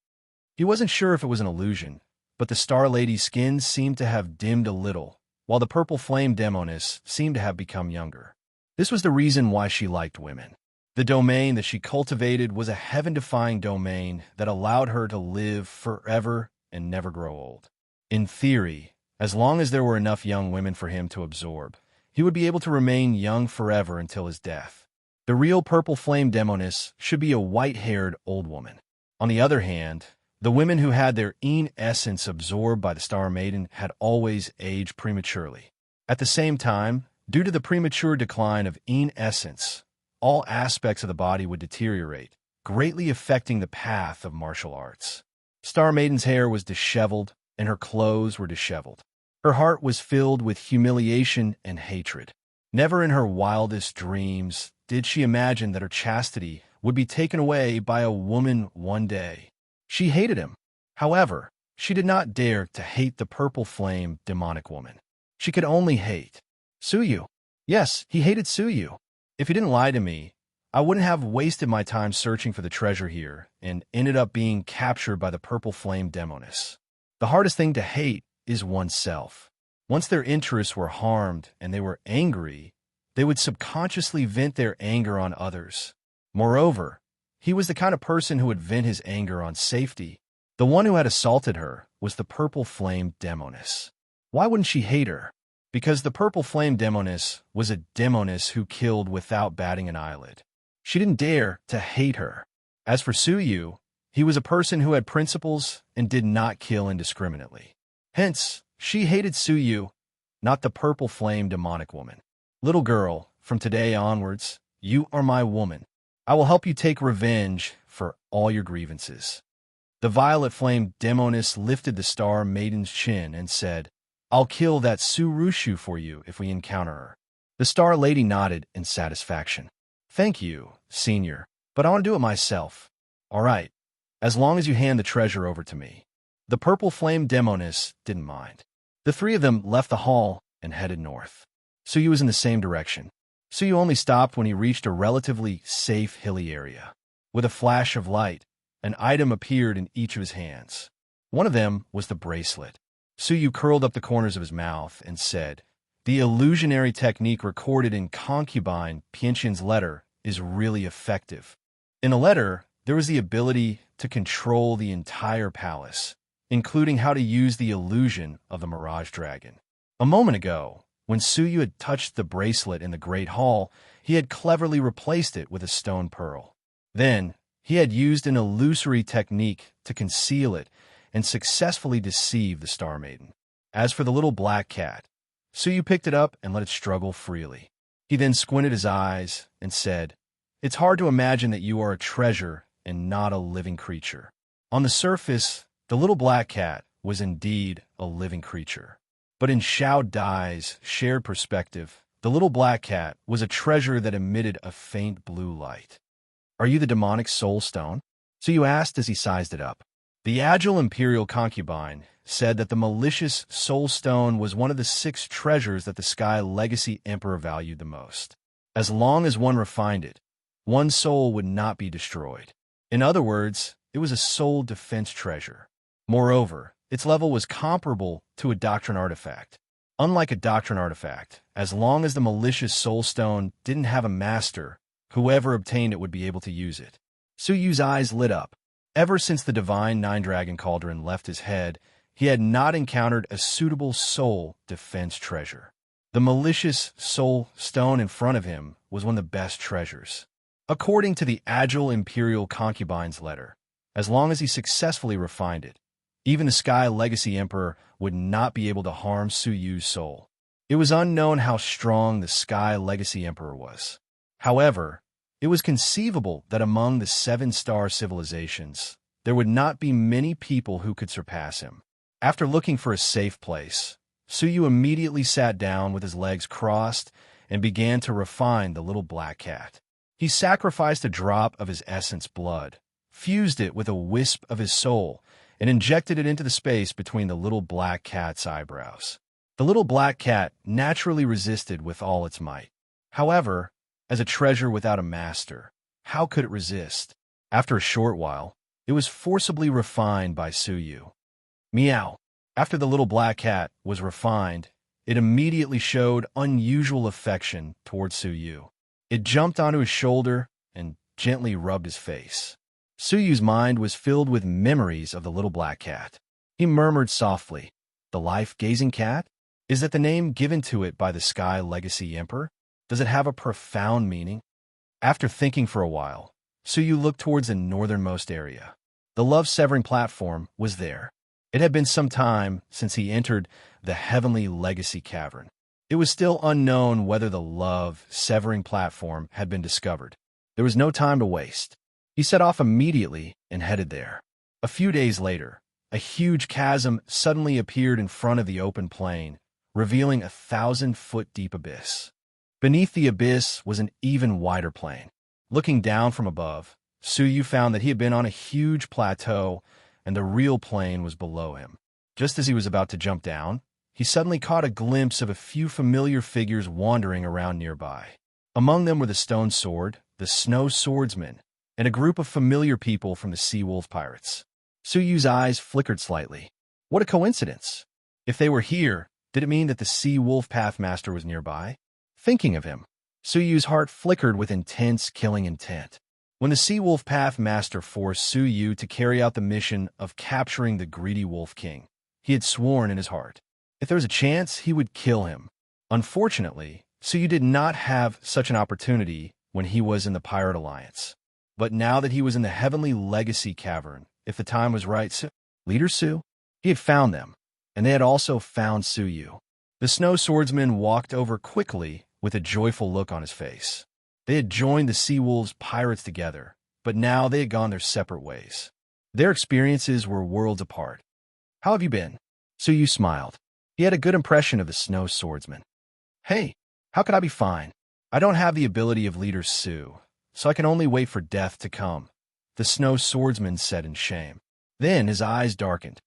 He wasn't sure if it was an illusion, but the Star Lady's skin seemed to have dimmed a little, while the purple flame demoness seemed to have become younger. This was the reason why she liked women. The domain that she cultivated was a heaven-defying domain that allowed her to live forever and never grow old. In theory, as long as there were enough young women for him to absorb, he would be able to remain young forever until his death. The real purple flame demoness should be a white-haired old woman. On the other hand, the women who had their essence absorbed by the Star Maiden had always aged prematurely. At the same time, due to the premature decline of essence, all aspects of the body would deteriorate, greatly affecting the path of martial arts. Star Maiden's hair was disheveled, and her clothes were disheveled. Her heart was filled with humiliation and hatred. Never in her wildest dreams did she imagine that her chastity would be taken away by a woman one day. She hated him. However, she did not dare to hate the purple flame demonic woman. She could only hate Suyu. Yes, he hated Suyu. If he didn't lie to me, I wouldn't have wasted my time searching for the treasure here and ended up being captured by the purple flame demoness. The hardest thing to hate is oneself. Once their interests were harmed and they were angry, they would subconsciously vent their anger on others. Moreover, he was the kind of person who would vent his anger on safety. The one who had assaulted her was the purple flame demoness. Why wouldn't she hate her? Because the purple flame demoness was a demoness who killed without batting an eyelid. She didn't dare to hate her. As for Suyu, he was a person who had principles and did not kill indiscriminately. Hence, she hated Suyu, not the purple flame demonic woman. Little girl, from today onwards, you are my woman. I will help you take revenge for all your grievances. The violet flame demoness lifted the Star Maiden's chin and said, I'll kill that Surushu for you if we encounter her. The Star Lady nodded in satisfaction. Thank you, Senior, but I want to do it myself. All right, as long as you hand the treasure over to me. The purple flame demoness didn't mind. The three of them left the hall and headed north. Suyu was in the same direction. Suyu only stopped when he reached a relatively safe hilly area. With a flash of light, an item appeared in each of his hands. One of them was the bracelet. Suyu curled up the corners of his mouth and said, The illusionary technique recorded in concubine Pianqian's letter is really effective. In the letter, there was the ability to control the entire palace, including how to use the illusion of the Mirage Dragon. A moment ago, when Suyu had touched the bracelet in the Great Hall, he had cleverly replaced it with a stone pearl. Then, he had used an illusory technique to conceal it, and successfully deceived the Star Maiden. As for the little black cat, Suyu picked it up and let it struggle freely. He then squinted his eyes and said, "It's hard to imagine that you are a treasure and not a living creature." On the surface, the little black cat was indeed a living creature. But in Xiao Dai's shared perspective, the little black cat was a treasure that emitted a faint blue light. "Are you the demonic soul stone?" Suyu asked as he sized it up. The agile imperial concubine said that the malicious soul stone was one of the 6 treasures that the Sky Legacy Emperor valued the most. As long as one refined it, one soul would not be destroyed. In other words, it was a soul defense treasure. Moreover, its level was comparable to a doctrine artifact. Unlike a doctrine artifact, as long as the malicious soul stone didn't have a master, whoever obtained it would be able to use it. Suyu's eyes lit up. Ever since the divine nine-dragon cauldron left his head, he had not encountered a suitable soul defense treasure. The malicious soul stone in front of him was one of the best treasures. According to the agile imperial concubine's letter, as long as he successfully refined it, even the Sky Legacy Emperor would not be able to harm Suyu's soul. It was unknown how strong the Sky Legacy Emperor was. However, it was conceivable that among the 7-star civilizations, there would not be many people who could surpass him. After looking for a safe place, Suyu immediately sat down with his legs crossed and began to refine the little black cat. He sacrificed a drop of his essence blood, fused it with a wisp of his soul, and injected it into the space between the little black cat's eyebrows. The little black cat naturally resisted with all its might. However, as a treasure without a master, how could it resist? After a short while, it was forcibly refined by Suyu. Meow. After the little black cat was refined, it immediately showed unusual affection towards Suyu. It jumped onto his shoulder and gently rubbed his face. Suyu's mind was filled with memories of the little black cat. He murmured softly, "The life-gazing cat? Is that the name given to it by the Sky Legacy Emperor? Does it have a profound meaning?" After thinking for a while, Suyu looked towards the northernmost area. The love-severing platform was there. It had been some time since he entered the Heavenly Legacy Cavern. It was still unknown whether the love-severing platform had been discovered. There was no time to waste. He set off immediately and headed there. A few days later, a huge chasm suddenly appeared in front of the open plain, revealing a 1,000-foot-deep abyss. Beneath the abyss was an even wider plain. Looking down from above, Suyu found that he had been on a huge plateau, and the real plain was below him. Just as he was about to jump down, he suddenly caught a glimpse of a few familiar figures wandering around nearby. Among them were the Stone Sword, the Snow Swordsman, and a group of familiar people from the Sea Wolf Pirates. Suyu's eyes flickered slightly. What a coincidence! If they were here, did it mean that the Sea Wolf Pathmaster was nearby? Thinking of him, Suyu's heart flickered with intense killing intent. When the Sea Wolf Pathmaster forced Suyu to carry out the mission of capturing the greedy Wolf King, he had sworn in his heart, if there was a chance, he would kill him. Unfortunately, Suyu did not have such an opportunity when he was in the Pirate Alliance. But now that he was in the Heavenly Legacy Cavern, if the time was right, Leader Su, he had found them, and they had also found Suyu. The Snow Swordsman walked over quickly with a joyful look on his face. They had joined the Sea Wolves pirates together, but now they had gone their separate ways. Their experiences were worlds apart. "How have you been?" Suyu smiled. He had a good impression of the Snow Swordsman. "Hey, how could I be fine? I don't have the ability of Leader Su, so I can only wait for death to come," the Snow Swordsman said in shame. Then his eyes darkened.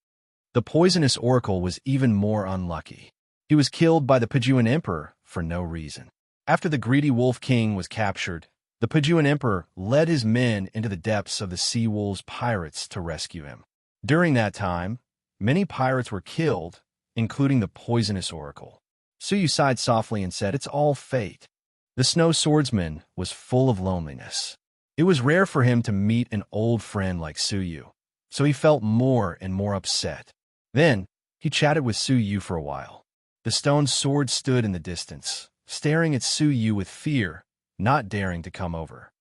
The poisonous oracle was even more unlucky. He was killed by the Pajuan Emperor for no reason. After the greedy Wolf King was captured, the Pajuan Emperor led his men into the depths of the Sea Wolves pirates to rescue him. During that time, many pirates were killed, including the poisonous oracle. Suyu sighed softly and said, "It's all fate." The Snow Swordsman was full of loneliness. It was rare for him to meet an old friend like Suyu, so he felt more and more upset. Then, he chatted with Suyu for a while. The stone sword stood in the distance, staring at Suyu with fear, not daring to come over.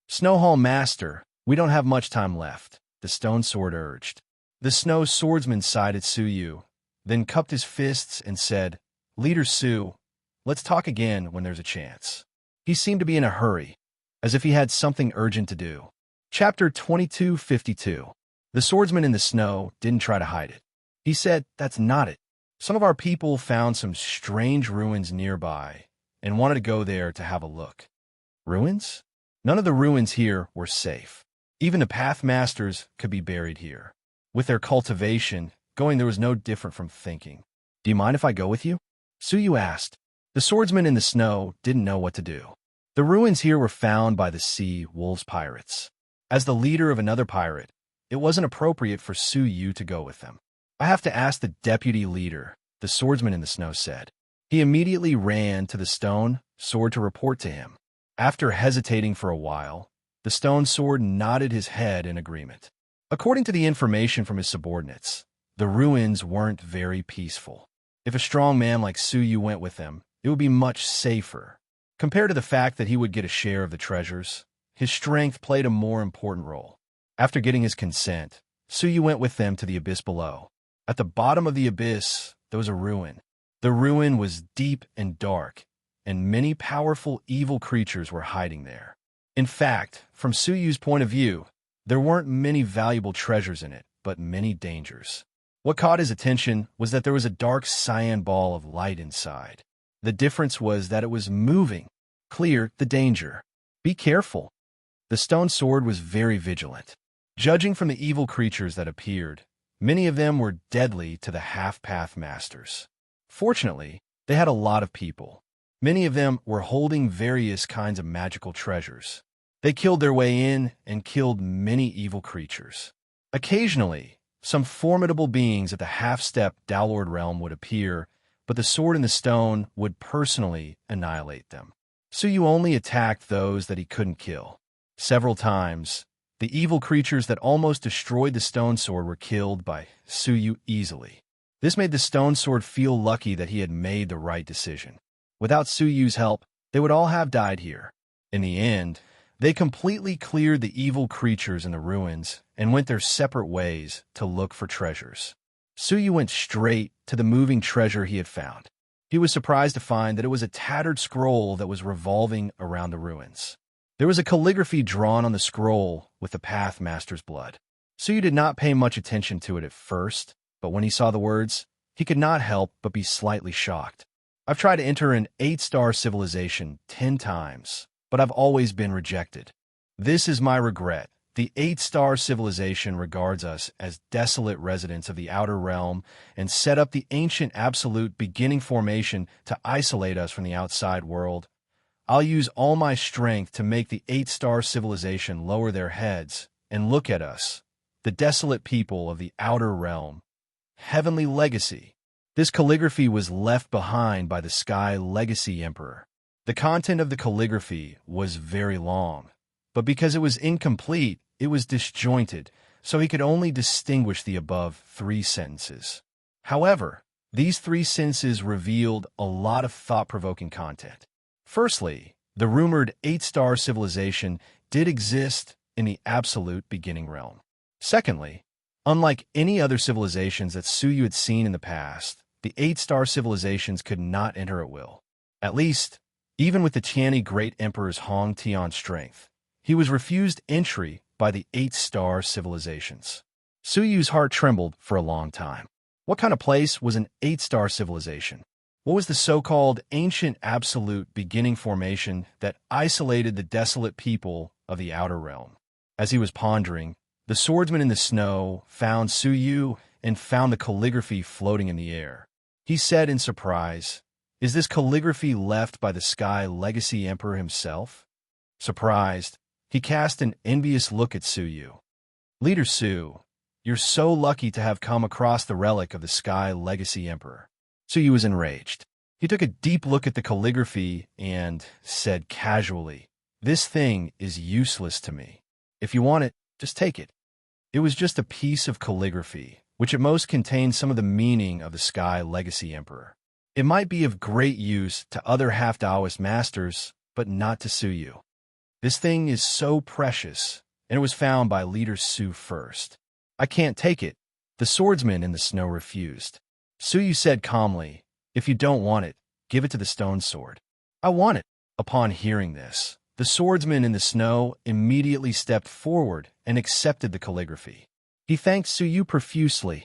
"Snowhall Master, we don't have much time left," the stone sword urged. The snow swordsman sighed at Suyu, then cupped his fists and said, "Leader Su, let's talk again when there's a chance." He seemed to be in a hurry, as if he had something urgent to do. Chapter 2252. The swordsman in the snow didn't try to hide it. He said, "That's not it. Some of our people found some strange ruins nearby and wanted to go there to have a look." Ruins? None of the ruins here were safe. Even the pathmasters could be buried here. With their cultivation, going there was no different from thinking. "Do you mind if I go with you?" Suyu asked. The swordsman in the snow didn't know what to do. The ruins here were found by the sea wolves pirates. As the leader of another pirate, it wasn't appropriate for Suyu to go with them. "I have to ask the deputy leader," the swordsman in the snow said. He immediately ran to the stone sword to report to him. After hesitating for a while, the stone sword nodded his head in agreement. According to the information from his subordinates, the ruins weren't very peaceful. If a strong man like Suyu went with them, it would be much safer. Compared to the fact that he would get a share of the treasures, his strength played a more important role. After getting his consent, Suyu went with them to the abyss below. At the bottom of the abyss, there was a ruin. The ruin was deep and dark, and many powerful evil creatures were hiding there. In fact, from Suyu's point of view, there weren't many valuable treasures in it, but many dangers. What caught his attention was that there was a dark cyan ball of light inside. The difference was that it was moving. Clear the danger. Be careful. The stone sword was very vigilant. Judging from the evil creatures that appeared, many of them were deadly to the half-path masters. Fortunately, they had a lot of people. Many of them were holding various kinds of magical treasures. They killed their way in and killed many evil creatures. Occasionally, some formidable beings at the half-step Downlord realm would appear, but the sword in the stone would personally annihilate them. Suyu only attacked those that he couldn't kill. Several times, the evil creatures that almost destroyed the stone sword were killed by Suyu easily. This made the stone sword feel lucky that he had made the right decision. Without Suyu's help, they would all have died here. In the end, they completely cleared the evil creatures in the ruins and went their separate ways to look for treasures. Suyu went straight to the moving treasure he had found. He was surprised to find that it was a tattered scroll that was revolving around the ruins. There was a calligraphy drawn on the scroll with the Pathmaster's blood. Suyu did not pay much attention to it at first, but when he saw the words, he could not help but be slightly shocked. "I've tried to enter an 8-star civilization 10 times, but I've always been rejected. This is my regret. The 8-star civilization regards us as desolate residents of the outer realm and set up the ancient absolute beginning formation to isolate us from the outside world. I'll use all my strength to make the 8-star civilization lower their heads and look at us, the desolate people of the outer realm. Heavenly legacy." This calligraphy was left behind by the Sky Legacy Emperor. The content of the calligraphy was very long, but because it was incomplete, it was disjointed, so he could only distinguish the above 3 sentences. However, these 3 sentences revealed a lot of thought-provoking content. Firstly, the rumored 8-star civilization did exist in the absolute beginning realm. Secondly, unlike any other civilizations that Suyu had seen in the past, the 8-star civilizations could not enter at will. At least, even with the Tiani Great Emperor's Hong Tian strength, he was refused entry by the 8-star civilizations. Suyu's heart trembled for a long time. What kind of place was an 8-star civilization? What was the so-called ancient absolute beginning formation that isolated the desolate people of the outer realm? As he was pondering, the swordsman in the snow found Suyu and found the calligraphy floating in the air. He said in surprise, "Is this calligraphy left by the Sky Legacy Emperor himself?" Surprised, he cast an envious look at Suyu. "Leader Su, you're so lucky to have come across the relic of the Sky Legacy Emperor." Suyu was enraged. He took a deep look at the calligraphy and said casually, "This thing is useless to me. If you want it, just take it." It was just a piece of calligraphy, which at most contained some of the meaning of the Sky Legacy Emperor. It might be of great use to other half-Taoist masters, but not to Suyu. "This thing is so precious, and it was found by Leader Su first. I can't take it," The swordsman in the snow refused. Suyu said calmly, "If you don't want it, give it to the stone sword." "I want it." Upon hearing this, the swordsman in the snow immediately stepped forward and accepted the calligraphy. He thanked Suyu profusely.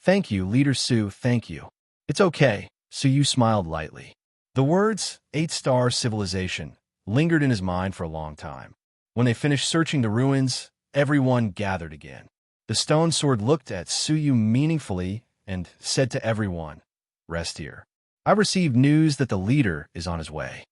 "Thank you, Leader Su, thank you." "It's okay," Suyu smiled lightly. The words, 8-star civilization, lingered in his mind for a long time. When they finished searching the ruins, everyone gathered again. The stone sword looked at Suyu meaningfully and said to everyone, "Rest here. I've received news that the leader is on his way."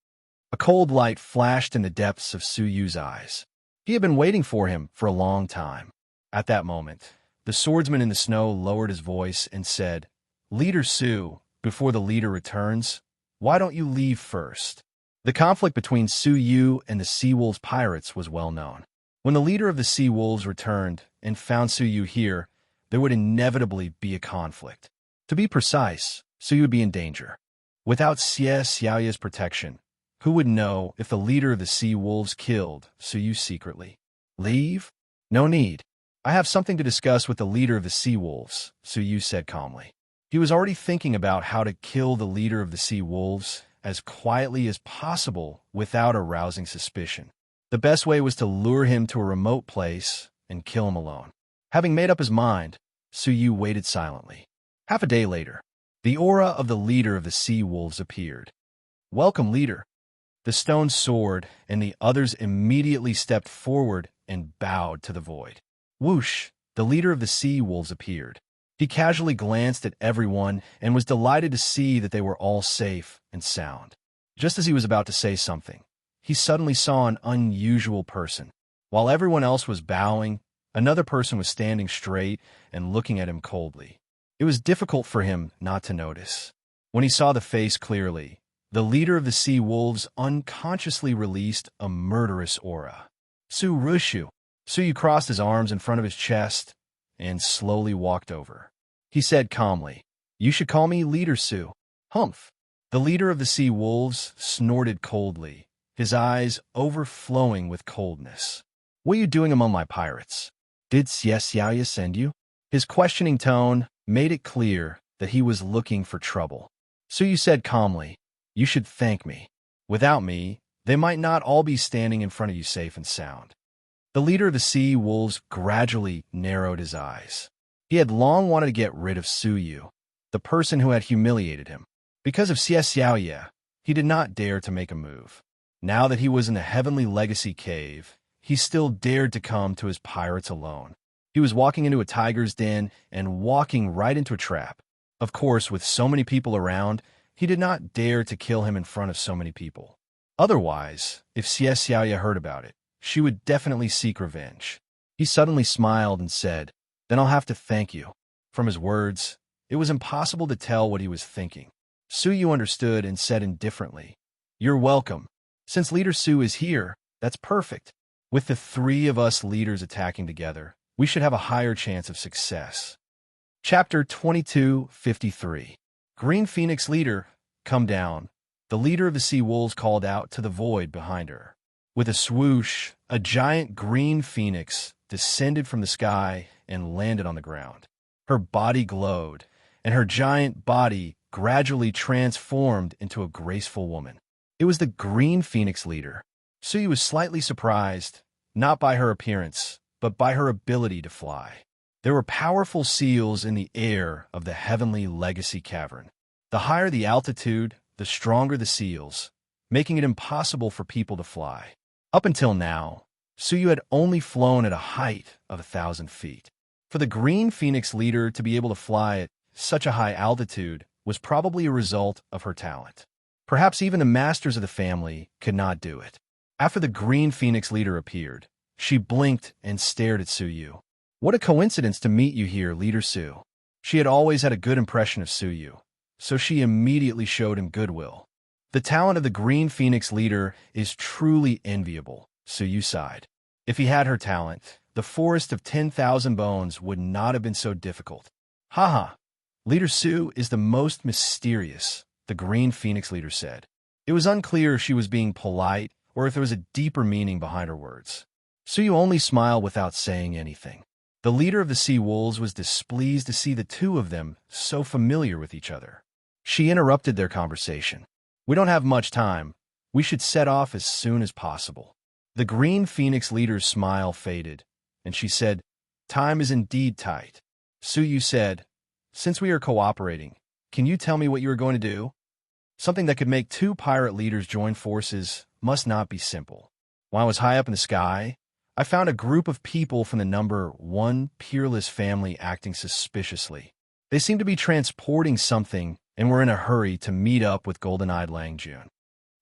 A cold light flashed in the depths of Suyu's eyes. He had been waiting for him for a long time. At that moment, the swordsman in the snow lowered his voice and said, "Leader Su, before the leader returns, why don't you leave first?" The conflict between Suyu and the Sea Wolves pirates was well known. When the leader of the Sea Wolves returned and found Suyu here, there would inevitably be a conflict. To be precise, Suyu would be in danger. Without Xie Xiaoya's protection, who would know if the leader of the Sea Wolves killed Suyu secretly? "Leave? No need. I have something to discuss with the leader of the Sea Wolves," Suyu said calmly. He was already thinking about how to kill the leader of the Sea Wolves as quietly as possible without arousing suspicion. The best way was to lure him to a remote place and kill him alone. Having made up his mind, Suyu waited silently. Half a day later, the aura of the leader of the Sea Wolves appeared. "Welcome, leader." The stone sword and the others immediately stepped forward and bowed to the void. Whoosh! The leader of the Sea Wolves appeared. He casually glanced at everyone and was delighted to see that they were all safe and sound. Just as he was about to say something, he suddenly saw an unusual person. While everyone else was bowing, another person was standing straight and looking at him coldly. It was difficult for him not to notice. When he saw the face clearly, the leader of the Sea Wolves unconsciously released a murderous aura. "Su Rushu." Suyu crossed his arms in front of his chest and slowly walked over. He said calmly, "You should call me Leader Su." "Humph." The leader of the Sea Wolves snorted coldly, his eyes overflowing with coldness. "What are you doing among my pirates? Did Xie Xiaoya send you?" His questioning tone made it clear that he was looking for trouble. Suyu said calmly, "You should thank me. Without me, they might not all be standing in front of you safe and sound." The leader of the Sea Wolves gradually narrowed his eyes. He had long wanted to get rid of Suyu, the person who had humiliated him. Because of Xie Xiaoya, he did not dare to make a move. Now that he was in the Heavenly Legacy Cave, he still dared to come to his pirates alone. He was walking into a tiger's den and walking right into a trap. Of course, with so many people around, he did not dare to kill him in front of so many people. Otherwise, if Xie Xiaoya heard about it, she would definitely seek revenge. He suddenly smiled and said, "Then I'll have to thank you." From his words, it was impossible to tell what he was thinking. Suyu understood and said indifferently, "You're welcome. Since Leader Su is here, that's perfect. With the three of us leaders attacking together, we should have a higher chance of success." Chapter 2253. Green Phoenix Leader, come down. The leader of the Sea Wolves called out to the void behind her. With a swoosh, a giant green phoenix descended from the sky and landed on the ground. Her body glowed, and her giant body gradually transformed into a graceful woman. It was the Green Phoenix Leader. Suyu was slightly surprised, not by her appearance, but by her ability to fly. There were powerful seals in the air of the Heavenly Legacy Cavern. The higher the altitude, the stronger the seals, making it impossible for people to fly. Up until now, Suyu had only flown at a height of 1,000 feet. For the Green Phoenix Leader to be able to fly at such a high altitude was probably a result of her talent. Perhaps even the masters of the family could not do it. After the Green Phoenix Leader appeared, she blinked and stared at Suyu. "What a coincidence to meet you here, Leader Su." She had always had a good impression of Suyu, so she immediately showed him goodwill. "The talent of the Green Phoenix Leader is truly enviable," Suyu sighed. If he had her talent, the Forest of 10,000 Bones would not have been so difficult. "Haha, Leader Su is the most mysterious," the Green Phoenix Leader said. It was unclear if she was being polite or if there was a deeper meaning behind her words. Suyu only smiled without saying anything. The leader of the sea wolves was displeased to see the two of them so familiar with each other. She interrupted their conversation. "We don't have much time. We should set off as soon as possible." The green phoenix leader's smile faded, and she said, "Time is indeed tight." Suyu said, "Since we are cooperating, can you tell me what you are going to do?" Something that could make two pirate leaders join forces must not be simple. When I was high up in the sky, I found a group of people from the number 1 peerless family acting suspiciously. They seemed to be transporting something and were in a hurry to meet up with golden-eyed Langjun.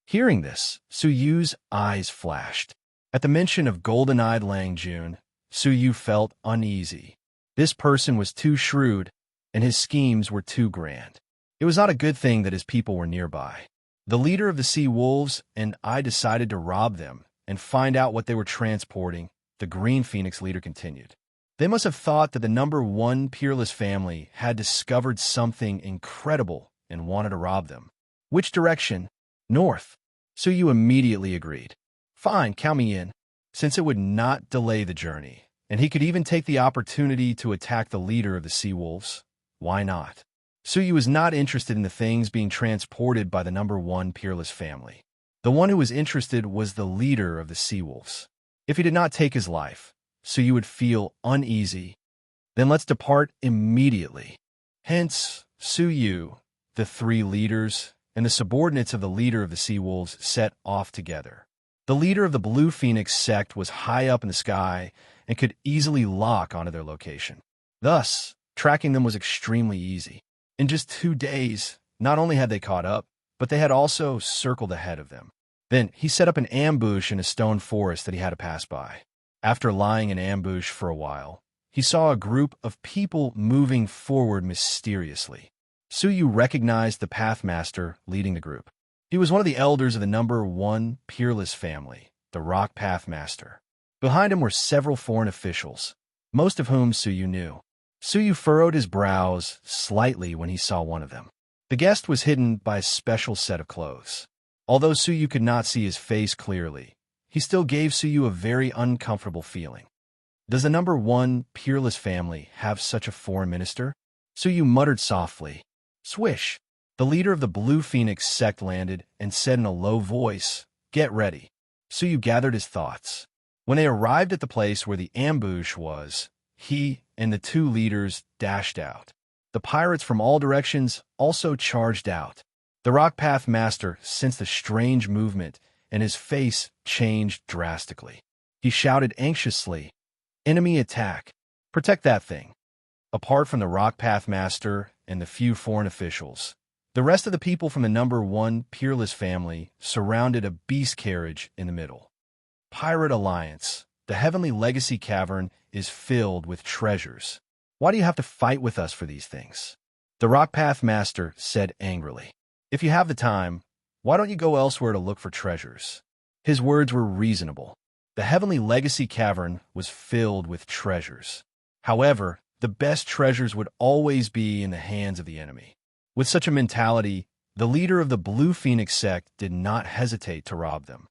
Hearing this, Suyu's eyes flashed. At the mention of golden-eyed Langjun, Suyu felt uneasy. This person was too shrewd, and his schemes were too grand. It was not a good thing that his people were nearby. The leader of the sea wolves and I decided to rob them and find out what they were transporting, the green phoenix leader continued. They must have thought that the number 1 peerless family had discovered something incredible and wanted to rob them. Which direction? North. Suyu immediately agreed. Fine, count me in, since it would not delay the journey, and he could even take the opportunity to attack the leader of the sea wolves. Why not? Suyu was not interested in the things being transported by the number 1 peerless family. The one who was interested was the leader of the sea wolves. If he did not take his life, Suyu would feel uneasy. Then let's depart immediately. Hence, Suyu, the 3 leaders, and the subordinates of the leader of the sea wolves set off together. The leader of the Blue Phoenix sect was high up in the sky and could easily lock onto their location. Thus, tracking them was extremely easy. In just 2 days, not only had they caught up, but they had also circled ahead of them. Then he set up an ambush in a stone forest that he had to pass by. After lying in ambush for a while, he saw a group of people moving forward mysteriously. Suyu recognized the Pathmaster leading the group. He was one of the elders of the number 1 peerless family, the Rock Pathmaster. Behind him were several foreign officials, most of whom Suyu knew. Suyu furrowed his brows slightly when he saw one of them. The guest was hidden by a special set of clothes. Although Suyu could not see his face clearly, he still gave Suyu a very uncomfortable feeling. Does the number 1 peerless family have such a foreign minister? Suyu muttered softly. Swish! The leader of the Blue Phoenix sect landed and said in a low voice, "Get ready." Suyu gathered his thoughts. When they arrived at the place where the ambush was, he and the 2 leaders dashed out. The pirates from all directions also charged out. The Rock Path Master sensed the strange movement, and his face changed drastically. He shouted anxiously, "Enemy attack! Protect that thing!" Apart from the Rock Path Master and the few foreign officials, the rest of the people from the number 1 peerless family surrounded a beast carriage in the middle. Pirate Alliance, the Heavenly Legacy Cavern is filled with treasures. Why do you have to fight with us for these things? The Rock Path Master said angrily. If you have the time, why don't you go elsewhere to look for treasures? His words were reasonable. The Heavenly Legacy Cavern was filled with treasures. However, the best treasures would always be in the hands of the enemy. With such a mentality, the leader of the Blue Phoenix sect did not hesitate to rob them.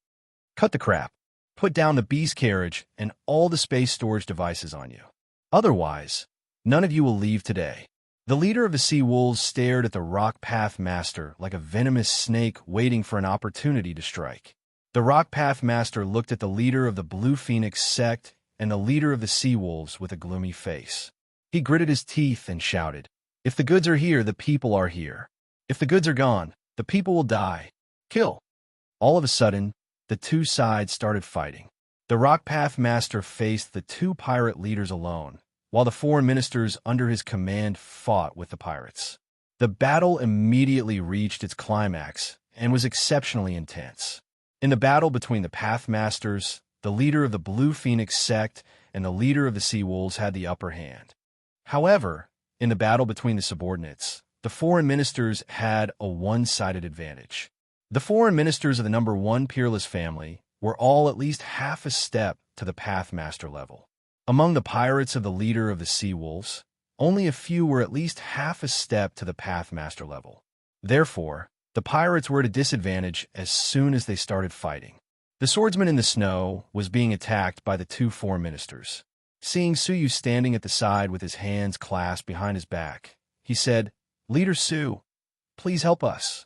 Cut the crap. Put down the beast carriage and all the space storage devices on you. Otherwise, none of you will leave today. The leader of the Sea Wolves stared at the Rock Path Master like a venomous snake waiting for an opportunity to strike. The Rock Path Master looked at the leader of the Blue Phoenix sect and the leader of the Sea Wolves with a gloomy face. He gritted his teeth and shouted, "If the goods are here, the people are here. If the goods are gone, the people will die. Kill!" All of a sudden, the 2 sides started fighting. The Rock Path Master faced the 2 pirate leaders alone, while the foreign ministers under his command fought with the pirates. The battle immediately reached its climax and was exceptionally intense. In the battle between the Pathmasters, the leader of the Blue Phoenix sect and the leader of the Sea Wolves had the upper hand. However, in the battle between the subordinates, the foreign ministers had a one-sided advantage. The foreign ministers of the number 1 peerless family were all at least half a step to the Pathmaster level. Among the pirates of the leader of the Sea Wolves, only a few were at least half a step to the Pathmaster level. Therefore, the pirates were at a disadvantage as soon as they started fighting. The swordsman in the snow was being attacked by the 2 foreign ministers. Seeing Suyu standing at the side with his hands clasped behind his back, he said, "Leader Su, please help us."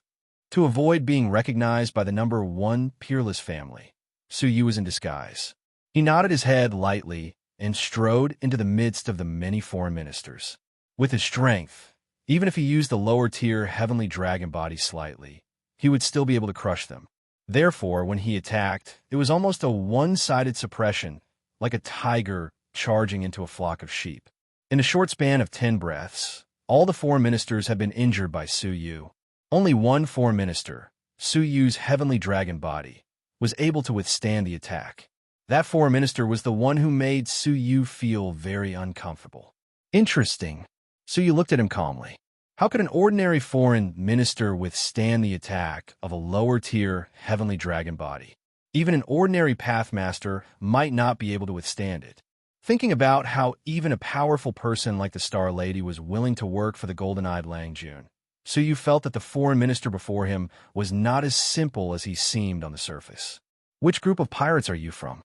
To avoid being recognized by the number 1 peerless family, Suyu was in disguise. He nodded his head lightly and strode into the midst of the many foreign ministers. With his strength, even if he used the lower-tier heavenly dragon body slightly, he would still be able to crush them. Therefore, when he attacked, it was almost a one-sided suppression, like a tiger charging into a flock of sheep. In a short span of 10 breaths, all the foreign ministers had been injured by Suyu. Only one foreign minister, Suyu's heavenly dragon body, was able to withstand the attack. That foreign minister was the one who made Suyu feel very uncomfortable. Interesting. Suyu looked at him calmly. How could an ordinary foreign minister withstand the attack of a lower-tier heavenly dragon body? Even an ordinary pathmaster might not be able to withstand it. Thinking about how even a powerful person like the Star Lady was willing to work for the golden-eyed Langjun, Suyu felt that the foreign minister before him was not as simple as he seemed on the surface. "Which group of pirates are you from?"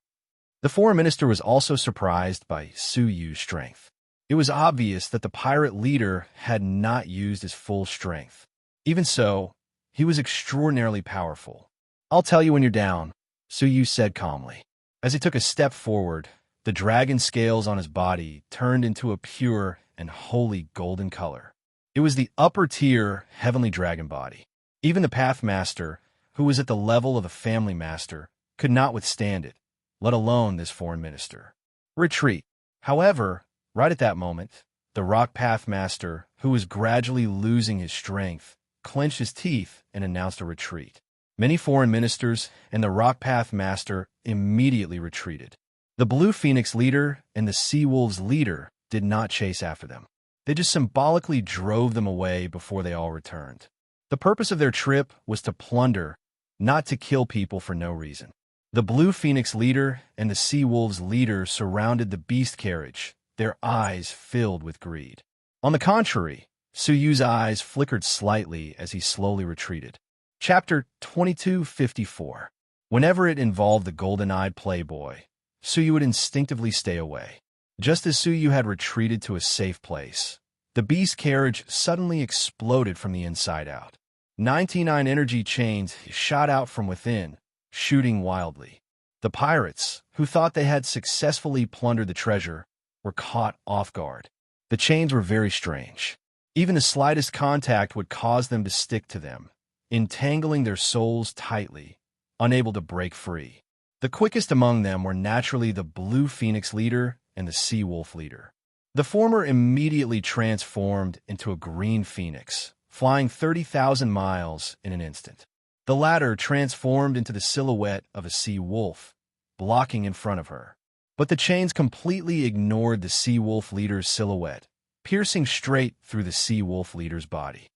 The foreign minister was also surprised by Suyu's strength. It was obvious that the pirate leader had not used his full strength. Even so, he was extraordinarily powerful. "I'll tell you when you're down," Suyu said calmly. As he took a step forward, the dragon scales on his body turned into a pure and holy golden color. It was the upper-tier heavenly dragon body. Even the Pathmaster, who was at the level of a family master, could not withstand it, let alone this foreign minister. "Retreat." However, right at that moment, the Rock Pathmaster, who was gradually losing his strength, clenched his teeth and announced a retreat. Many foreign ministers and the Rock Pathmaster immediately retreated. The Blue Phoenix leader and the Sea Wolves leader did not chase after them. They just symbolically drove them away before they all returned. The purpose of their trip was to plunder, not to kill people for no reason. The Blue Phoenix leader and the Sea Wolves leader surrounded the beast carriage, their eyes filled with greed. On the contrary, Suyu's eyes flickered slightly as he slowly retreated. Chapter 2254. Whenever it involved the golden-eyed playboy, Suyu would instinctively stay away. Just as Suyu had retreated to a safe place, the beast carriage suddenly exploded from the inside out. 99 energy chains shot out from within, shooting wildly. The pirates, who thought they had successfully plundered the treasure, were caught off guard. The chains were very strange. Even the slightest contact would cause them to stick to them, entangling their souls tightly, unable to break free. The quickest among them were naturally the Blue Phoenix leader and the Sea Wolf leader. The former immediately transformed into a green phoenix, flying 30,000 miles in an instant. The latter transformed into the silhouette of a sea wolf, blocking in front of her. But the chains completely ignored the Sea Wolf leader's silhouette, piercing straight through the Sea Wolf leader's body.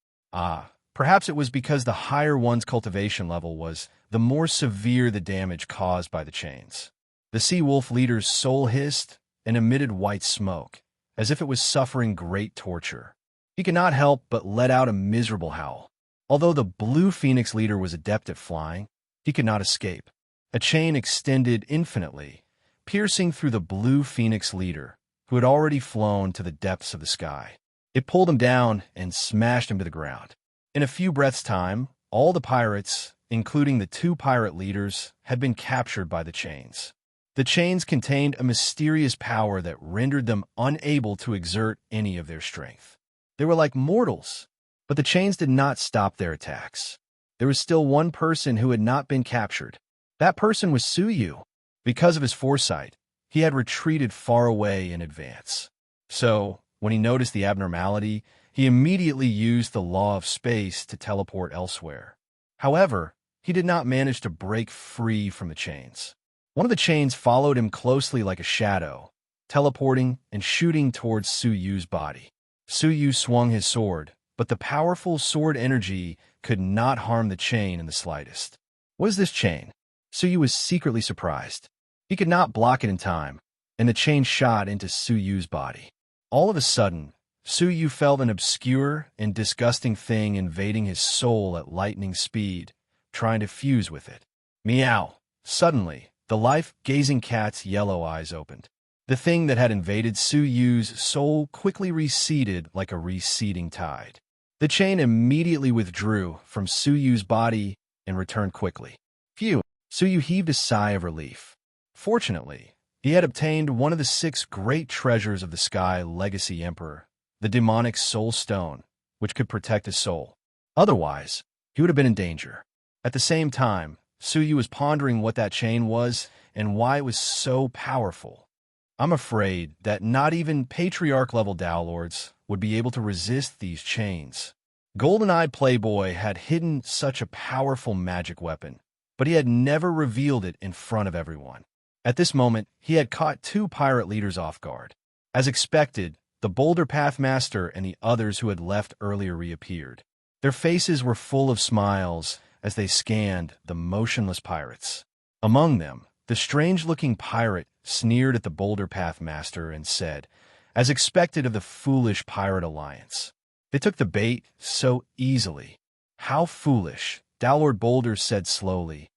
Perhaps it was because the higher one's cultivation level was, the more severe the damage caused by the chains. The Sea Wolf leader's soul hissed and emitted white smoke, as if it was suffering great torture. He could not help but let out a miserable howl. Although the Blue Phoenix leader was adept at flying, he could not escape. A chain extended infinitely, piercing through the Blue Phoenix leader, who had already flown to the depths of the sky. It pulled him down and smashed him to the ground. In a few breaths' time, all the pirates, including the 2 pirate leaders, had been captured by the chains. The chains contained a mysterious power that rendered them unable to exert any of their strength. They were like mortals, but the chains did not stop their attacks. There was still one person who had not been captured. That person was Suyu. Because of his foresight, he had retreated far away in advance. So, when he noticed the abnormality, he immediately used the law of space to teleport elsewhere. However, he did not manage to break free from the chains. One of the chains followed him closely like a shadow, teleporting and shooting towards Suyu's body. Suyu swung his sword, but the powerful sword energy could not harm the chain in the slightest. What is this chain? Suyu was secretly surprised. He could not block it in time, and the chain shot into Suyu's body. All of a sudden, Suyu felt an obscure and disgusting thing invading his soul at lightning speed, trying to fuse with it. Meow! Suddenly, the life-gazing cat's yellow eyes opened. The thing that had invaded Su Yu's soul quickly receded like a receding tide. The chain immediately withdrew from Su Yu's body and returned quickly. Phew! Su Yu heaved a sigh of relief. Fortunately, he had obtained one of the 6 great treasures of the Sky Legacy Emperor, the demonic Soul Stone, which could protect his soul. Otherwise, he would have been in danger. At the same time, Su Yu was pondering what that chain was and why it was so powerful. I'm afraid that not even Patriarch-level Tao Lords would be able to resist these chains. Golden-eyed Playboy had hidden such a powerful magic weapon, but he had never revealed it in front of everyone. At this moment, he had caught 2 pirate leaders off guard. As expected, the Boulder Pathmaster and the others who had left earlier reappeared. Their faces were full of smiles as they scanned the motionless pirates. Among them, the strange-looking pirate sneered at the Boulder Pathmaster and said, as expected of the foolish pirate alliance, "They took the bait so easily." "How foolish," Dowlord Boulder said slowly.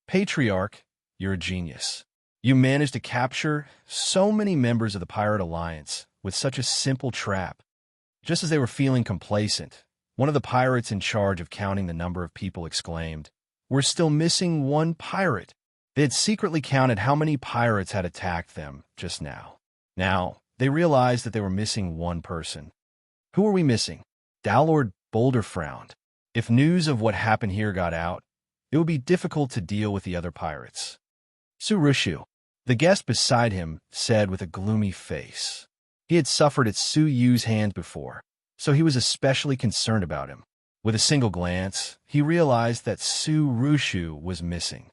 "Patriarch, you're a genius. You managed to capture so many members of the pirate alliance with such a simple trap." Just as they were feeling complacent, one of the pirates in charge of counting the number of people exclaimed, "We're still missing 1 pirate." They had secretly counted how many pirates had attacked them just now. Now, they realized that they were missing 1 person. "Who are we missing?" Dowlord Boulder frowned. If news of what happened here got out, it would be difficult to deal with the other pirates. "Surushu," the guest beside him said with a gloomy face. He had suffered at Su Yu's hands before, so he was especially concerned about him. With a single glance, he realized that Surushu was missing.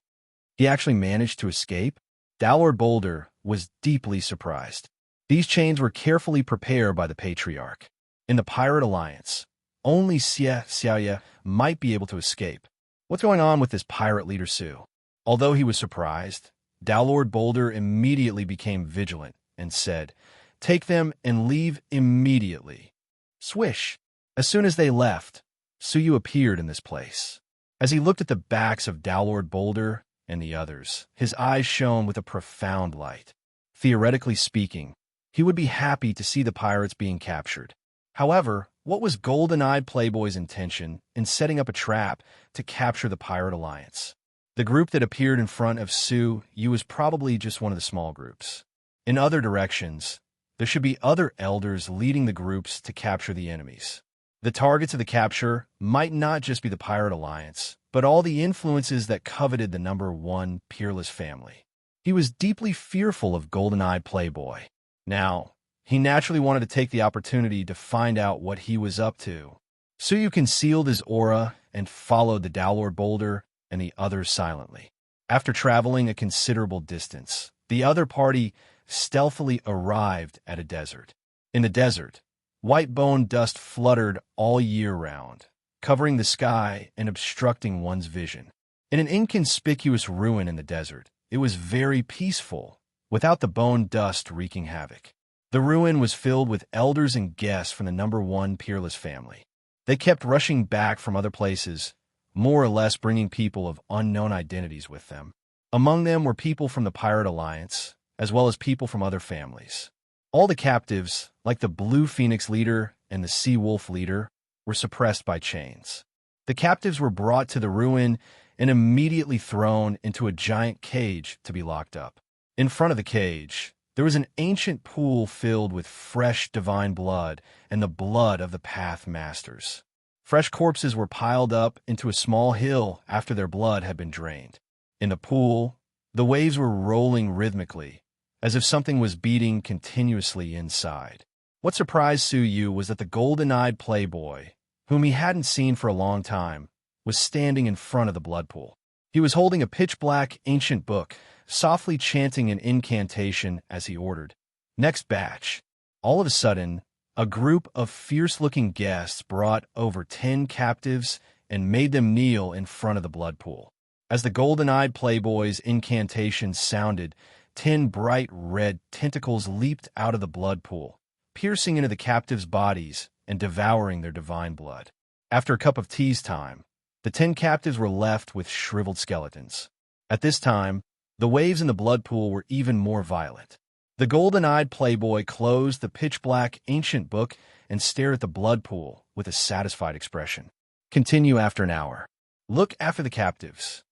He actually managed to escape? Dowlord Boulder was deeply surprised. These chains were carefully prepared by the Patriarch. In the Pirate Alliance, only Xie Xiaoye might be able to escape. What's going on with this pirate leader Su? Although he was surprised, Dowlord Boulder immediately became vigilant and said, "Take them and leave immediately." Swish! As soon as they left, Su Yu appeared in this place. As he looked at the backs of Dowlord Boulder and the others, his eyes shone with a profound light. Theoretically speaking, he would be happy to see the pirates being captured. However, what was Golden-eyed Playboy's intention in setting up a trap to capture the Pirate Alliance? The group that appeared in front of Su Yu was probably just one of the small groups. In other directions, there should be other elders leading the groups to capture the enemies. The targets of the capture might not just be the Pirate Alliance, but all the influences that coveted the number 1 peerless family. He was deeply fearful of Golden-eyed Playboy. Now, he naturally wanted to take the opportunity to find out what he was up to. Su Yu concealed his aura and followed the Dowlord Boulder and the others silently. After traveling a considerable distance, the other party stealthily arrived at a desert. In the desert, white bone dust fluttered all year round, covering the sky and obstructing one's vision. In an inconspicuous ruin in the desert, it was very peaceful, without the bone dust wreaking havoc. The ruin was filled with elders and guests from the number 1 peerless family. They kept rushing back from other places, more or less bringing people of unknown identities with them. Among them were people from the Pirate Alliance, as well as people from other families. All the captives, like the Blue Phoenix leader and the Sea Wolf leader, were suppressed by chains. The captives were brought to the ruin and immediately thrown into a giant cage to be locked up. In front of the cage, there was an ancient pool filled with fresh divine blood and the blood of the Pathmasters. Fresh corpses were piled up into a small hill after their blood had been drained. In the pool, the waves were rolling rhythmically, as if something was beating continuously inside. What surprised Su Yu was that the golden-eyed Playboy, whom he hadn't seen for a long time, was standing in front of the blood pool. He was holding a pitch-black ancient book, softly chanting an incantation as he ordered, "Next batch." All of a sudden, a group of fierce-looking guests brought over 10 captives and made them kneel in front of the blood pool. As the golden-eyed Playboy's incantation sounded, 10 bright red tentacles leaped out of the blood pool, piercing into the captives' bodies and devouring their divine blood. After a cup of tea's time, the 10 captives were left with shriveled skeletons. At this time, the waves in the blood pool were even more violent. The golden-eyed playboy closed the pitch-black ancient book and stared at the blood pool with a satisfied expression. Continue after an hour. Look after the captives.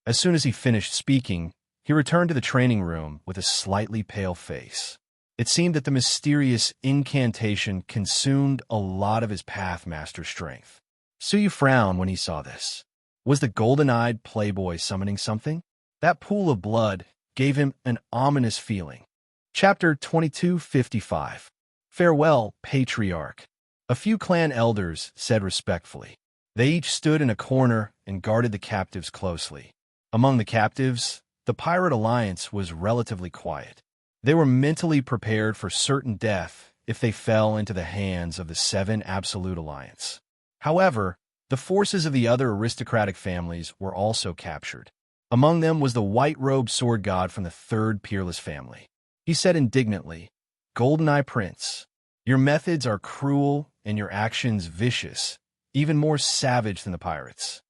As soon as he finished speaking, he returned to the training room with a slightly pale face. It seemed that the mysterious incantation consumed a lot of his Pathmaster strength. Suyu frowned when he saw this. Was the golden-eyed playboy summoning something? That pool of blood gave him an ominous feeling. Chapter 2255. Farewell, Patriarch. A few clan elders said respectfully. They each stood in a corner and guarded the captives closely. Among the captives, the Pirate Alliance was relatively quiet. They were mentally prepared for certain death if they fell into the hands of the Seven Absolute Alliance. However, the forces of the other aristocratic families were also captured. Among them was the white-robed sword god from the Third Peerless family. He said indignantly, "Golden-Eye Prince, your methods are cruel and your actions vicious, even more savage than the pirates."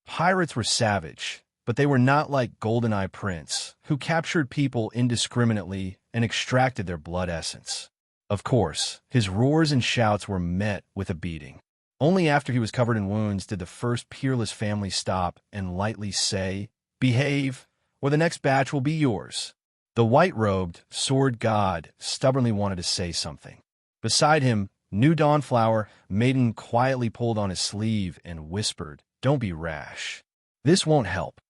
Pirates were savage, but they were not like Golden-Eye Prince, who captured people indiscriminately and extracted their blood essence. Of course, his roars and shouts were met with a beating. Only after he was covered in wounds did the First Peerless family stop and lightly say, "Behave, or the next batch will be yours." The white-robed sword god stubbornly wanted to say something. Beside him, New Dawnflower Maiden quietly pulled on his sleeve and whispered, "Don't be rash. This won't help."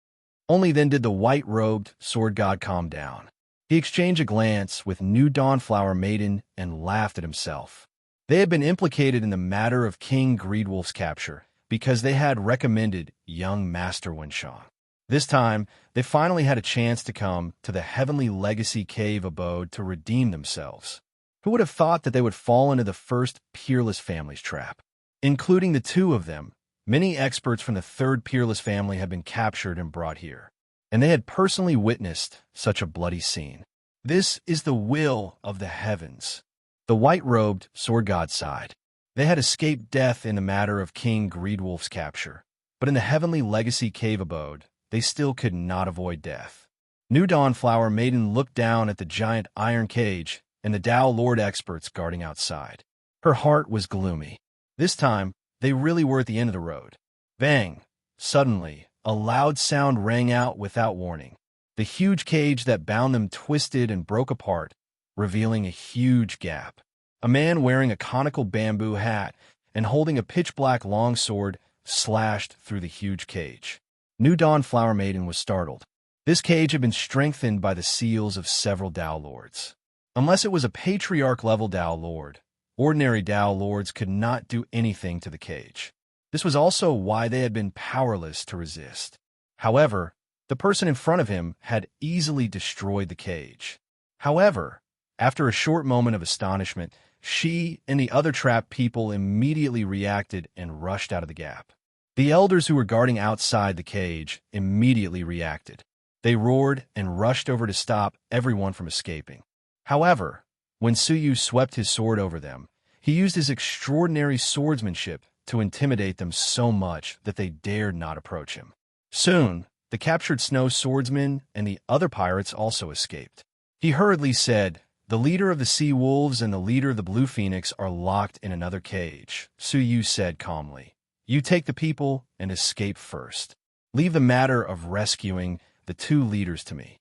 Only then did the white-robed sword god calm down. He exchanged a glance with New Dawnflower Maiden and laughed at himself. They had been implicated in the matter of King Greedwolf's capture because they had recommended young Master Wenshang. This time, they finally had a chance to come to the Heavenly Legacy Cave abode to redeem themselves. Who would have thought that they would fall into the First Peerless family's trap? Including the two of them, many experts from the Third Peerless family had been captured and brought here, and they had personally witnessed such a bloody scene. This is the will of the heavens. The white-robed sword god sighed. They had escaped death in the matter of King Greedwolf's capture, but in the Heavenly Legacy Cave abode, they still could not avoid death. New Dawnflower Maiden looked down at the giant iron cage and the Tao Lord experts guarding outside. Her heart was gloomy. This time, they really were at the end of the road. Bang! Suddenly, a loud sound rang out without warning. The huge cage that bound them twisted and broke apart, revealing a huge gap. A man wearing a conical bamboo hat and holding a pitch-black longsword slashed through the huge cage. New Dawnflower Maiden was startled. This cage had been strengthened by the seals of several Tao Lords. Unless it was a Patriarch-level Tao Lord, ordinary Tao Lords could not do anything to the cage. This was also why they had been powerless to resist. However, the person in front of him had easily destroyed the cage. However, after a short moment of astonishment, she and the other trapped people immediately reacted and rushed out of the gap. The elders who were guarding outside the cage immediately reacted. They roared and rushed over to stop everyone from escaping. However, when Suyu swept his sword over them, he used his extraordinary swordsmanship to intimidate them so much that they dared not approach him. Soon, the captured snow swordsman and the other pirates also escaped. He hurriedly said, "The leader of the Sea Wolves and the leader of the Blue Phoenix are locked in another cage," Suyu said calmly. "You take the people and escape first. Leave the matter of rescuing the two leaders to me."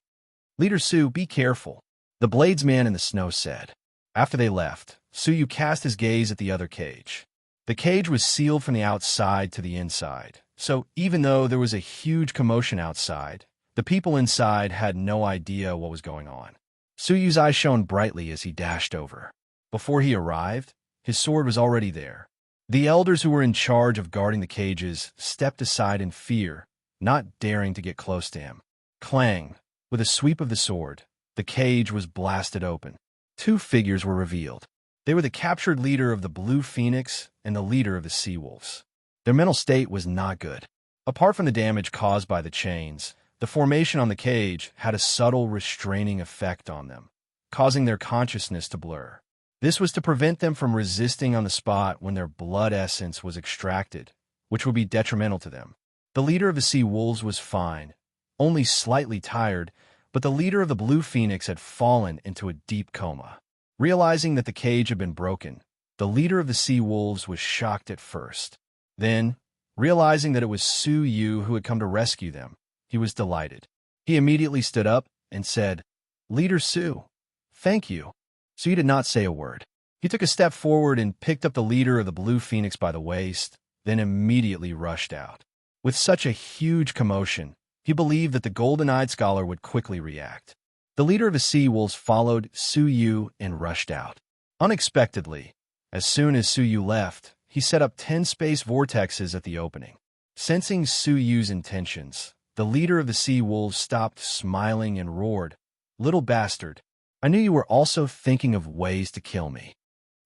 "Leader Su, be careful," the bladesman in the snow said. After they left, Suyu cast his gaze at the other cage. The cage was sealed from the outside to the inside, so even though there was a huge commotion outside, the people inside had no idea what was going on. Suyu's eyes shone brightly as he dashed over. Before he arrived, his sword was already there. The elders who were in charge of guarding the cages stepped aside in fear, not daring to get close to him. Clang! With a sweep of the sword, the cage was blasted open. Two figures were revealed. They were the captured leader of the Blue Phoenix and the leader of the Sea Wolves. Their mental state was not good. Apart from the damage caused by the chains, the formation on the cage had a subtle restraining effect on them, causing their consciousness to blur. This was to prevent them from resisting on the spot when their blood essence was extracted, which would be detrimental to them. The leader of the Sea Wolves was fine, only slightly tired, but the leader of the Blue Phoenix had fallen into a deep coma. Realizing that the cage had been broken, the leader of the Sea Wolves was shocked at first. Then, realizing that it was Su Yu who had come to rescue them, he was delighted. He immediately stood up and said, "Leader Su, thank you." Su did not say a word. He took a step forward and picked up the leader of the Blue Phoenix by the waist, then immediately rushed out. With such a huge commotion, he believed that the golden-eyed scholar would quickly react. The leader of the Sea Wolves followed Su Yu and rushed out. Unexpectedly, as soon as Su Yu left, he set up 10 space vortexes at the opening. Sensing Su Yu's intentions, the leader of the Sea Wolves stopped smiling and roared, "Little bastard, I knew you were also thinking of ways to kill me.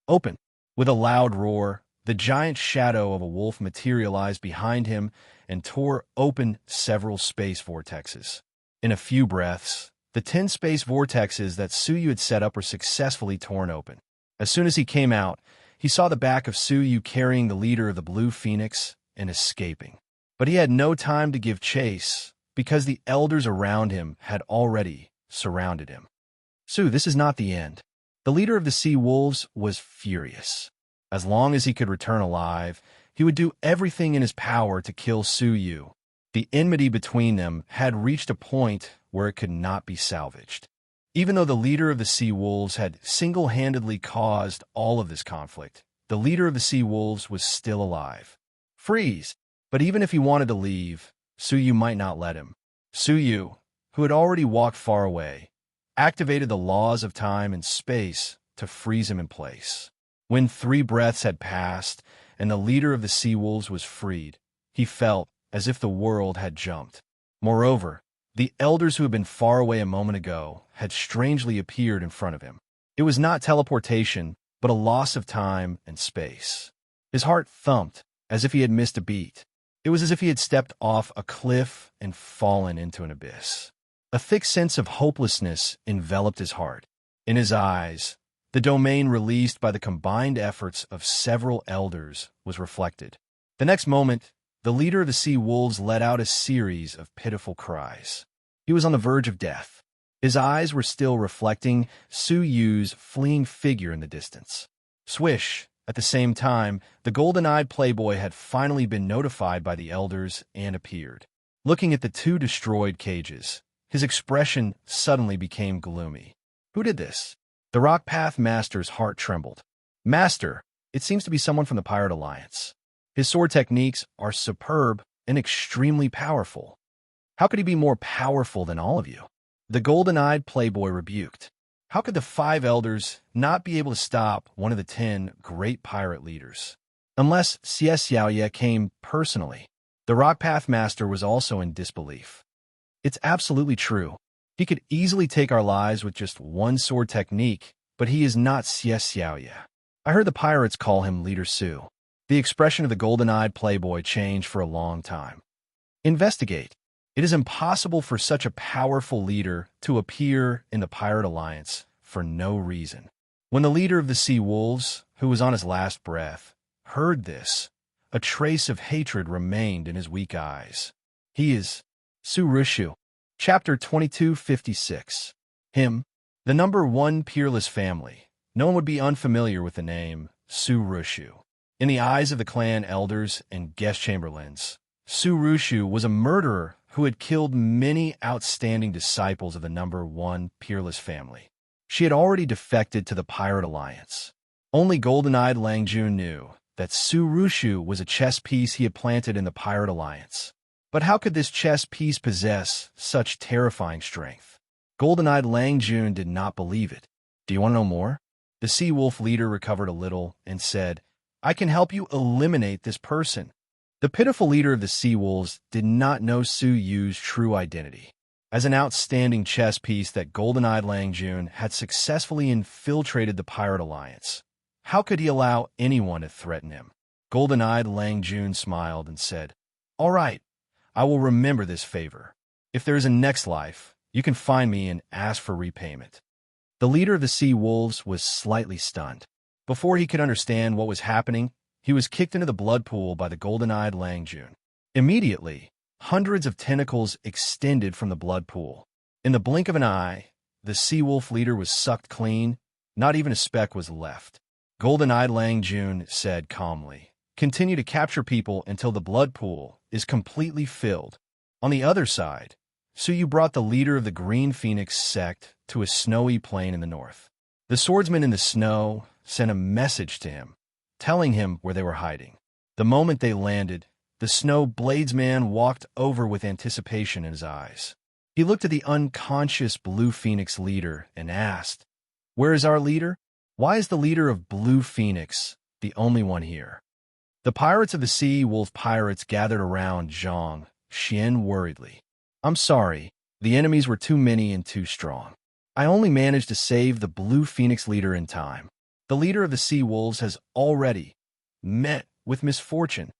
Open!" With a loud roar, the giant shadow of a wolf materialized behind him and tore open several space vortexes. In a few breaths, the 10 space vortexes that Su Yu had set up were successfully torn open. As soon as he came out, he saw the back of Su Yu carrying the leader of the Blue Phoenix and escaping. But he had no time to give chase, because the elders around him had already surrounded him. "Su, this is not the end." The leader of the Sea Wolves was furious. As long as he could return alive, he would do everything in his power to kill Su Yu. The enmity between them had reached a point where it could not be salvaged. Even though the leader of the Sea Wolves had single-handedly caused all of this conflict, the leader of the Sea Wolves was still alive. Freeze! But even if he wanted to leave, Su Yu might not let him. Su Yu, who had already walked far away, activated the laws of time and space to freeze him in place. When 3 breaths had passed and the leader of the Sea Wolves was freed, he felt as if the world had jumped. Moreover, the elders who had been far away a moment ago had strangely appeared in front of him. It was not teleportation, but a loss of time and space. His heart thumped as if he had missed a beat. It was as if he had stepped off a cliff and fallen into an abyss. A thick sense of hopelessness enveloped his heart. In his eyes, the domain released by the combined efforts of several elders was reflected. The next moment, the leader of the Sea Wolves let out a series of pitiful cries. He was on the verge of death. His eyes were still reflecting Su Yu's fleeing figure in the distance. Swish! At the same time, the golden-eyed playboy had finally been notified by the elders and appeared. Looking at the 2 destroyed cages, his expression suddenly became gloomy. Who did this? The Rock Path Master's heart trembled. "Master, it seems to be someone from the Pirate Alliance. His sword techniques are superb and extremely powerful. How could he be more powerful than all of you?" The golden-eyed playboy rebuked. How could the 5 elders not be able to stop one of the 10 great pirate leaders? Unless Xie Xiaoye came personally. The Rock Path Master was also in disbelief. It's absolutely true. He could easily take our lives with just one sword technique, but he is not Xie Xiaoye. I heard the pirates call him Leader Su. The expression of the golden-eyed playboy changed for a long time. Investigate. It is impossible for such a powerful leader to appear in the Pirate Alliance for no reason. When the leader of the Sea Wolves, who was on his last breath, heard this, a trace of hatred remained in his weak eyes. He is Su Rushu. Chapter 2256. Him, the number 1 peerless family. No one would be unfamiliar with the name Su Rushu. In the eyes of the clan elders and guest chamberlains, Su Rushu was a murderer who had killed many outstanding disciples of the number 1 peerless family. She had already defected to the Pirate Alliance. Only golden-eyed Lang Jun knew that Su Rushu was a chess piece he had planted in the Pirate Alliance. But how could this chess piece possess such terrifying strength? Golden-eyed Lang Jun did not believe it. "Do you want to know more?" The Sea Wolf leader recovered a little and said, "I can help you eliminate this person." The pitiful leader of the Sea Wolves did not know Su Yu's true identity. As an outstanding chess piece that golden-eyed Lang Jun had successfully infiltrated the Pirate Alliance, how could he allow anyone to threaten him? Golden-eyed Lang Jun smiled and said, "All right, I will remember this favor. If there is a next life, you can find me and ask for repayment." The leader of the Sea Wolves was slightly stunned. Before he could understand what was happening, he was kicked into the blood pool by the golden-eyed Lang Jun. Immediately, hundreds of tentacles extended from the blood pool. In the blink of an eye, the sea wolf leader was sucked clean. Not even a speck was left. Golden-eyed Lang Jun said calmly, "Continue to capture people until the blood pool is completely filled." On the other side, Suyu brought the leader of the Green Phoenix sect to a snowy plain in the north. The swordsman in the snow sent a message to him, telling him where they were hiding. The moment they landed, the snow bladesman walked over with anticipation in his eyes. He looked at the unconscious Blue Phoenix leader and asked, "Where is our leader? Why is the leader of Blue Phoenix the only one here?" The pirates of the sea wolf pirates gathered around Zhang Xian worriedly. "I'm sorry, the enemies were too many and too strong. I only managed to save the Blue Phoenix leader in time. The leader of the sea wolves has already met with misfortune."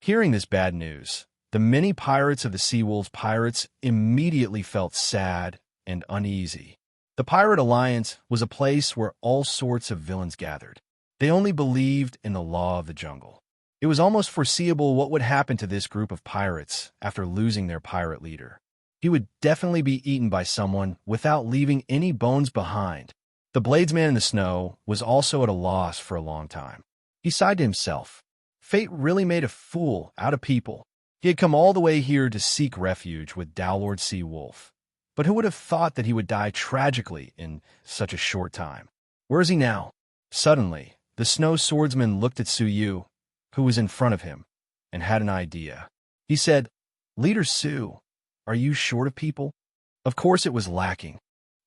Hearing this bad news, the many pirates of the sea wolves pirates immediately felt sad and uneasy. The Pirate Alliance was a place where all sorts of villains gathered. They only believed in the law of the jungle. It was almost foreseeable what would happen to this group of pirates after losing their pirate leader. He would definitely be eaten by someone without leaving any bones behind. The bladesman in the snow was also at a loss for a long time. He sighed to himself. Fate really made a fool out of people. He had come all the way here to seek refuge with Dowlord Sea Wolf. But who would have thought that he would die tragically in such a short time? Where is he now? Suddenly, the snow swordsman looked at Suyu, who was in front of him, and had an idea. He said, "Leader Su, are you short of people?" Of course it was lacking.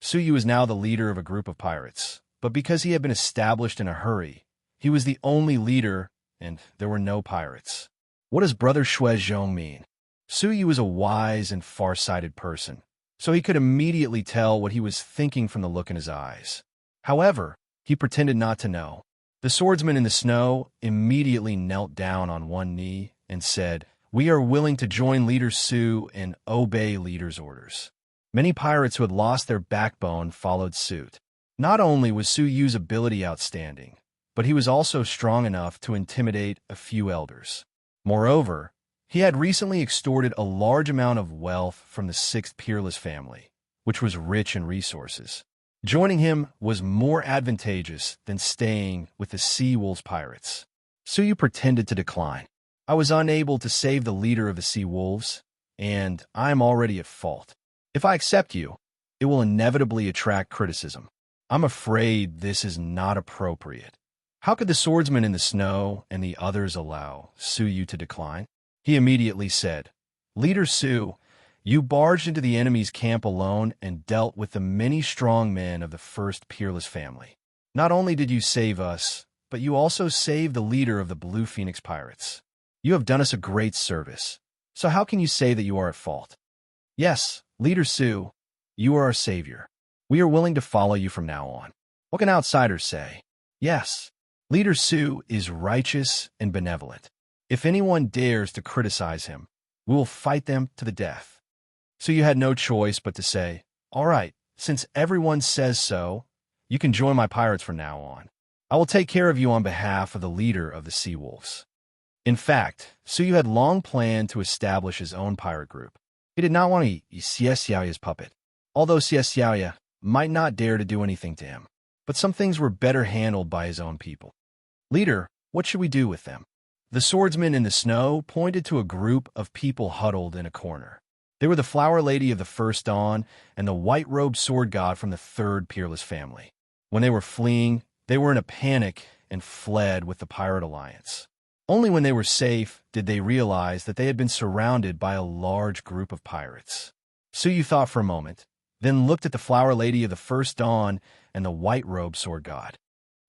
Suyu was now the leader of a group of pirates, but because he had been established in a hurry, he was the only leader, and there were no pirates. What does Brother Shuezhong mean? Suyu was a wise and far-sighted person, so he could immediately tell what he was thinking from the look in his eyes. However, he pretended not to know. The swordsman in the snow immediately knelt down on one knee and said, "We are willing to join Leader Su and obey Leader's orders." Many pirates who had lost their backbone followed suit. Not only was Suyu's ability outstanding, but he was also strong enough to intimidate a few elders. Moreover, he had recently extorted a large amount of wealth from the sixth peerless family, which was rich in resources. Joining him was more advantageous than staying with the Sea Wolves pirates. Suyu pretended to decline. "I was unable to save the leader of the Sea Wolves, and I am already at fault. If I accept you, it will inevitably attract criticism. I'm afraid this is not appropriate." How could the swordsman in the snow and the others allow Suyu to decline? He immediately said, "Leader Su, you barged into the enemy's camp alone and dealt with the many strong men of the first peerless family. Not only did you save us, but you also saved the leader of the Blue Phoenix pirates. You have done us a great service. So how can you say that you are at fault? Yes, Leader Su, you are our savior. We are willing to follow you from now on. What can outsiders say? Yes, Leader Su is righteous and benevolent. If anyone dares to criticize him, we will fight them to the death." So you had no choice but to say, "All right, since everyone says so, you can join my pirates from now on. I will take care of you on behalf of the leader of the Sea Wolves." In fact, Suyu had long planned to establish his own pirate group. He did not want to be Xie Xiaoya's puppet, although Xie Xiaoya might not dare to do anything to him. But some things were better handled by his own people. "Leader, what should we do with them?" The swordsman in the snow pointed to a group of people huddled in a corner. They were the Flower Lady of the First Dawn and the white-robed sword god from the third peerless family. When they were fleeing, they were in a panic and fled with the Pirate Alliance. Only when they were safe did they realize that they had been surrounded by a large group of pirates. Suyu thought for a moment, then looked at the Flower Lady of the First Dawn and the white-robed sword god.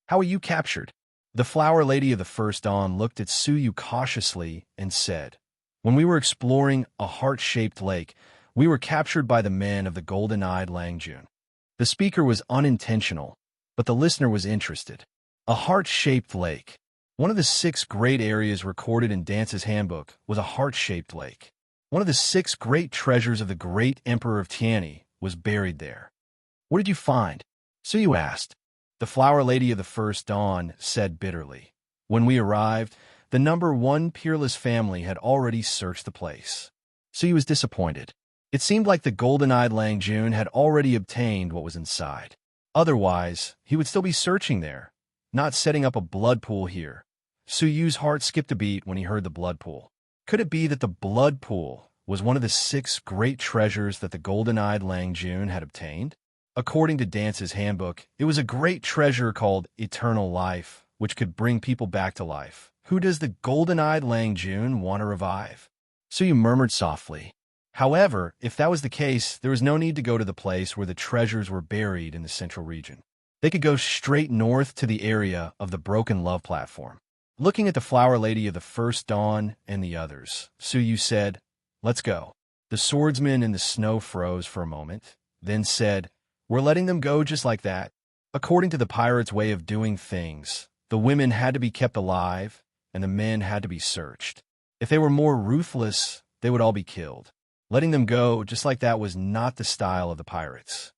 "How were you captured?" The Flower Lady of the First Dawn looked at Suyu cautiously and said, "When we were exploring a heart-shaped lake, we were captured by the men of the golden-eyed Lang Jun." The speaker was unintentional, but the listener was interested. A heart-shaped lake. One of the 6 great areas recorded in Dance's handbook was a heart-shaped lake. One of the 6 great treasures of the great Emperor of Tianyi was buried there. "What did you find?" Suyu asked. The Flower Lady of the First Dawn said bitterly, "When we arrived, the number 1 peerless family had already searched the place." Suyu was disappointed. It seemed like the golden-eyed Lang Jun had already obtained what was inside. Otherwise, he would still be searching there, not setting up a blood pool here. Su Yu's heart skipped a beat when he heard the blood pool. Could it be that the blood pool was one of the 6 great treasures that the golden-eyed Lang Jun had obtained? According to Dance's handbook, it was a great treasure called eternal life, which could bring people back to life. Who does the golden-eyed Lang Jun want to revive? Su Yu murmured softly. However, if that was the case, there was no need to go to the place where the treasures were buried in the central region. They could go straight north to the area of the Broken Love platform. Looking at the Flower Lady of the First Dawn and the others, Su Yu said, "Let's go." The swordsman in the snow froze for a moment, then said, "We're letting them go just like that." According to the pirates' way of doing things, the women had to be kept alive, and the men had to be searched. If they were more ruthless, they would all be killed. Letting them go just like that was not the style of the pirates.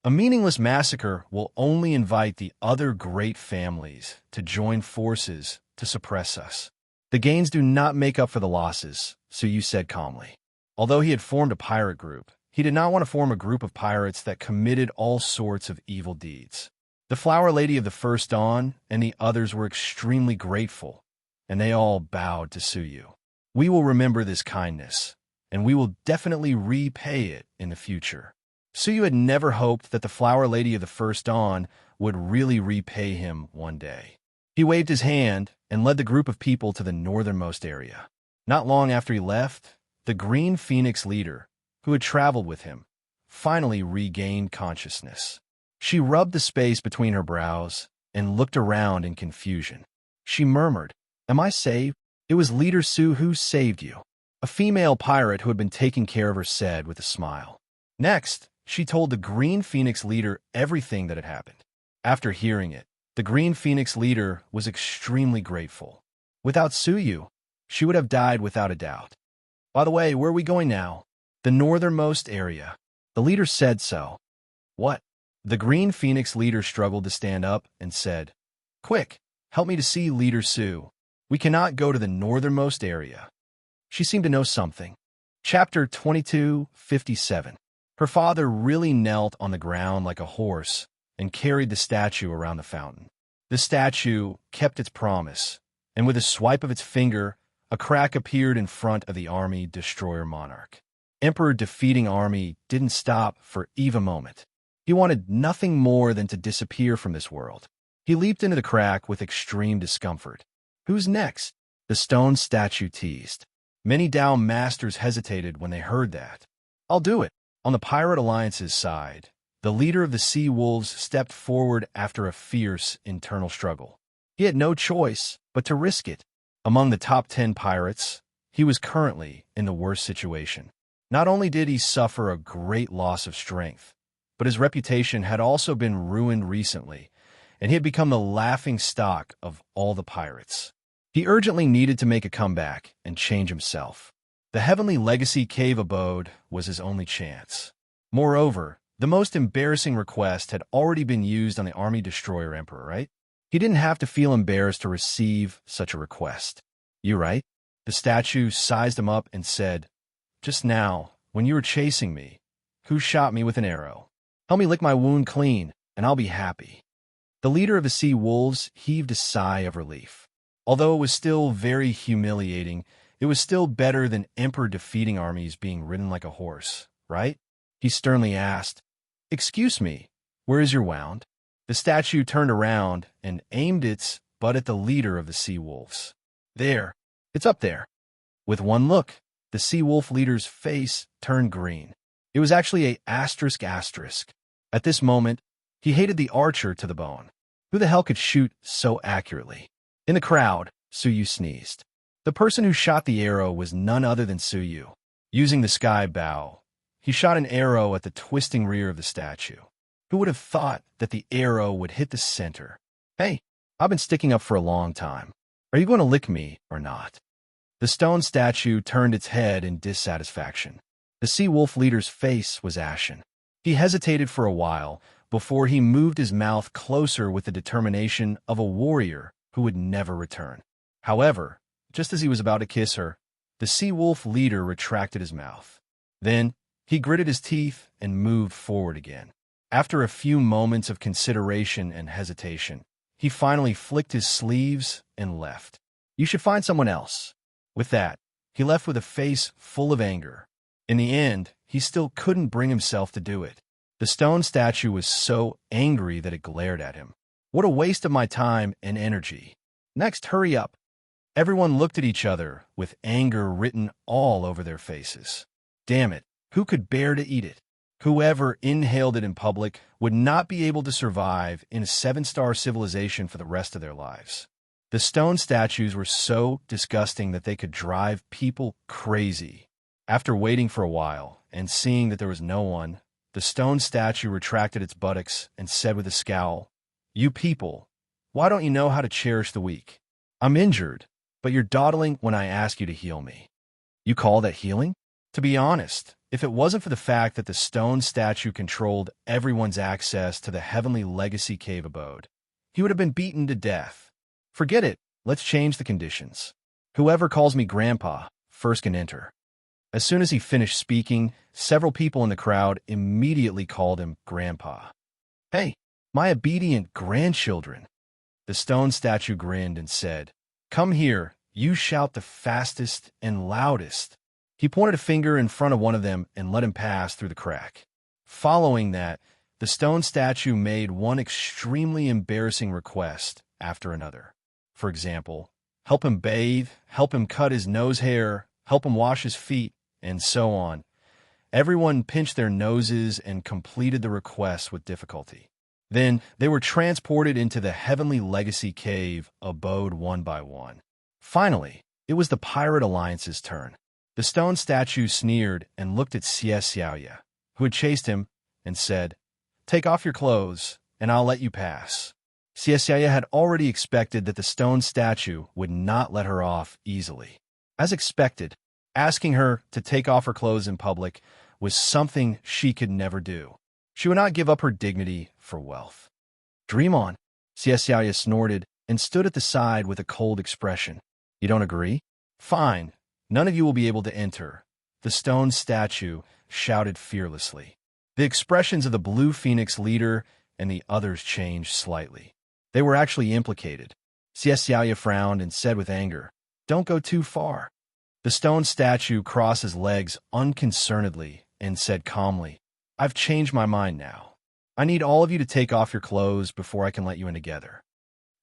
A meaningless massacre will only invite the other great families to join forces to suppress us. The gains do not make up for the losses, Su Yu said calmly. Although he had formed a pirate group, he did not want to form a group of pirates that committed all sorts of evil deeds. The Flower Lady of the First Dawn and the others were extremely grateful, and they all bowed to Su Yu. "We will remember this kindness, and we will definitely repay it in the future." Su Yu had never hoped that the Flower Lady of the First Dawn would really repay him one day. He waved his hand and led the group of people to the northernmost area. Not long after he left, the Green Phoenix leader, who had traveled with him, finally regained consciousness. She rubbed the space between her brows and looked around in confusion. She murmured, "Am I saved?" "It was Leader Su who saved you," a female pirate who had been taking care of her said with a smile. Next, she told the Green Phoenix leader everything that had happened. After hearing it, the Green Phoenix leader was extremely grateful. Without Su Yu, she would have died without a doubt. "By the way, where are we going now?" "The northernmost area." The leader said so. "What?" The Green Phoenix leader struggled to stand up and said, "Quick, help me to see Leader Su. We cannot go to the northernmost area." She seemed to know something. Chapter 22:57. Her father really knelt on the ground like a horse and carried the statue around the fountain. The statue kept its promise, and with a swipe of its finger, a crack appeared in front of the army destroyer monarch. Emperor Defeating Army didn't stop for even a moment. He wanted nothing more than to disappear from this world. He leaped into the crack with extreme discomfort. "Who's next?" the stone statue teased. Many Dao masters hesitated when they heard that. "I'll do it." On the Pirate Alliance's side, the leader of the Sea Wolves stepped forward after a fierce internal struggle. He had no choice but to risk it. Among the top 10 pirates, he was currently in the worst situation. Not only did he suffer a great loss of strength, but his reputation had also been ruined recently, and he had become the laughing stock of all the pirates. He urgently needed to make a comeback and change himself. The Heavenly Legacy Cave abode was his only chance. Moreover, the most embarrassing request had already been used on the Army Destroyer Emperor, right? He didn't have to feel embarrassed to receive such a request. "You right?" The statue sized him up and said, "Just now, when you were chasing me, who shot me with an arrow? Help me lick my wound clean, and I'll be happy." The leader of the Sea Wolves heaved a sigh of relief. Although it was still very humiliating, it was still better than Emperor Defeating Armies being ridden like a horse, right? He sternly asked, "Excuse me, where is your wound?" The statue turned around and aimed its butt at the leader of the Sea Wolves. "There, it's up there." With one look, the Sea Wolf leader's face turned green. It was actually a ***. At this moment, he hated the archer to the bone. Who the hell could shoot so accurately? In the crowd, Su Yu sneezed. The person who shot the arrow was none other than Su Yu. Using the sky bow, he shot an arrow at the twisting rear of the statue. Who would have thought that the arrow would hit the center? "Hey, I've been sticking up for a long time. Are you going to lick me or not?" The stone statue turned its head in dissatisfaction. The Sea Wolf leader's face was ashen. He hesitated for a while before he moved his mouth closer with the determination of a warrior who would never return. However, just as he was about to kiss her, the Sea Wolf leader retracted his mouth. Then, He gritted his teeth and moved forward again. After a few moments of consideration and hesitation, he finally flicked his sleeves and left. You should find someone else. With that, he left with a face full of anger. In the end, he still couldn't bring himself to do it. The stone statue was so angry that it glared at him. What a waste of my time and energy. Next, hurry up. Everyone looked at each other with anger written all over their faces. Damn it, who could bear to eat it? Whoever inhaled it in public would not be able to survive in a 7-star civilization for the rest of their lives. The stone statues were so disgusting that they could drive people crazy. After waiting for a while and seeing that there was no one, the stone statue retracted its buttocks and said with a scowl, "You people, why don't you know how to cherish the weak? I'm injured, but you're dawdling when I ask you to heal me. You call that healing? To be honest, if it wasn't for the fact that the stone statue controlled everyone's access to the Heavenly Legacy Cave abode, he would have been beaten to death. Forget it, let's change the conditions. Whoever calls me Grandpa first can enter." As soon as he finished speaking, several people in the crowd immediately called him Grandpa. "Hey, my obedient grandchildren." The stone statue grinned and said, "Come here, you shout the fastest and loudest." He pointed a finger in front of one of them and let him pass through the crack. Following that, the stone statue made one extremely embarrassing request after another. For example, help him bathe, help him cut his nose hair, help him wash his feet, and so on. Everyone pinched their noses and completed the request with difficulty. Then they were transported into the Heavenly Legacy Cave abode one by one. Finally, it was the Pirate Alliance's turn. The stone statue sneered and looked at Xiaoya, who had chased him, and said, "Take off your clothes, and I'll let you pass." Xiaoya had already expected that the stone statue would not let her off easily. As expected, asking her to take off her clothes in public was something she could never do. She would not give up her dignity for wealth. "Dream on," Xiaoya snorted and stood at the side with a cold expression. "You don't agree? Fine. None of you will be able to enter," the stone statue shouted fearlessly. The expressions of the Blue Phoenix leader and the others changed slightly. They were actually implicated. Xiaoya frowned and said with anger, "Don't go too far." The stone statue crossed his legs unconcernedly and said calmly, "I've changed my mind now. I need all of you to take off your clothes before I can let you in together."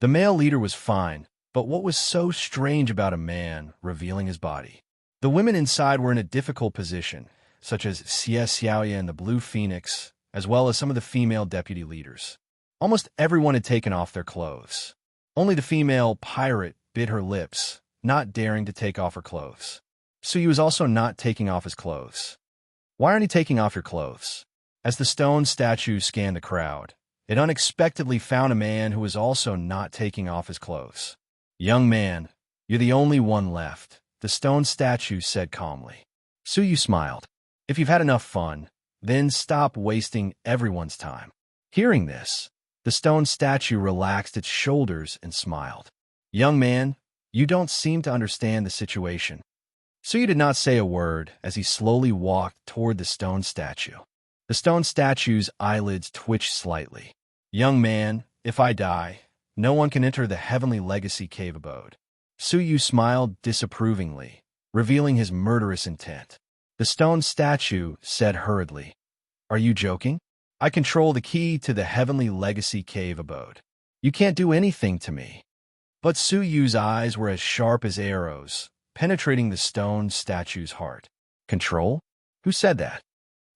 The male leader was fine, but what was so strange about a man revealing his body? The women inside were in a difficult position, such as Xiaoya and the Blue Phoenix, as well as some of the female deputy leaders. Almost everyone had taken off their clothes. Only the female pirate bit her lips, not daring to take off her clothes. Suyu was also not taking off his clothes. "Why aren't you taking off your clothes?" As the stone statue scanned the crowd, it unexpectedly found a man who was also not taking off his clothes. "Young man, you're the only one left," the stone statue said calmly. Suyu smiled. "If you've had enough fun, then stop wasting everyone's time." Hearing this, the stone statue relaxed its shoulders and smiled. "Young man, you don't seem to understand the situation." Suyu did not say a word as he slowly walked toward the stone statue. The stone statue's eyelids twitched slightly. "Young man, if I die, no one can enter the Heavenly Legacy Cave abode." Suyu smiled disapprovingly, revealing his murderous intent. The stone statue said hurriedly, "Are you joking? I control the key to the Heavenly Legacy Cave abode. You can't do anything to me." But Suyu's eyes were as sharp as arrows, penetrating the stone statue's heart. "Control? Who said that?"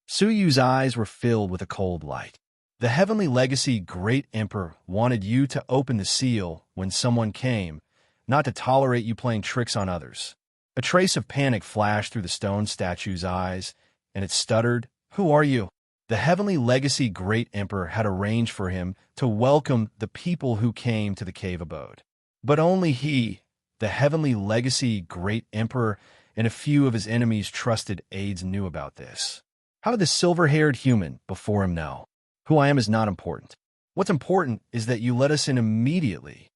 Suyu's eyes were filled with a cold light. "The Heavenly Legacy Great Emperor wanted you to open the seal when someone came, not to tolerate you playing tricks on others." A trace of panic flashed through the stone statue's eyes, and it stuttered, "Who are you?" The Heavenly Legacy Great Emperor had arranged for him to welcome the people who came to the cave abode. But only he, the Heavenly Legacy Great Emperor, and a few of his enemies' trusted aides knew about this. How did the silver-haired human before him know? "Who I am is not important. What's important is that you let us in immediately,"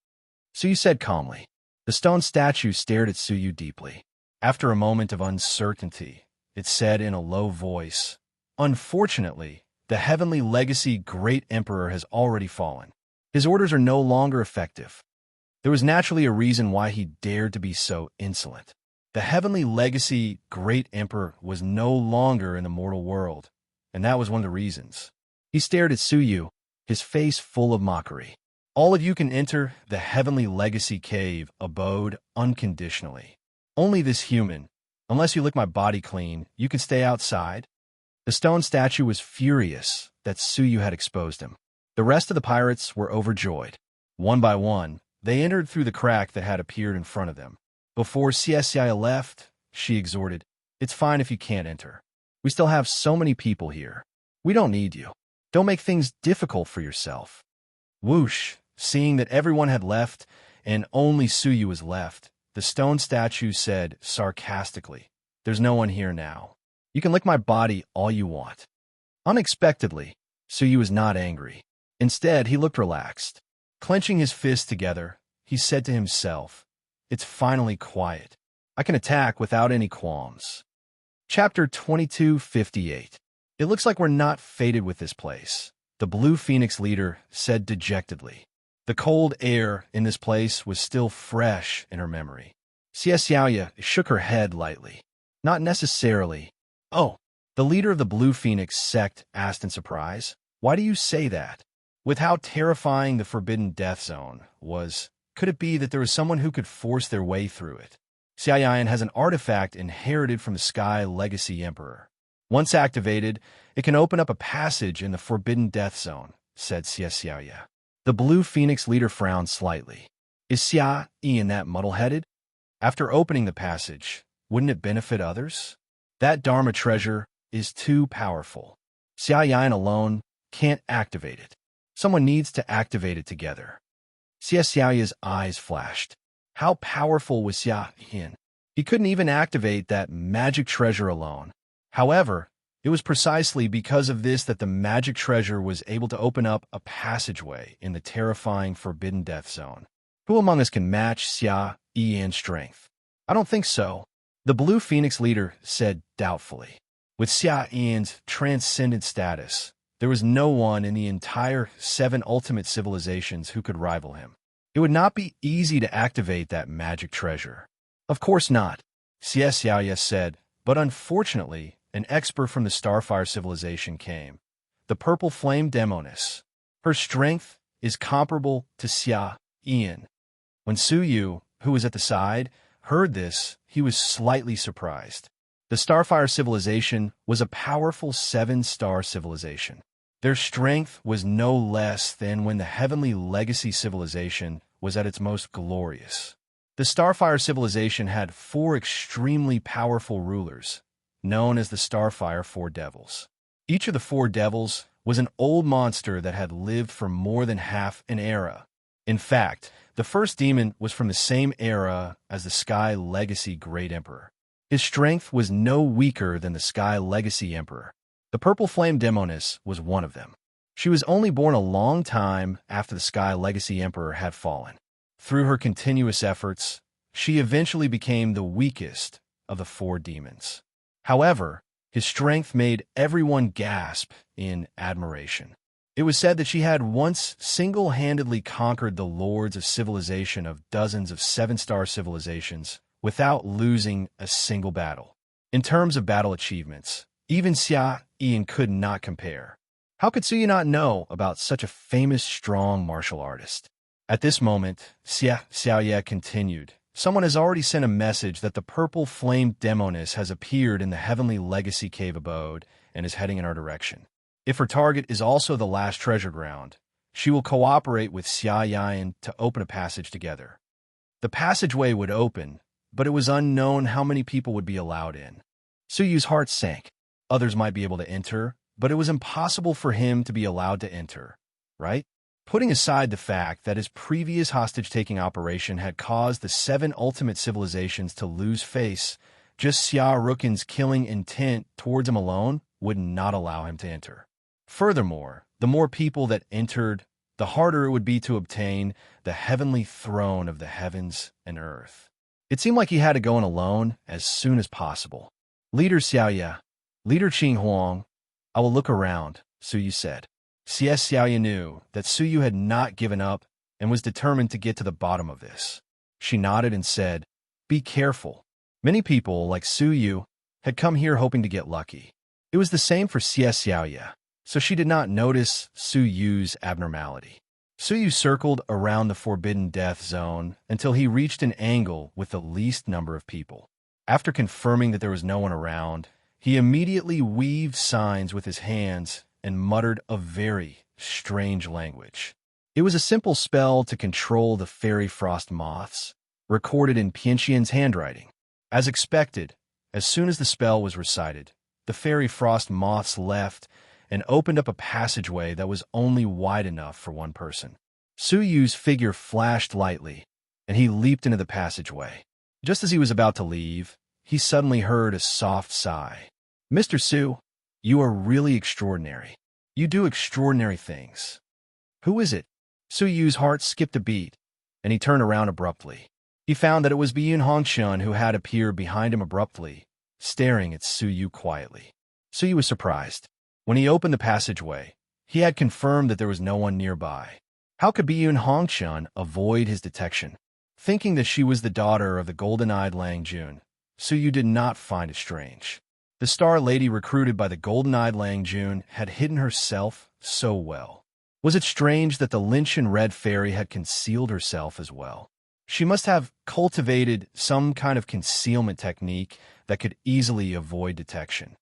Suyu said calmly. The stone statue stared at Suyu deeply. After a moment of uncertainty, it said in a low voice, unfortunately, the heavenly legacy great emperor has already fallen. His orders are no longer effective. There was naturally a reason why he dared to be so insolent. The heavenly legacy great emperor was no longer in the mortal world, and that was one of the reasons. He stared at Suyu, his face full of mockery. All of you can enter the heavenly legacy cave abode unconditionally. Only this human, unless you lick my body clean, you can stay outside. The stone statue was furious that Suyu had exposed him. The rest of the pirates were overjoyed. One by one, they entered through the crack that had appeared in front of them. Before Xiaoxiao left, she exhorted, "It's fine if you can't enter. We still have so many people here. We don't need you. Don't make things difficult for yourself." Whoosh! Seeing that everyone had left and only Suyu was left, the stone statue said sarcastically, "There's no one here now. You can lick my body all you want." Unexpectedly, Suyu was not angry. Instead, he looked relaxed. Clenching his fists together, he said to himself, "It's finally quiet. I can attack without any qualms." Chapter 2258. "It looks like we're not fated with this place," the Blue Phoenix leader said dejectedly. The cold air in this place was still fresh in her memory. Xiaoxiao shook her head lightly. "Not necessarily." "Oh," the leader of the Blue Phoenix sect asked in surprise. "Why do you say that?" With how terrifying the Forbidden Death Zone was, could it be that there was someone who could force their way through it? Xiaoyan has an artifact inherited from the Sky Legacy Emperor. Once activated, it can open up a passage in the Forbidden Death Zone, said Xiaoxiao. The Blue Phoenix leader frowned slightly. Is Xia Ian that muddle-headed? After opening the passage, wouldn't it benefit others? That Dharma treasure is too powerful. Xia Yan alone can't activate it. Someone needs to activate it together. Xia Xiaoya's eyes flashed. How powerful was Xia Yan? He couldn't even activate that magic treasure alone. However, it was precisely because of this that the magic treasure was able to open up a passageway in the terrifying Forbidden Death Zone. Who among us can match Xia Yan's strength? I don't think so, the Blue Phoenix leader said doubtfully. With Xia Yan's transcendent status, there was no one in the entire 7 ultimate civilizations who could rival him. It would not be easy to activate that magic treasure. Of course not, Xia Xiaoya said, but unfortunately, an expert from the Starfire civilization came. The Purple Flame Demoness. Her strength is comparable to Xia Yan. When Suyu, who was at the side, heard this, he was slightly surprised. The Starfire civilization was a powerful 7-star civilization. Their strength was no less than when the Heavenly Legacy civilization was at its most glorious. The Starfire civilization had 4 extremely powerful rulers, known as the Starfire 4 Devils. Each of the 4 Devils was an old monster that had lived for more than half an era. In fact, the first demon was from the same era as the Sky Legacy Great Emperor. His strength was no weaker than the Sky Legacy Emperor. The Purple Flame Demoness was one of them. She was only born a long time after the Sky Legacy Emperor had fallen. Through her continuous efforts, she eventually became the weakest of the 4 demons. However, his strength made everyone gasp in admiration. It was said that she had once single-handedly conquered the lords of civilization of dozens of 7-star civilizations without losing a single battle. In terms of battle achievements, even Xia Yan could not compare. How could Suyu not know about such a famous, strong martial artist? At this moment, Xia Xiaoya continued. Someone has already sent a message that the Purple Flame Demoness has appeared in the Heavenly Legacy Cave abode and is heading in our direction. If her target is also the last treasure ground, she will cooperate with Xia Yan to open a passage together. The passageway would open, but it was unknown how many people would be allowed in. Suyu's heart sank. Others might be able to enter, but it was impossible for him to be allowed to enter, right? Putting aside the fact that his previous hostage-taking operation had caused the 7 ultimate civilizations to lose face, just Xia Rukin's killing intent towards him alone would not allow him to enter. Furthermore, the more people that entered, the harder it would be to obtain the heavenly throne of the heavens and earth. It seemed like he had to go in alone as soon as possible. Leader Xiaoya, Leader Qinghuang, I will look around, Suyu said. Xiaoya knew that Suyu had not given up and was determined to get to the bottom of this. She nodded and said, "Be careful." Many people, like Suyu, had come here hoping to get lucky. It was the same for Xiaoya, so she did not notice Suyu's abnormality. Suyu circled around the forbidden death zone until he reached an angle with the least number of people. After confirming that there was no one around, he immediately weaved signs with his hands and muttered a very strange language. It was a simple spell to control the fairy frost moths, recorded in Pianxian's handwriting. As expected, as soon as the spell was recited, the fairy frost moths left and opened up a passageway that was only wide enough for one person. Suyu's figure flashed lightly, and he leaped into the passageway. Just as he was about to leave, he suddenly heard a soft sigh. "Mr. Su, you are really extraordinary. You do extraordinary things." "Who is it?" Suyu's heart skipped a beat, and he turned around abruptly. He found that it was Biyun Hongxian who had appeared behind him abruptly, staring at Suyu quietly. Suyu was surprised. When he opened the passageway, he had confirmed that there was no one nearby. How could Biyun Hongxian avoid his detection? Thinking that she was the daughter of the golden-eyed Lang Jun, Suyu did not find it strange. The star lady recruited by the golden-eyed Lang Jun had hidden herself so well. Was it strange that the Linshan Red Fairy had concealed herself as well? She must have cultivated some kind of concealment technique that could easily avoid detection.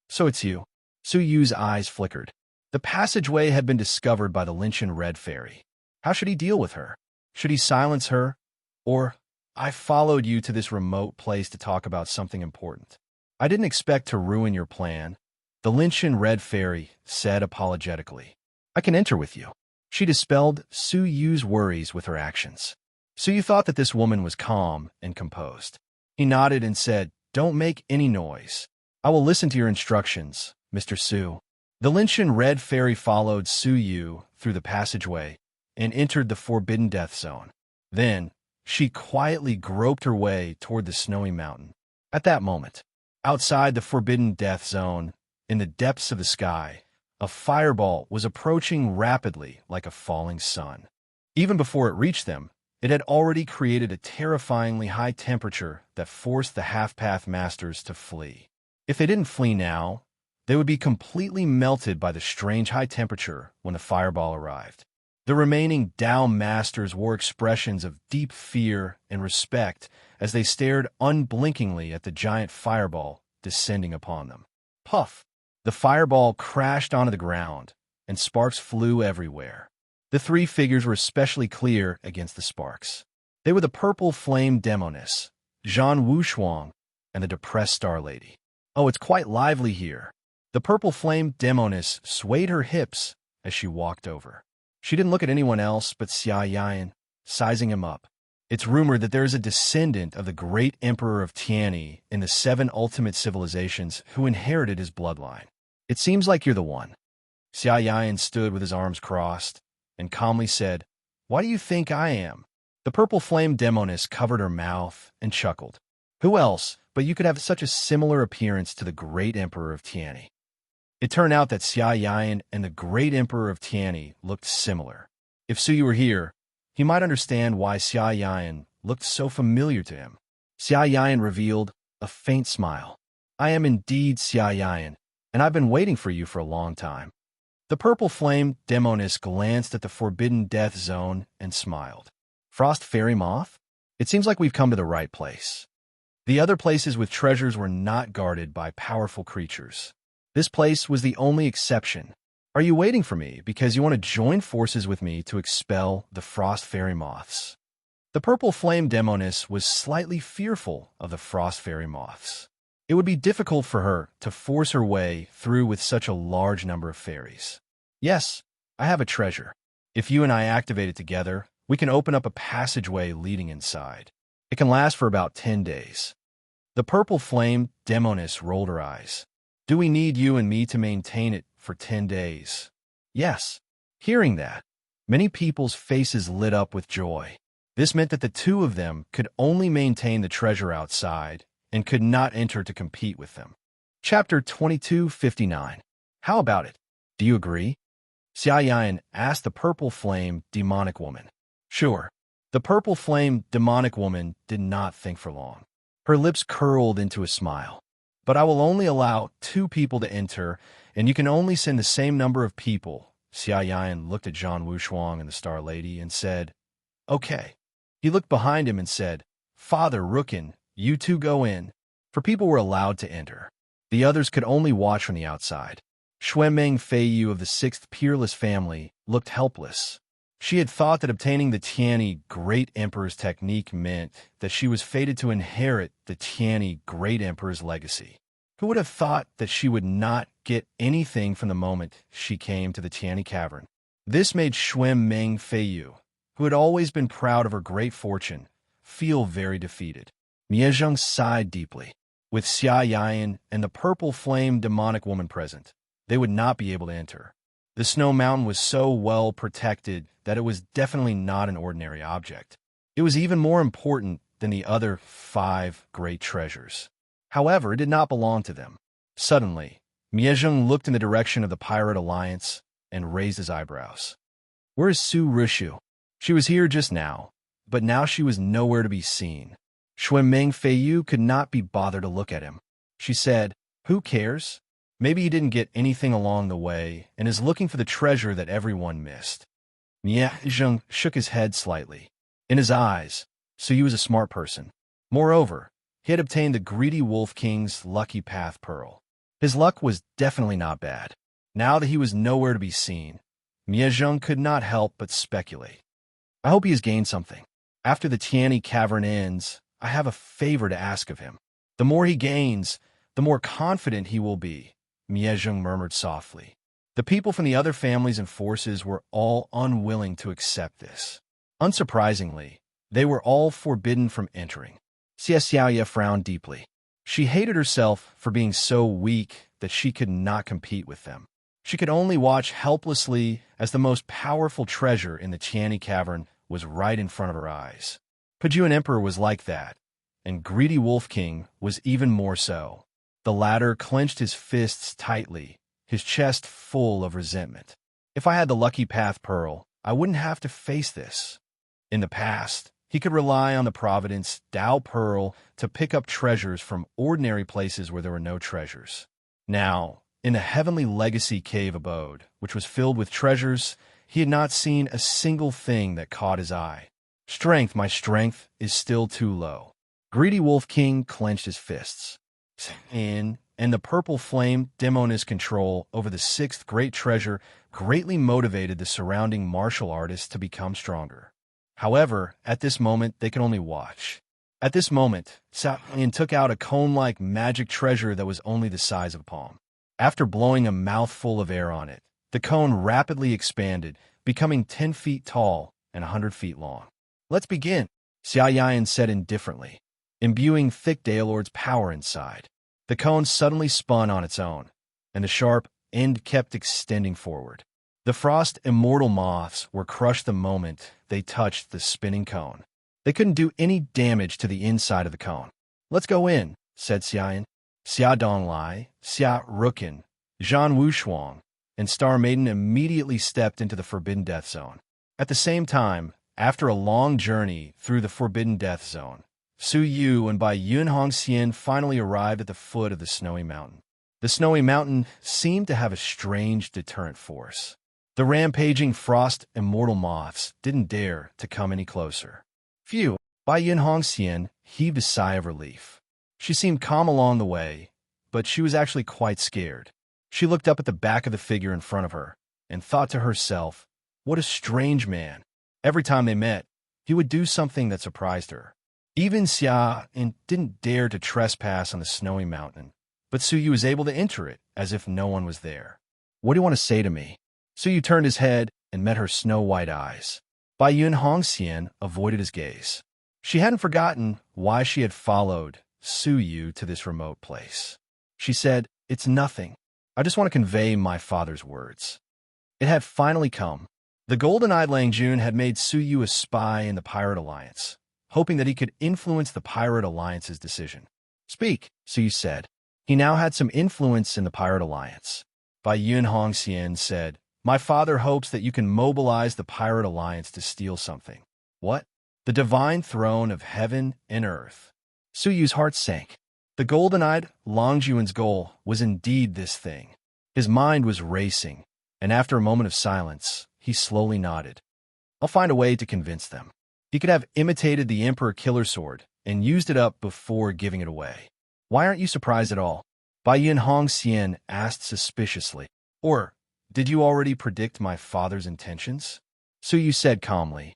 "So it's you." Suyu's eyes flickered. The passageway had been discovered by the Linshan Red Fairy. How should he deal with her? Should he silence her? Or, "I followed you to this remote place to talk about something important. I didn't expect to ruin your plan," the Linshan Red Fairy said apologetically. "I can enter with you." She dispelled Suyu's worries with her actions. Suyu thought that this woman was calm and composed. He nodded and said, "Don't make any noise. I will listen to your instructions, Mr. Su." The Linshan Red Fairy followed Suyu through the passageway and entered the forbidden death zone. Then, she quietly groped her way toward the snowy mountain. At that moment, outside the forbidden death zone, in the depths of the sky, a fireball was approaching rapidly like a falling sun. Even before it reached them, it had already created a terrifyingly high temperature that forced the half-path masters to flee. If they didn't flee now, they would be completely melted by the strange high temperature when the fireball arrived. The remaining Dao masters wore expressions of deep fear and respect as they stared unblinkingly at the giant fireball descending upon them. Puff! The fireball crashed onto the ground, and sparks flew everywhere. The three figures were especially clear against the sparks. They were the purple flame demoness, Zhan Wushuang, and the depressed Star Lady. "Oh, it's quite lively here." The purple flame demoness swayed her hips as she walked over. She didn't look at anyone else but Xia Yan, sizing him up. "It's rumored that there is a descendant of the great Emperor of Tianyi in the 7 ultimate civilizations who inherited his bloodline. It seems like you're the one." Xia Yan stood with his arms crossed and calmly said, "Why do you think I am?" The purple flame demoness covered her mouth and chuckled. "Who else but you could have such a similar appearance to the great Emperor of Tianyi?" It turned out that Xia Yan and the great Emperor of Tianyi looked similar. If Suyu were here, he might understand why Xia Yan looked so familiar to him. Xia Yan revealed a faint smile. "I am indeed Xia Yan, and I've been waiting for you for a long time." The purple flame demoness glanced at the forbidden death zone and smiled. "Frost fairy moth? It seems like we've come to the right place." The other places with treasures were not guarded by powerful creatures. This place was the only exception. "Are you waiting for me because you want to join forces with me to expel the frost fairy moths?" The purple flame demoness was slightly fearful of the frost fairy moths. It would be difficult for her to force her way through with such a large number of fairies. "Yes, I have a treasure. If you and I activate it together, we can open up a passageway leading inside. It can last for about 10 days. The purple flame demoness rolled her eyes. "Do we need you and me to maintain it for 10 days?" "Yes." Hearing that, many people's faces lit up with joy. This meant that the two of them could only maintain the treasure outside and could not enter to compete with them. Chapter 2259. How about it? Do you agree? Xia Yan asked the purple flame demonic woman. Sure. The purple flame demonic woman did not think for long. Her lips curled into a smile. But I will only allow 2 people to enter, and you can only send the same number of people. Xia Yan looked at Zhang Wushuang and the Star Lady and said, Okay. He looked behind him and said, Father Rukin, you 2 go in. For people were allowed to enter. The others could only watch from the outside. Xuemeng Feiyu of the 6th Peerless family looked helpless. She had thought that obtaining the Tianyi Great Emperor's technique meant that she was fated to inherit the Tianyi Great Emperor's legacy. Who would have thought that she would not get anything from the moment she came to the Tianyi Cavern? This made Xuemeng Feiyu, who had always been proud of her great fortune, feel very defeated. Miezheng sighed deeply. With Xia Yan and the purple flame demonic woman present, they would not be able to enter. The snow mountain was so well protected that it was definitely not an ordinary object. It was even more important than the other 5 great treasures. However, it did not belong to them. Suddenly, Miezheng looked in the direction of the Pirate Alliance and raised his eyebrows. Where is Su Rishu? She was here just now, but now she was nowhere to be seen. Xuemeng Feiyu could not be bothered to look at him. She said, Who cares? Maybe he didn't get anything along the way and is looking for the treasure that everyone missed. Miezheng shook his head slightly. In his eyes, Suyu was a smart person. Moreover, he had obtained the Greedy Wolf King's Lucky Path Pearl. His luck was definitely not bad. Now that he was nowhere to be seen, Miezheng could not help but speculate. I hope he has gained something. After the Tianyi Cavern ends, I have a favor to ask of him. The more he gains, the more confident he will be, Miezheng murmured softly. The people from the other families and forces were all unwilling to accept this. Unsurprisingly, they were all forbidden from entering. Xia Xiaoye frowned deeply. She hated herself for being so weak that she could not compete with them. She could only watch helplessly as the most powerful treasure in the Tianyi Cavern was right in front of her eyes. Pajun Emperor was like that, and Greedy Wolf King was even more so. The latter clenched his fists tightly, his chest full of resentment. If I had the Lucky Path Pearl, I wouldn't have to face this. In the past, he could rely on the Providence Dao Pearl to pick up treasures from ordinary places where there were no treasures. Now, in the Heavenly Legacy Cave abode, which was filled with treasures, he had not seen a single thing that caught his eye. My strength is still too low. Greedy Wolf King clenched his fists. And the purple flame Demon's control over the 6th great treasure greatly motivated the surrounding martial artists to become stronger. However, at this moment, they could only watch. At this moment, Xiaoyan took out a cone-like magic treasure that was only the size of a palm. After blowing a mouthful of air on it, the cone rapidly expanded, becoming 10 feet tall and 100 feet long. Let's begin, Xia Yan said indifferently, imbuing thick Daelord's power inside. The cone suddenly spun on its own, and the sharp end kept extending forward. The frost immortal moths were crushed the moment they touched the spinning cone. They couldn't do any damage to the inside of the cone. Let's go in, said Xiaoyan. Xia Donglai, Xia Rukin, Zhan Wushuang, and Star Maiden immediately stepped into the Forbidden Death Zone. At the same time, after a long journey through the Forbidden Death Zone, Su Yu and Bai Yunhongxian finally arrived at the foot of the Snowy Mountain. The Snowy Mountain seemed to have a strange deterrent force. The rampaging frost immortal moths didn't dare to come any closer. Phew! Bai Yunhongxian heaved a sigh of relief. She seemed calm along the way, but she was actually quite scared. She looked up at the back of the figure in front of her and thought to herself, what a strange man. Every time they met, he would do something that surprised her. Even Xia didn't dare to trespass on the Snowy Mountain, but Su Yu was able to enter it as if no one was there. What do you want to say to me? Su Yu turned his head and met her snow-white eyes. Bai Yunhongxian avoided his gaze. She hadn't forgotten why she had followed Su Yu to this remote place. She said, it's nothing. I just want to convey my father's words. It had finally come. The golden-eyed Lang Jun had made Su Yu a spy in the Pirate Alliance, hoping that he could influence the Pirate Alliance's decision. Speak, Su Yu said. He now had some influence in the Pirate Alliance. Bai Yun Hongxian said, "My father hopes that you can mobilize the Pirate Alliance to steal something." "What?" "The divine throne of heaven and earth." Su Yu's heart sank. The golden-eyed Longjuan's goal was indeed this thing. His mind was racing, and after a moment of silence, he slowly nodded. "I'll find a way to convince them." He could have imitated the Emperor Killer Sword and used it up before giving it away. "Why aren't you surprised at all?" Bai Yun Hongxian asked suspiciously. "Or, did you already predict my father's intentions?" Su Yu said calmly,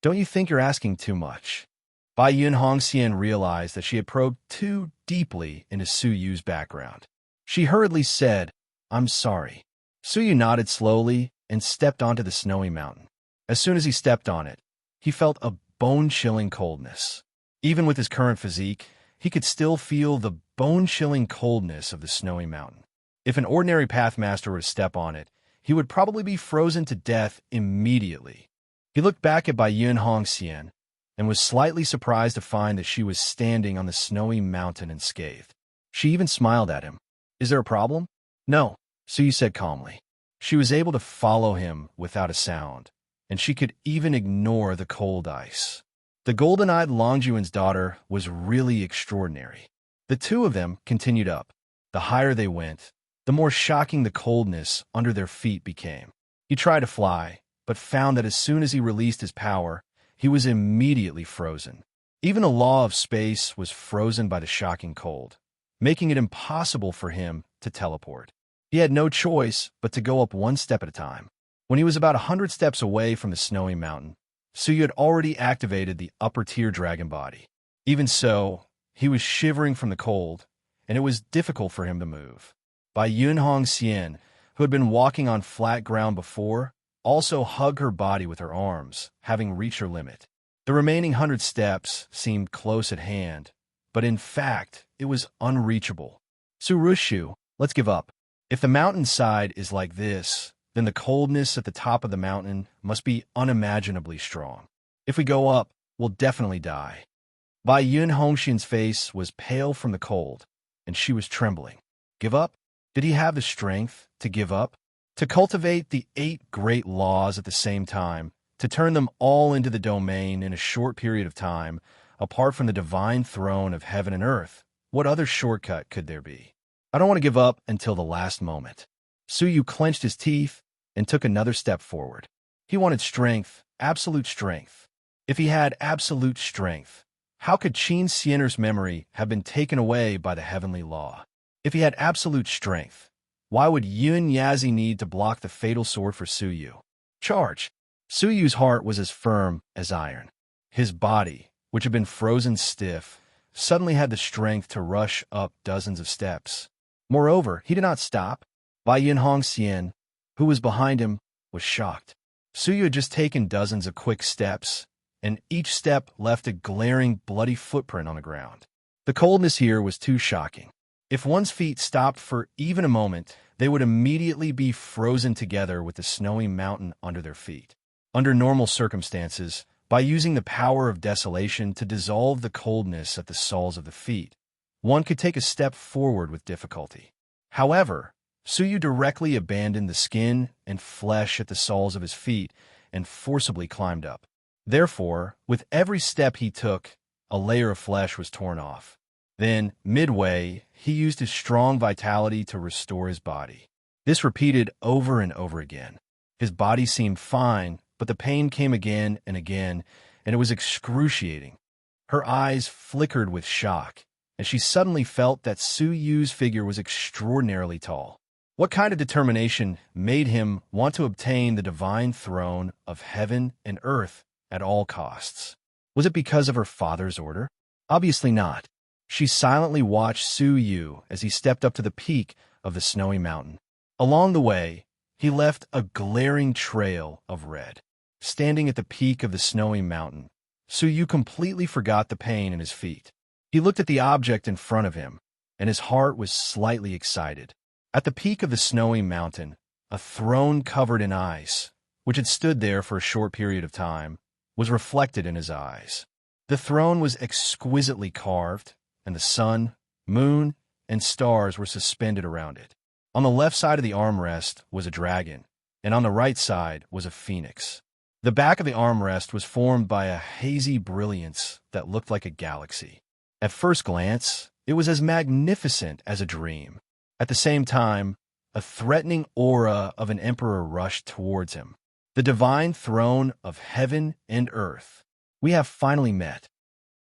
"Don't you think you're asking too much?" Bai Yun Hongxian realized that she had probed too deeply into Su Yu's background. She hurriedly said, "I'm sorry." Su Yu nodded slowly and stepped onto the snowy mountain. As soon as he stepped on it, he felt a bone-chilling coldness. Even with his current physique, he could still feel the bone-chilling coldness of the snowy mountain. If an ordinary pathmaster were to step on it, he would probably be frozen to death immediately. He looked back at Bai Yun Hongxian and was slightly surprised to find that she was standing on the snowy mountain unscathed. She even smiled at him. "Is there a problem?" "No," Su Yu said calmly. She was able to follow him without a sound, and she could even ignore the cold ice. The golden-eyed Longjuan's daughter was really extraordinary. The two of them continued up. The higher they went, the more shocking the coldness under their feet became. He tried to fly, but found that as soon as he released his power, he was immediately frozen. Even the law of space was frozen by the shocking cold, making it impossible for him to teleport. He had no choice but to go up one step at a time. When he was about 100 steps away from the snowy mountain, Su Yu had already activated the upper-tier dragon body. Even so, he was shivering from the cold, and it was difficult for him to move. Bai Yun Hongxian, who had been walking on flat ground before, also hugged her body with her arms, having reached her limit. The remaining 100 steps seemed close at hand, but in fact, it was unreachable. "Su Rushu, let's give up. If the mountainside is like this, then the coldness at the top of the mountain must be unimaginably strong. If we go up, we'll definitely die." Bai Yun Hongxian's face was pale from the cold, and she was trembling. Give up? Did he have the strength to give up? To cultivate the 8 great laws at the same time, to turn them all into the domain in a short period of time, apart from the divine throne of heaven and earth, what other shortcut could there be? "I don't want to give up until the last moment." Su Yu clenched his teeth and took another step forward. He wanted strength, absolute strength. If he had absolute strength, how could Qin Xiener's memory have been taken away by the heavenly law? If he had absolute strength, why would Yun Yazi need to block the fatal sword for Su Yu? Charge! Su Yu's heart was as firm as iron. His body, which had been frozen stiff, suddenly had the strength to rush up dozens of steps. Moreover, he did not stop. Bai Yun Hongxian, who was behind him, was shocked. Su Yu had just taken dozens of quick steps, and each step left a glaring, bloody footprint on the ground. The coldness here was too shocking. If one's feet stopped for even a moment, they would immediately be frozen together with the snowy mountain under their feet. Under normal circumstances, by using the power of desolation to dissolve the coldness at the soles of the feet, one could take a step forward with difficulty. However, Su Yu directly abandoned the skin and flesh at the soles of his feet and forcibly climbed up. Therefore, with every step he took, a layer of flesh was torn off. Then, midway, he used his strong vitality to restore his body. This repeated over and over again. His body seemed fine, but the pain came again, and it was excruciating. Her eyes flickered with shock, and she suddenly felt that Su Yu's figure was extraordinarily tall. What kind of determination made him want to obtain the divine throne of heaven and earth at all costs? Was it because of her father's order? Obviously not. She silently watched Su Yu as he stepped up to the peak of the snowy mountain. Along the way, he left a glaring trail of red. Standing at the peak of the snowy mountain, Su Yu completely forgot the pain in his feet. He looked at the object in front of him, and his heart was slightly excited. At the peak of the snowy mountain, a throne covered in ice, which had stood there for a short period of time, was reflected in his eyes. The throne was exquisitely carved, and the sun, moon, and stars were suspended around it. On the left side of the armrest was a dragon, and on the right side was a phoenix. The back of the armrest was formed by a hazy brilliance that looked like a galaxy. At first glance, it was as magnificent as a dream. At the same time, a threatening aura of an emperor rushed towards him. The divine throne of heaven and earth. We have finally met.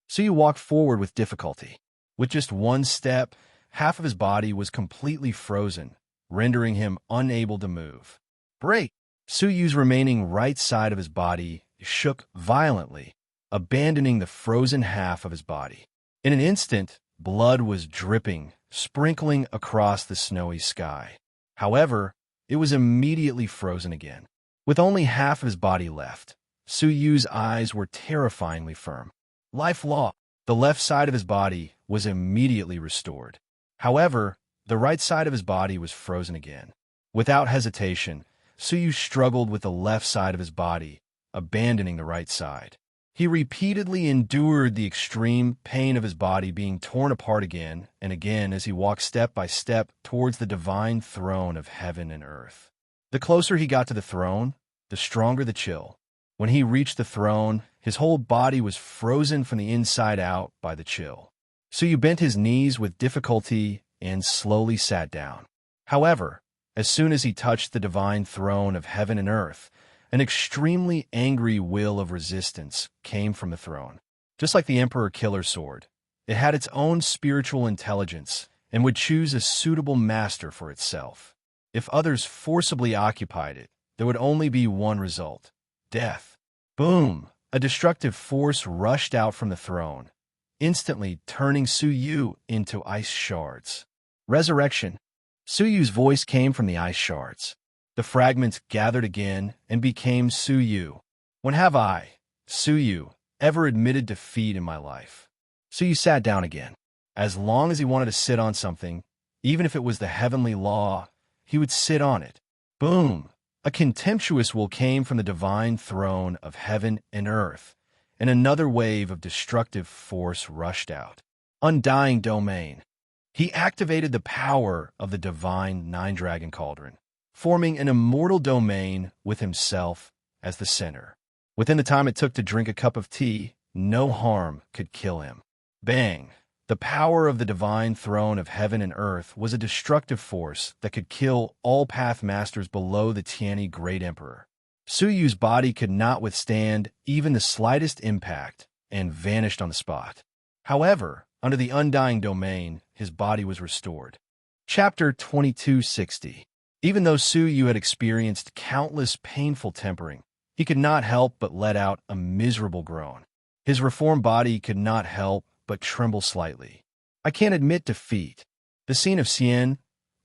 So you walked forward with difficulty. With just one step, half of his body was completely frozen, rendering him unable to move. Break! Su Yu's remaining right side of his body shook violently, abandoning the frozen half of his body. In an instant, blood was dripping, sprinkling across the snowy sky. However, it was immediately frozen again. With only half of his body left, Su Yu's eyes were terrifyingly firm. Life law. The left side of his body was immediately restored. However, the right side of his body was frozen again. Without hesitation, Su Yu struggled with the left side of his body, abandoning the right side. He repeatedly endured the extreme pain of his body being torn apart again and again as he walked step by step towards the divine throne of heaven and earth. The closer he got to the throne, the stronger the chill. When he reached the throne, his whole body was frozen from the inside out by the chill. Su Yu bent his knees with difficulty and slowly sat down. However, as soon as he touched the divine throne of heaven and earth, an extremely angry will of resistance came from the throne. Just like the Emperor Killer Sword, it had its own spiritual intelligence and would choose a suitable master for itself. If others forcibly occupied it, there would only be one result: death. Boom! A destructive force rushed out from the throne, instantly turning Su Yu into ice shards. Resurrection. Su Yu's voice came from the ice shards. The fragments gathered again and became Su Yu. When have I, Su Yu, ever admitted defeat in my life? Su Yu sat down again. As long as he wanted to sit on something, even if it was the heavenly law, he would sit on it. Boom! A contemptuous will came from the divine throne of heaven and earth, and another wave of destructive force rushed out. Undying domain. He activated the power of the divine nine-dragon cauldron, forming an immortal domain with himself as the center. Within the time it took to drink a cup of tea, no harm could kill him. Bang! The power of the divine throne of heaven and earth was a destructive force that could kill all path masters below the Tianyi Great Emperor. Su Yu's body could not withstand even the slightest impact and vanished on the spot. However, under the undying domain, his body was restored. Chapter 2260. Even though Su Yu had experienced countless painful tempering, he could not help but let out a miserable groan. His reformed body could not help but tremble slightly. I can't admit defeat. The scene of Xian,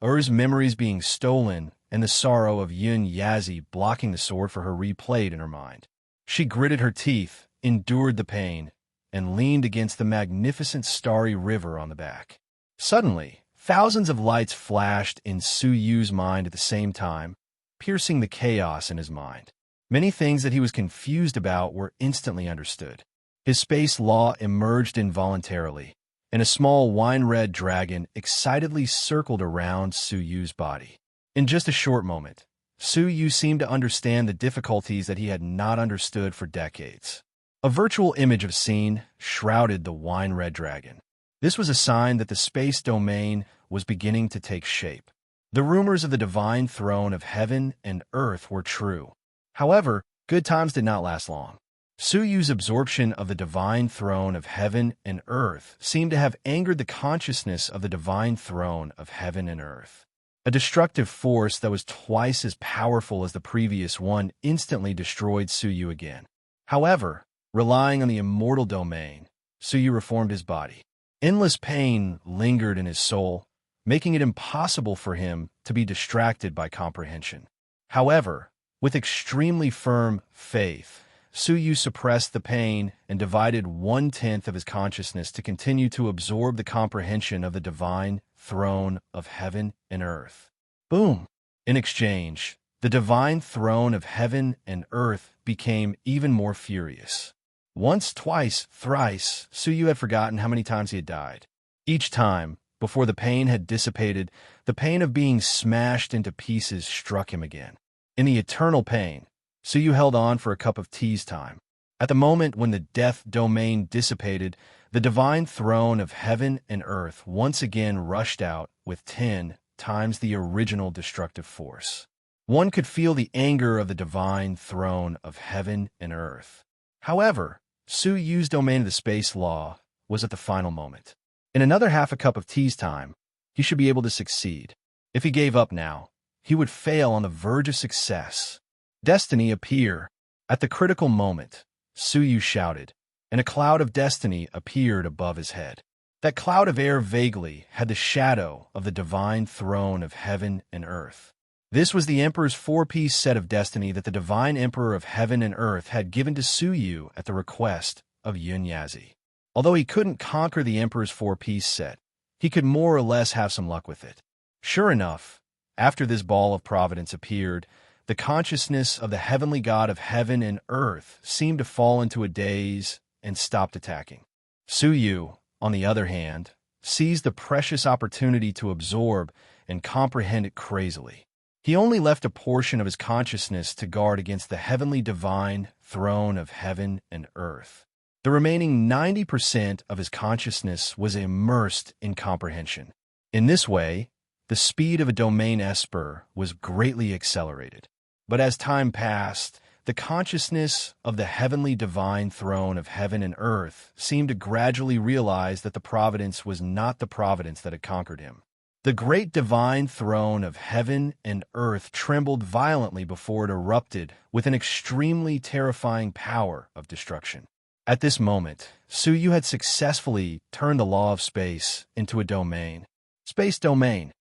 Er's memories being stolen, and the sorrow of Yun Yazi blocking the sword for her replayed in her mind. She gritted her teeth, endured the pain, and leaned against the magnificent starry river on the back. Suddenly, thousands of lights flashed in Su Yu's mind at the same time, piercing the chaos in his mind. Many things that he was confused about were instantly understood. His space law emerged involuntarily, and a small wine-red dragon excitedly circled around Su Yu's body. In just a short moment, Su Yu seemed to understand the difficulties that he had not understood for decades. A virtual image of scene shrouded the wine-red dragon. This was a sign that the space domain was beginning to take shape. The rumors of the divine throne of heaven and earth were true. However, good times did not last long. Su Yu's absorption of the divine throne of heaven and earth seemed to have angered the consciousness of the divine throne of heaven and earth. A destructive force that was twice as powerful as the previous one instantly destroyed Su Yu again. However, relying on the immortal domain, Su Yu reformed his body. Endless pain lingered in his soul, making it impossible for him to be distracted by comprehension. However, with extremely firm faith, Su Yu suppressed the pain and divided 1/10 of his consciousness to continue to absorb the comprehension of the divine throne of heaven and earth. Boom! In exchange, the divine throne of heaven and earth became even more furious. Once, twice, thrice, Su Yu had forgotten how many times he had died. Each time, Before the pain had dissipated, the pain of being smashed into pieces struck him again. In the eternal pain, Suyu held on for a cup of tea's time. At the moment when the death domain dissipated, the divine throne of heaven and earth once again rushed out with 10 times the original destructive force. One could feel the anger of the divine throne of heaven and earth. However, Suyu's domain of the space law was at the final moment. In another half a cup of tea's time, he should be able to succeed. If he gave up now, he would fail on the verge of success. Destiny appear. At the critical moment, Suyu shouted, and a cloud of destiny appeared above his head. That cloud of air vaguely had the shadow of the divine throne of heaven and earth. This was the Emperor's four-piece set of destiny that the divine Emperor of heaven and earth had given to Suyu at the request of Yunyazi. Although he couldn't conquer the Emperor's four-piece set, he could more or less have some luck with it. Sure enough, after this ball of providence appeared, the consciousness of the heavenly God of heaven and earth seemed to fall into a daze and stopped attacking. Suyu, on the other hand, seized the precious opportunity to absorb and comprehend it crazily. He only left a portion of his consciousness to guard against the heavenly divine throne of heaven and earth. The remaining 90% of his consciousness was immersed in comprehension. In this way, the speed of a domain esper was greatly accelerated. But as time passed, the consciousness of the heavenly divine throne of heaven and earth seemed to gradually realize that the providence was not the providence that had conquered him. The great divine throne of heaven and earth trembled violently before it erupted with an extremely terrifying power of destruction. At this moment, Suyu had successfully turned the law of space into a domain. Space domain.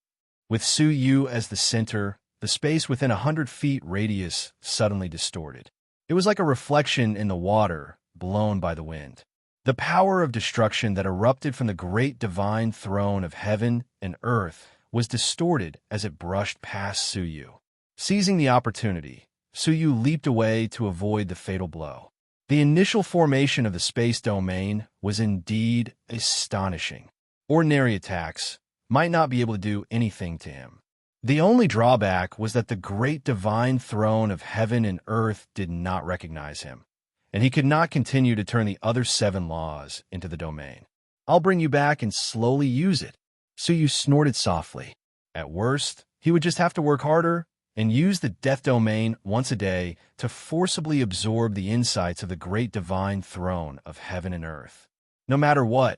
With Suyu as the center, the space within 100 feet radius suddenly distorted. It was like a reflection in the water blown by the wind. The power of destruction that erupted from the great divine throne of heaven and earth was distorted as it brushed past Suyu. Seizing the opportunity, Suyu leaped away to avoid the fatal blow. The initial formation of the space domain was indeed astonishing. Ordinary attacks might not be able to do anything to him. The only drawback was that the great divine throne of heaven and earth did not recognize him, and he could not continue to turn the other 7 laws into the domain. I'll bring you back and slowly use it. Suyu snorted softly. At worst, he would just have to work harder and use the death domain once a day to forcibly absorb the insights of the great divine throne of heaven and earth. No matter what,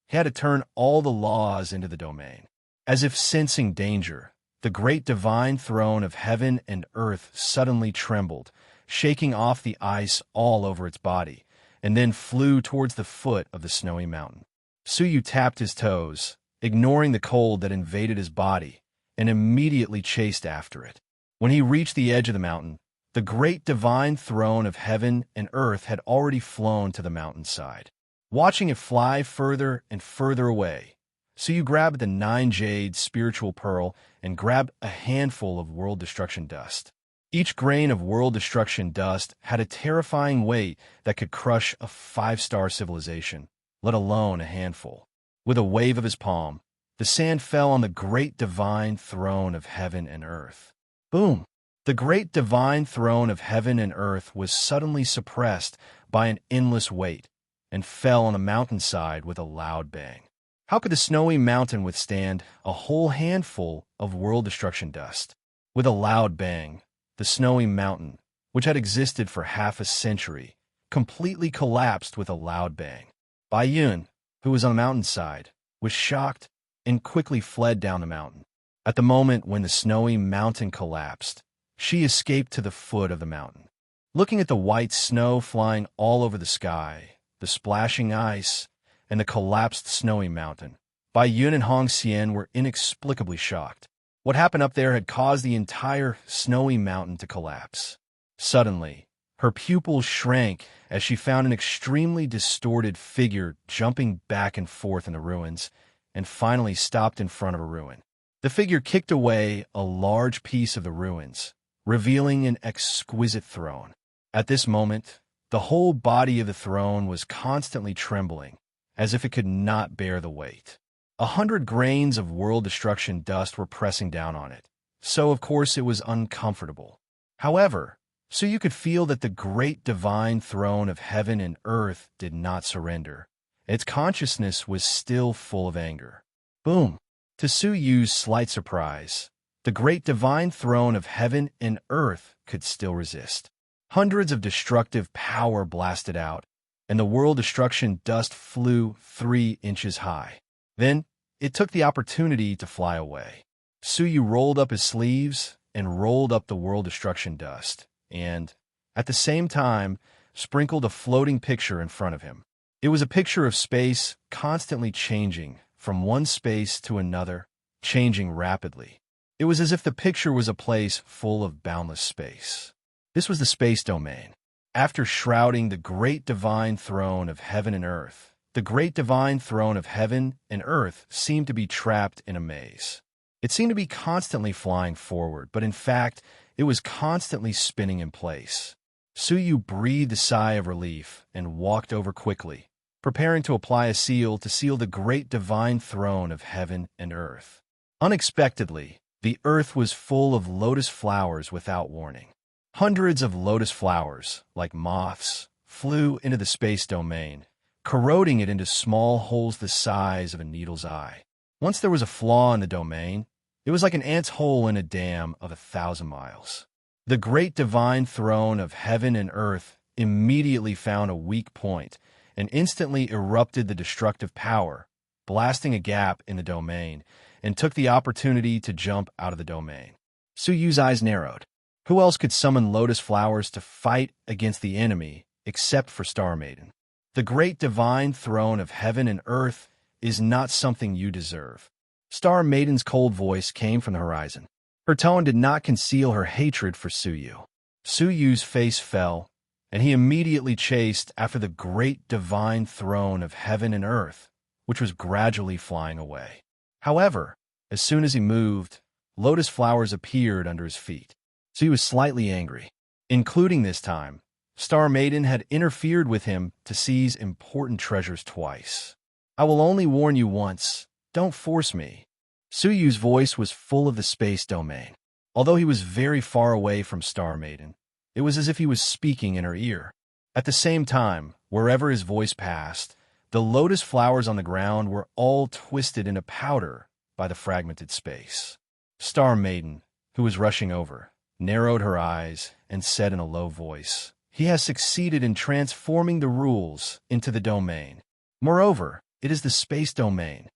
he had to turn all the laws into the domain. As if sensing danger, the great divine throne of heaven and earth suddenly trembled, shaking off the ice all over its body, and then flew towards the foot of the snowy mountain. Suyu tapped his toes, ignoring the cold that invaded his body, and immediately chased after it. When he reached the edge of the mountain, the great divine throne of heaven and earth had already flown to the mountainside. Watching it fly further and further away, Suyu grabbed the 9-jade spiritual pearl and grabbed a handful of world destruction dust. Each grain of world destruction dust had a terrifying weight that could crush a 5-star civilization, let alone a handful. With a wave of his palm, the sand fell on the great divine throne of heaven and earth. Boom! The great divine throne of heaven and earth was suddenly suppressed by an endless weight and fell on the mountainside with a loud bang. How could the snowy mountain withstand a whole handful of world destruction dust? With a loud bang, the snowy mountain, which had existed for half a century, completely collapsed with a loud bang. Bai Yun, who was on the mountainside, was shocked and quickly fled down the mountain. At the moment when the snowy mountain collapsed, she escaped to the foot of the mountain. Looking at the white snow flying all over the sky, the splashing ice, and the collapsed snowy mountain, Bai Yun and Hong Xian were inexplicably shocked. What happened up there had caused the entire snowy mountain to collapse. Suddenly, her pupils shrank as she found an extremely distorted figure jumping back and forth in the ruins, and finally stopped in front of a ruin. The figure kicked away a large piece of the ruins, revealing an exquisite throne. At this moment, the whole body of the throne was constantly trembling, as if it could not bear the weight. 100 grains of world destruction dust were pressing down on it, so of course it was uncomfortable. However, so you could feel that the great divine throne of heaven and earth did not surrender. Its consciousness was still full of anger. Boom! To Su Yu's slight surprise, the great divine throne of heaven and earth could still resist. Hundreds of destructive power blasted out, and the world destruction dust flew 3 inches high. Then, it took the opportunity to fly away. Su Yu rolled up his sleeves and rolled up the world destruction dust, and, at the same time, sprinkled a floating picture in front of him. It was a picture of space constantly changing from one space to another, changing rapidly. It was as if the picture was a place full of boundless space. This was the space domain. After shrouding the great divine throne of heaven and earth, the great divine throne of heaven and earth seemed to be trapped in a maze. It seemed to be constantly flying forward, but in fact, it was constantly spinning in place. Su Yu breathed a sigh of relief and walked over quickly, preparing to apply a seal to seal the great divine throne of heaven and earth. Unexpectedly, the earth was full of lotus flowers without warning. Hundreds of lotus flowers, like moths, flew into the space domain, corroding it into small holes the size of a needle's eye. Once there was a flaw in the domain, it was like an ant's hole in a dam of 1,000 miles. The great divine throne of heaven and earth immediately found a weak point and instantly erupted the destructive power, blasting a gap in the domain, and took the opportunity to jump out of the domain. Su Yu's eyes narrowed. Who else could summon lotus flowers to fight against the enemy except for Star Maiden? The great divine throne of heaven and earth is not something you deserve. Star Maiden's cold voice came from the horizon. Her tone did not conceal her hatred for Su Yu. Su Yu's face fell, and he immediately chased after the great divine throne of heaven and earth, which was gradually flying away. However, as soon as he moved, lotus flowers appeared under his feet. So he was slightly angry. Including this time, Star Maiden had interfered with him to seize important treasures twice. I will only warn you once. Don't force me. Su Yu's voice was full of the space domain. Although he was very far away from Star Maiden, it was as if he was speaking in her ear. At the same time, wherever his voice passed, the lotus flowers on the ground were all twisted into powder by the fragmented space. Star Maiden, who was rushing over, narrowed her eyes and said in a low voice, "He has succeeded in transforming the rules into the domain. Moreover, it is the space domain."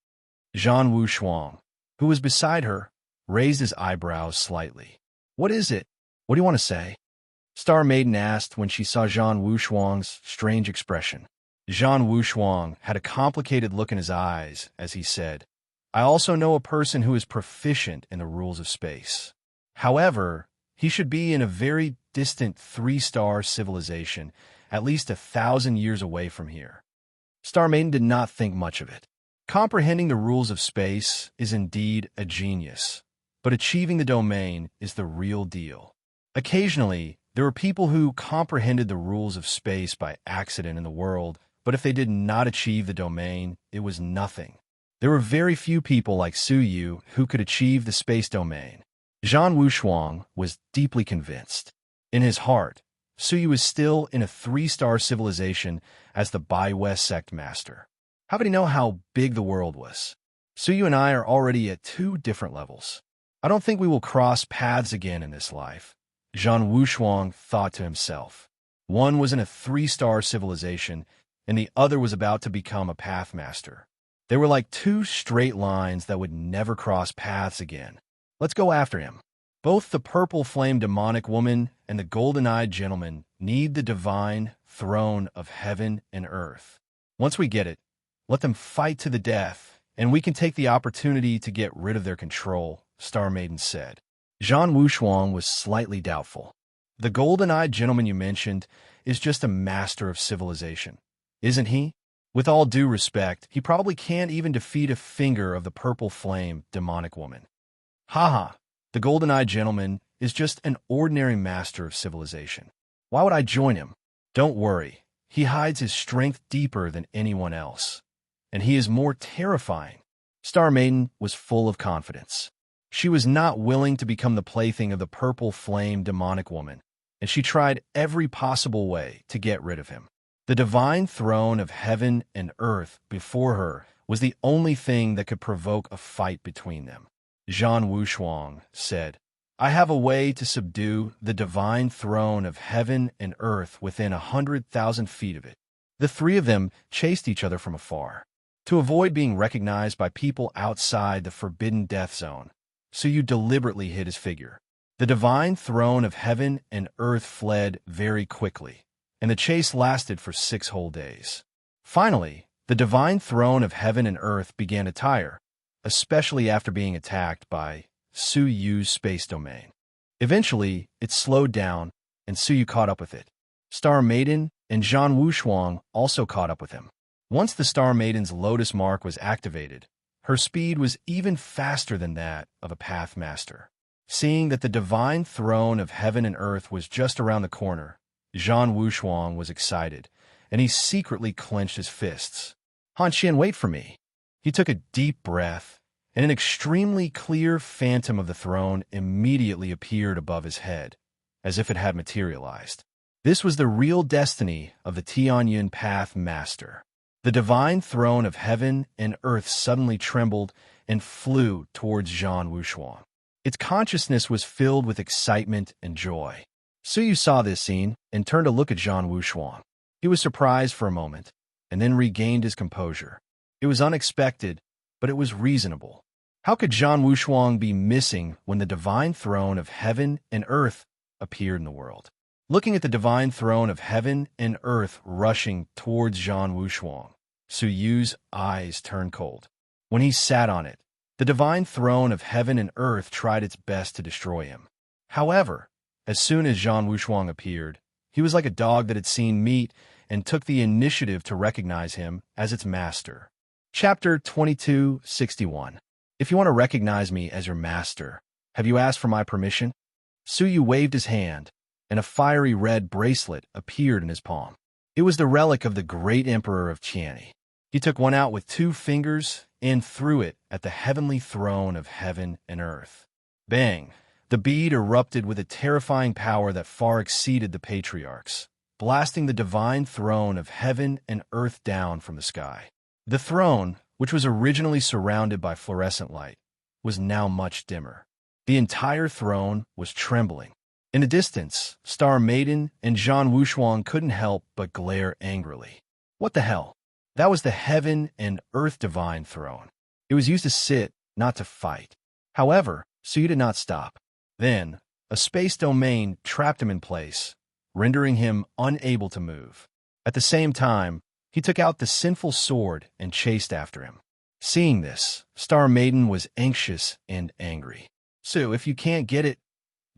Zhan Wushuang, who was beside her, raised his eyebrows slightly. "What is it? What do you want to say?" Star Maiden asked when she saw Zhan Wushuang's strange expression. Zhan Wushuang had a complicated look in his eyes as he said, "I also know a person who is proficient in the rules of space. However, he should be in a very distant 3-star civilization, at least 1,000 years away from here." Star Maiden did not think much of it. Comprehending the rules of space is indeed a genius, but achieving the domain is the real deal. Occasionally, there were people who comprehended the rules of space by accident in the world, but if they did not achieve the domain, it was nothing. There were very few people like Su Yu who could achieve the space domain. Zhan Wushuang was deeply convinced. In his heart, Su Yu was still in a 3-star civilization as the Bai West sect master. How could he know how big the world was? Su Yu and I are already at 2 different levels. I don't think we will cross paths again in this life, Zhan Wushuang thought to himself. One was in a 3-star civilization, and the other was about to become a pathmaster. They were like 2 straight lines that would never cross paths again. Let's go after him. Both the purple flame demonic woman and the golden-eyed gentleman need the divine throne of heaven and earth. Once we get it, let them fight to the death, and we can take the opportunity to get rid of their control, Star Maiden said. Zhan Wushuang was slightly doubtful. The golden-eyed gentleman you mentioned is just a master of civilization, isn't he? With all due respect, he probably can't even defeat a finger of the purple flame demonic woman. Haha, the golden-eyed gentleman is just an ordinary master of civilization. Why would I join him? Don't worry, he hides his strength deeper than anyone else, and he is more terrifying. Star Maiden was full of confidence. She was not willing to become the plaything of the purple flame demonic woman, and she tried every possible way to get rid of him. The divine throne of heaven and earth before her was the only thing that could provoke a fight between them. Zhan Wushuang said, "I have a way to subdue the divine throne of heaven and earth within 100,000 feet of it." The three of them chased each other from afar. To avoid being recognized by people outside the forbidden death zone, Suyu deliberately hid his figure. The divine throne of heaven and earth fled very quickly, and the chase lasted for 6 whole days. Finally, the divine throne of heaven and earth began to tire, especially after being attacked by Suyu's space domain. Eventually, it slowed down, and Suyu caught up with it. Star Maiden and Zhan Wushuang also caught up with him. Once the Star Maiden's Lotus Mark was activated, her speed was even faster than that of a Path Master. Seeing that the divine throne of heaven and earth was just around the corner, Zhan Wushuang was excited, and he secretly clenched his fists. "Han Qian, wait for me." He took a deep breath, and an extremely clear phantom of the throne immediately appeared above his head, as if it had materialized. This was the real destiny of the Tianyun Path Master. The divine throne of heaven and earth suddenly trembled and flew towards Zhan Wushuang. Its consciousness was filled with excitement and joy. Suyu saw this scene and turned to look at Zhan Wushuang. He was surprised for a moment, and then regained his composure. It was unexpected, but it was reasonable. How could Zhan Wushuang be missing when the divine throne of heaven and earth appeared in the world? Looking at the divine throne of heaven and earth rushing towards Zhan Wushuang, Suyu's eyes turned cold. When he sat on it, the divine throne of heaven and earth tried its best to destroy him. However, as soon as Zhan Wushuang appeared, he was like a dog that had seen meat and took the initiative to recognize him as its master. Chapter 2261. If you want to recognize me as your master, have you asked for my permission? Suyu waved his hand, and a fiery red bracelet appeared in his palm. It was the relic of the great emperor of Qiani. He took one out with 2 fingers and threw it at the heavenly throne of heaven and earth. Bang! The bead erupted with a terrifying power that far exceeded the patriarchs, blasting the divine throne of heaven and earth down from the sky. The throne, which was originally surrounded by fluorescent light, was now much dimmer. The entire throne was trembling. In the distance, Star Maiden and Zhan Wushuang couldn't help but glare angrily. What the hell? That was the heaven and earth divine throne. It was used to sit, not to fight. However, Suyu did not stop. Then, a space domain trapped him in place, rendering him unable to move. At the same time, he took out the sinful sword and chased after him. Seeing this, Star Maiden was anxious and angry. "So, if you can't get it,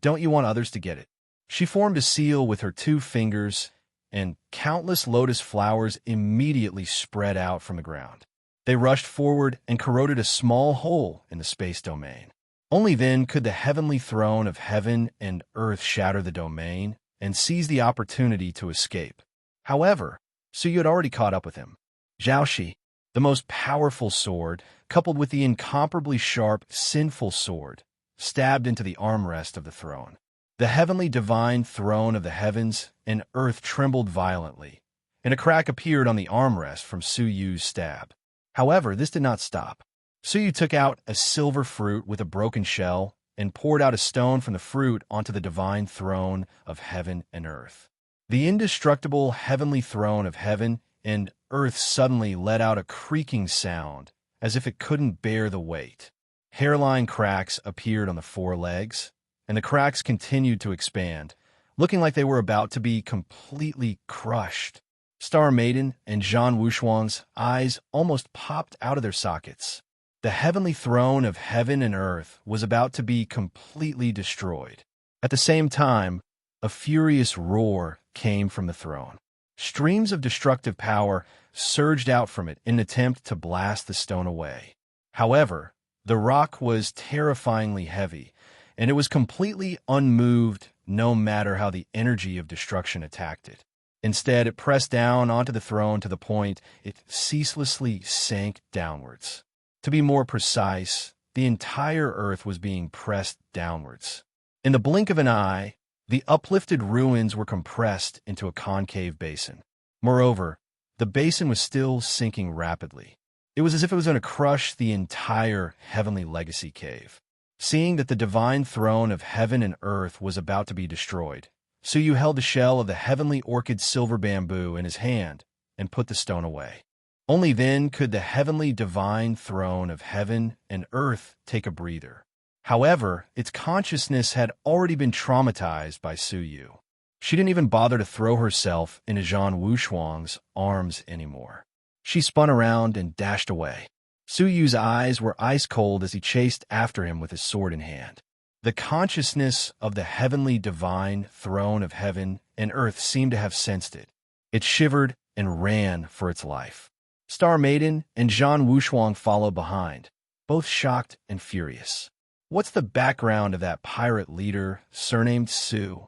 don't you want others to get it?" She formed a seal with her 2 fingers, and countless lotus flowers immediately spread out from the ground. They rushed forward and corroded a small hole in the space domain. Only then could the heavenly throne of heaven and earth shatter the domain and seize the opportunity to escape. However, Suyu had already caught up with him. Zhaoxi, the most powerful sword, coupled with the incomparably sharp, sinful sword, stabbed into the armrest of the throne. The heavenly divine throne of the heavens and earth trembled violently, and a crack appeared on the armrest from Suyu's stab. However, this did not stop. Suyu took out a silver fruit with a broken shell and poured out a stone from the fruit onto the divine throne of heaven and earth. The indestructible heavenly throne of heaven and earth suddenly let out a creaking sound as if it couldn't bear the weight. Hairline cracks appeared on the 4 legs, and the cracks continued to expand, looking like they were about to be completely crushed. Star Maiden and Zhan Wushuang's eyes almost popped out of their sockets. The heavenly throne of heaven and earth was about to be completely destroyed. At the same time, a furious roar came from the throne. Streams of destructive power surged out from it in an attempt to blast the stone away. However, the rock was terrifyingly heavy, and it was completely unmoved no matter how the energy of destruction attacked it. Instead, it pressed down onto the throne to the point it ceaselessly sank downwards. To be more precise, the entire earth was being pressed downwards. In the blink of an eye, the uplifted ruins were compressed into a concave basin. Moreover, the basin was still sinking rapidly. It was as if it was going to crush the entire heavenly legacy cave. Seeing that the divine throne of heaven and earth was about to be destroyed, Suyu held the shell of the heavenly orchid silver bamboo in his hand and put the stone away. Only then could the heavenly divine throne of heaven and earth take a breather. However, its consciousness had already been traumatized by Suyu. She didn't even bother to throw herself into Zhang Wushuang's arms anymore. She spun around and dashed away. Suyu's eyes were ice cold as he chased after him with his sword in hand. The consciousness of the heavenly divine throne of heaven and earth seemed to have sensed it. It shivered and ran for its life. Star Maiden and Zhang Wushuang followed behind, both shocked and furious. What's the background of that pirate leader surnamed Su?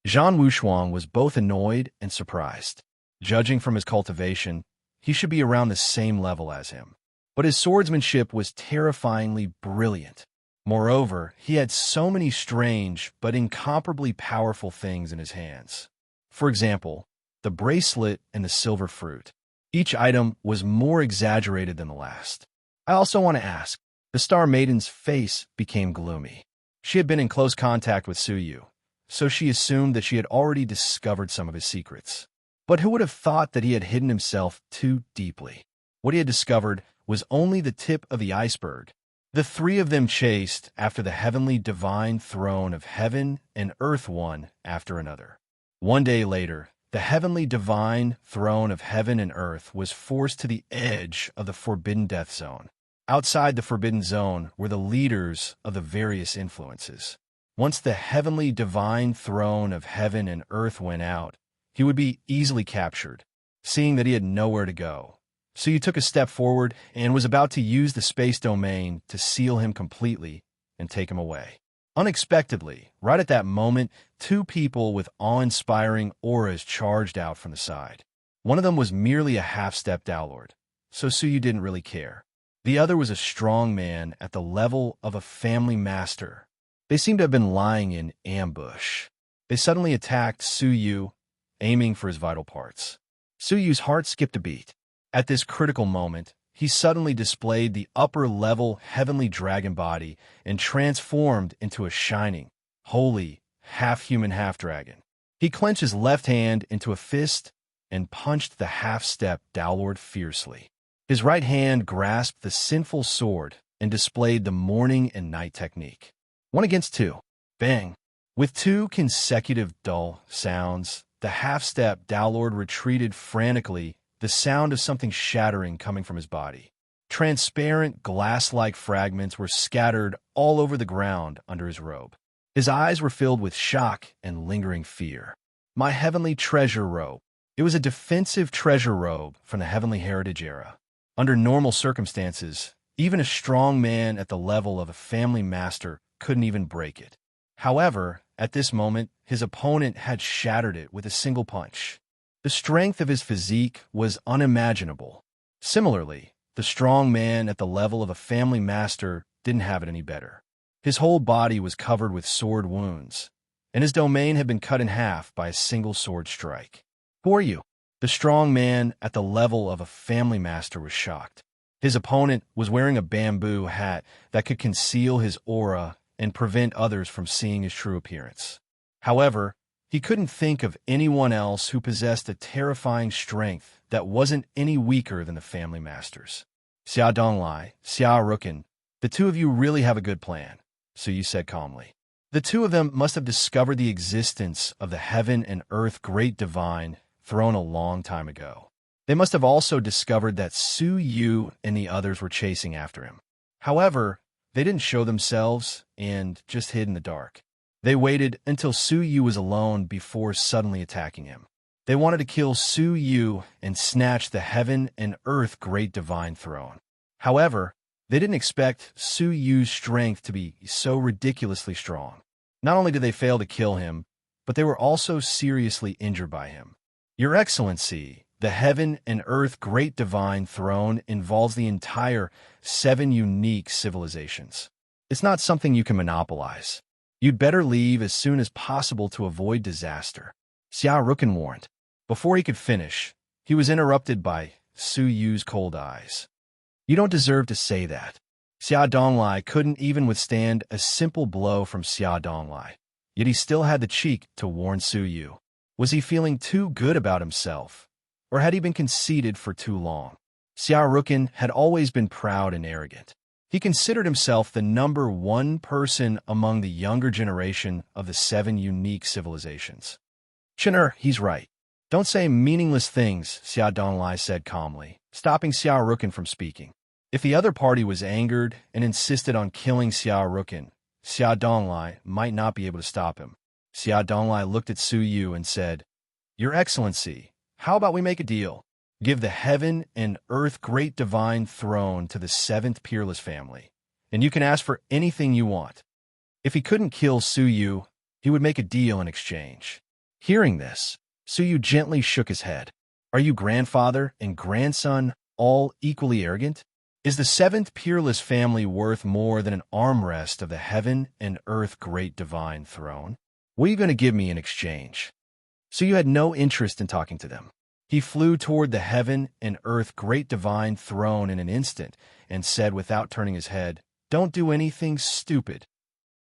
Zhang Wushuang was both annoyed and surprised. Judging from his cultivation, he should be around the same level as him. But his swordsmanship was terrifyingly brilliant. Moreover, he had so many strange but incomparably powerful things in his hands. For example, the bracelet and the silver fruit. Each item was more exaggerated than the last. I also want to ask, the Star Maiden's face became gloomy. She had been in close contact with Suyu, so she assumed that she had already discovered some of his secrets. But who would have thought that he had hidden himself too deeply? What he had discovered was only the tip of the iceberg. The three of them chased after the heavenly divine throne of heaven and earth one after another. One day later, the heavenly divine throne of heaven and earth was forced to the edge of the forbidden death zone. Outside the forbidden zone were the leaders of the various influences. Once the heavenly divine throne of heaven and earth went out, he would be easily captured. Seeing that he had nowhere to go, so you took a step forward and was about to use the space domain to seal him completely and take him away. Unexpectedly, right at that moment, two people with awe-inspiring auras charged out from the side. One of them was merely a half-step Dowlord, so Suyu didn't really care. The other was a strong man at the level of a family master. They seemed to have been lying in ambush. They suddenly attacked Suyu, aiming for his vital parts. Suyu's heart skipped a beat. At this critical moment, he suddenly displayed the upper-level heavenly dragon body and transformed into a shining, holy, half-human, half-dragon. He clenched his left hand into a fist and punched the half-step Dowlord fiercely. His right hand grasped the sinful sword and displayed the morning and night technique. 1 against 2. Bang! With 2 consecutive dull sounds, the half-step Dowlord retreated frantically, the sound of something shattering coming from his body. Transparent, glass-like fragments were scattered all over the ground under his robe. His eyes were filled with shock and lingering fear. My heavenly treasure robe. It was a defensive treasure robe from the heavenly heritage era. Under normal circumstances, even a strong man at the level of a family master couldn't even break it. However, at this moment, his opponent had shattered it with a single punch. The strength of his physique was unimaginable. Similarly, the strong man at the level of a family master didn't have it any better. His whole body was covered with sword wounds, and his domain had been cut in half by a single sword strike. Who are you? The strong man at the level of a family master was shocked. His opponent was wearing a bamboo hat that could conceal his aura and prevent others from seeing his true appearance. However, he couldn't think of anyone else who possessed a terrifying strength that wasn't any weaker than the family masters. Xia Donglai, Xia Rukin, the two of you really have a good plan, Suyu said calmly. The two of them must have discovered the existence of the heaven and earth great divine throne a long time ago. They must have also discovered that Suyu and the others were chasing after him. However, they didn't show themselves and just hid in the dark. They waited until Suyu was alone before suddenly attacking him. They wanted to kill Suyu and snatch the heaven and earth great divine throne. However, they didn't expect Suyu's strength to be so ridiculously strong. Not only did they fail to kill him, but they were also seriously injured by him. Your Excellency, The heaven and earth great divine throne involves the entire 7 unique civilizations. It's not something you can monopolize. You'd better leave as soon as possible to avoid disaster, Xia Rukin warned. Before he could finish, he was interrupted by Su Yu's cold eyes. You don't deserve to say that. Xia Donglai couldn't even withstand a simple blow from Xia Donglai, yet he still had the cheek to warn Su Yu. Was he feeling too good about himself, or had he been conceited for too long? Xia Rukin had always been proud and arrogant. He considered himself the number 1 person among the younger generation of the 7 unique civilizations. Chin'er, he's right. Don't say meaningless things, Xia Donglai said calmly, stopping Xia Rukin from speaking. If the other party was angered and insisted on killing Xia Rukin, Xia Donglai might not be able to stop him. Xia Donglai looked at Su Yu and said, Your Excellency, how about we make a deal? Give the heaven and earth great divine throne to the 7th peerless family, and you can ask for anything you want. If he couldn't kill Su Yu, he would make a deal in exchange. Hearing this, Su Yu gently shook his head. Are you grandfather and grandson all equally arrogant? Is the 7th peerless family worth more than an armrest of the heaven and earth great divine throne? What are you going to give me in exchange? Su Yu had no interest in talking to them. He flew toward the heaven and earth great divine throne in an instant and said without turning his head, Don't do anything stupid.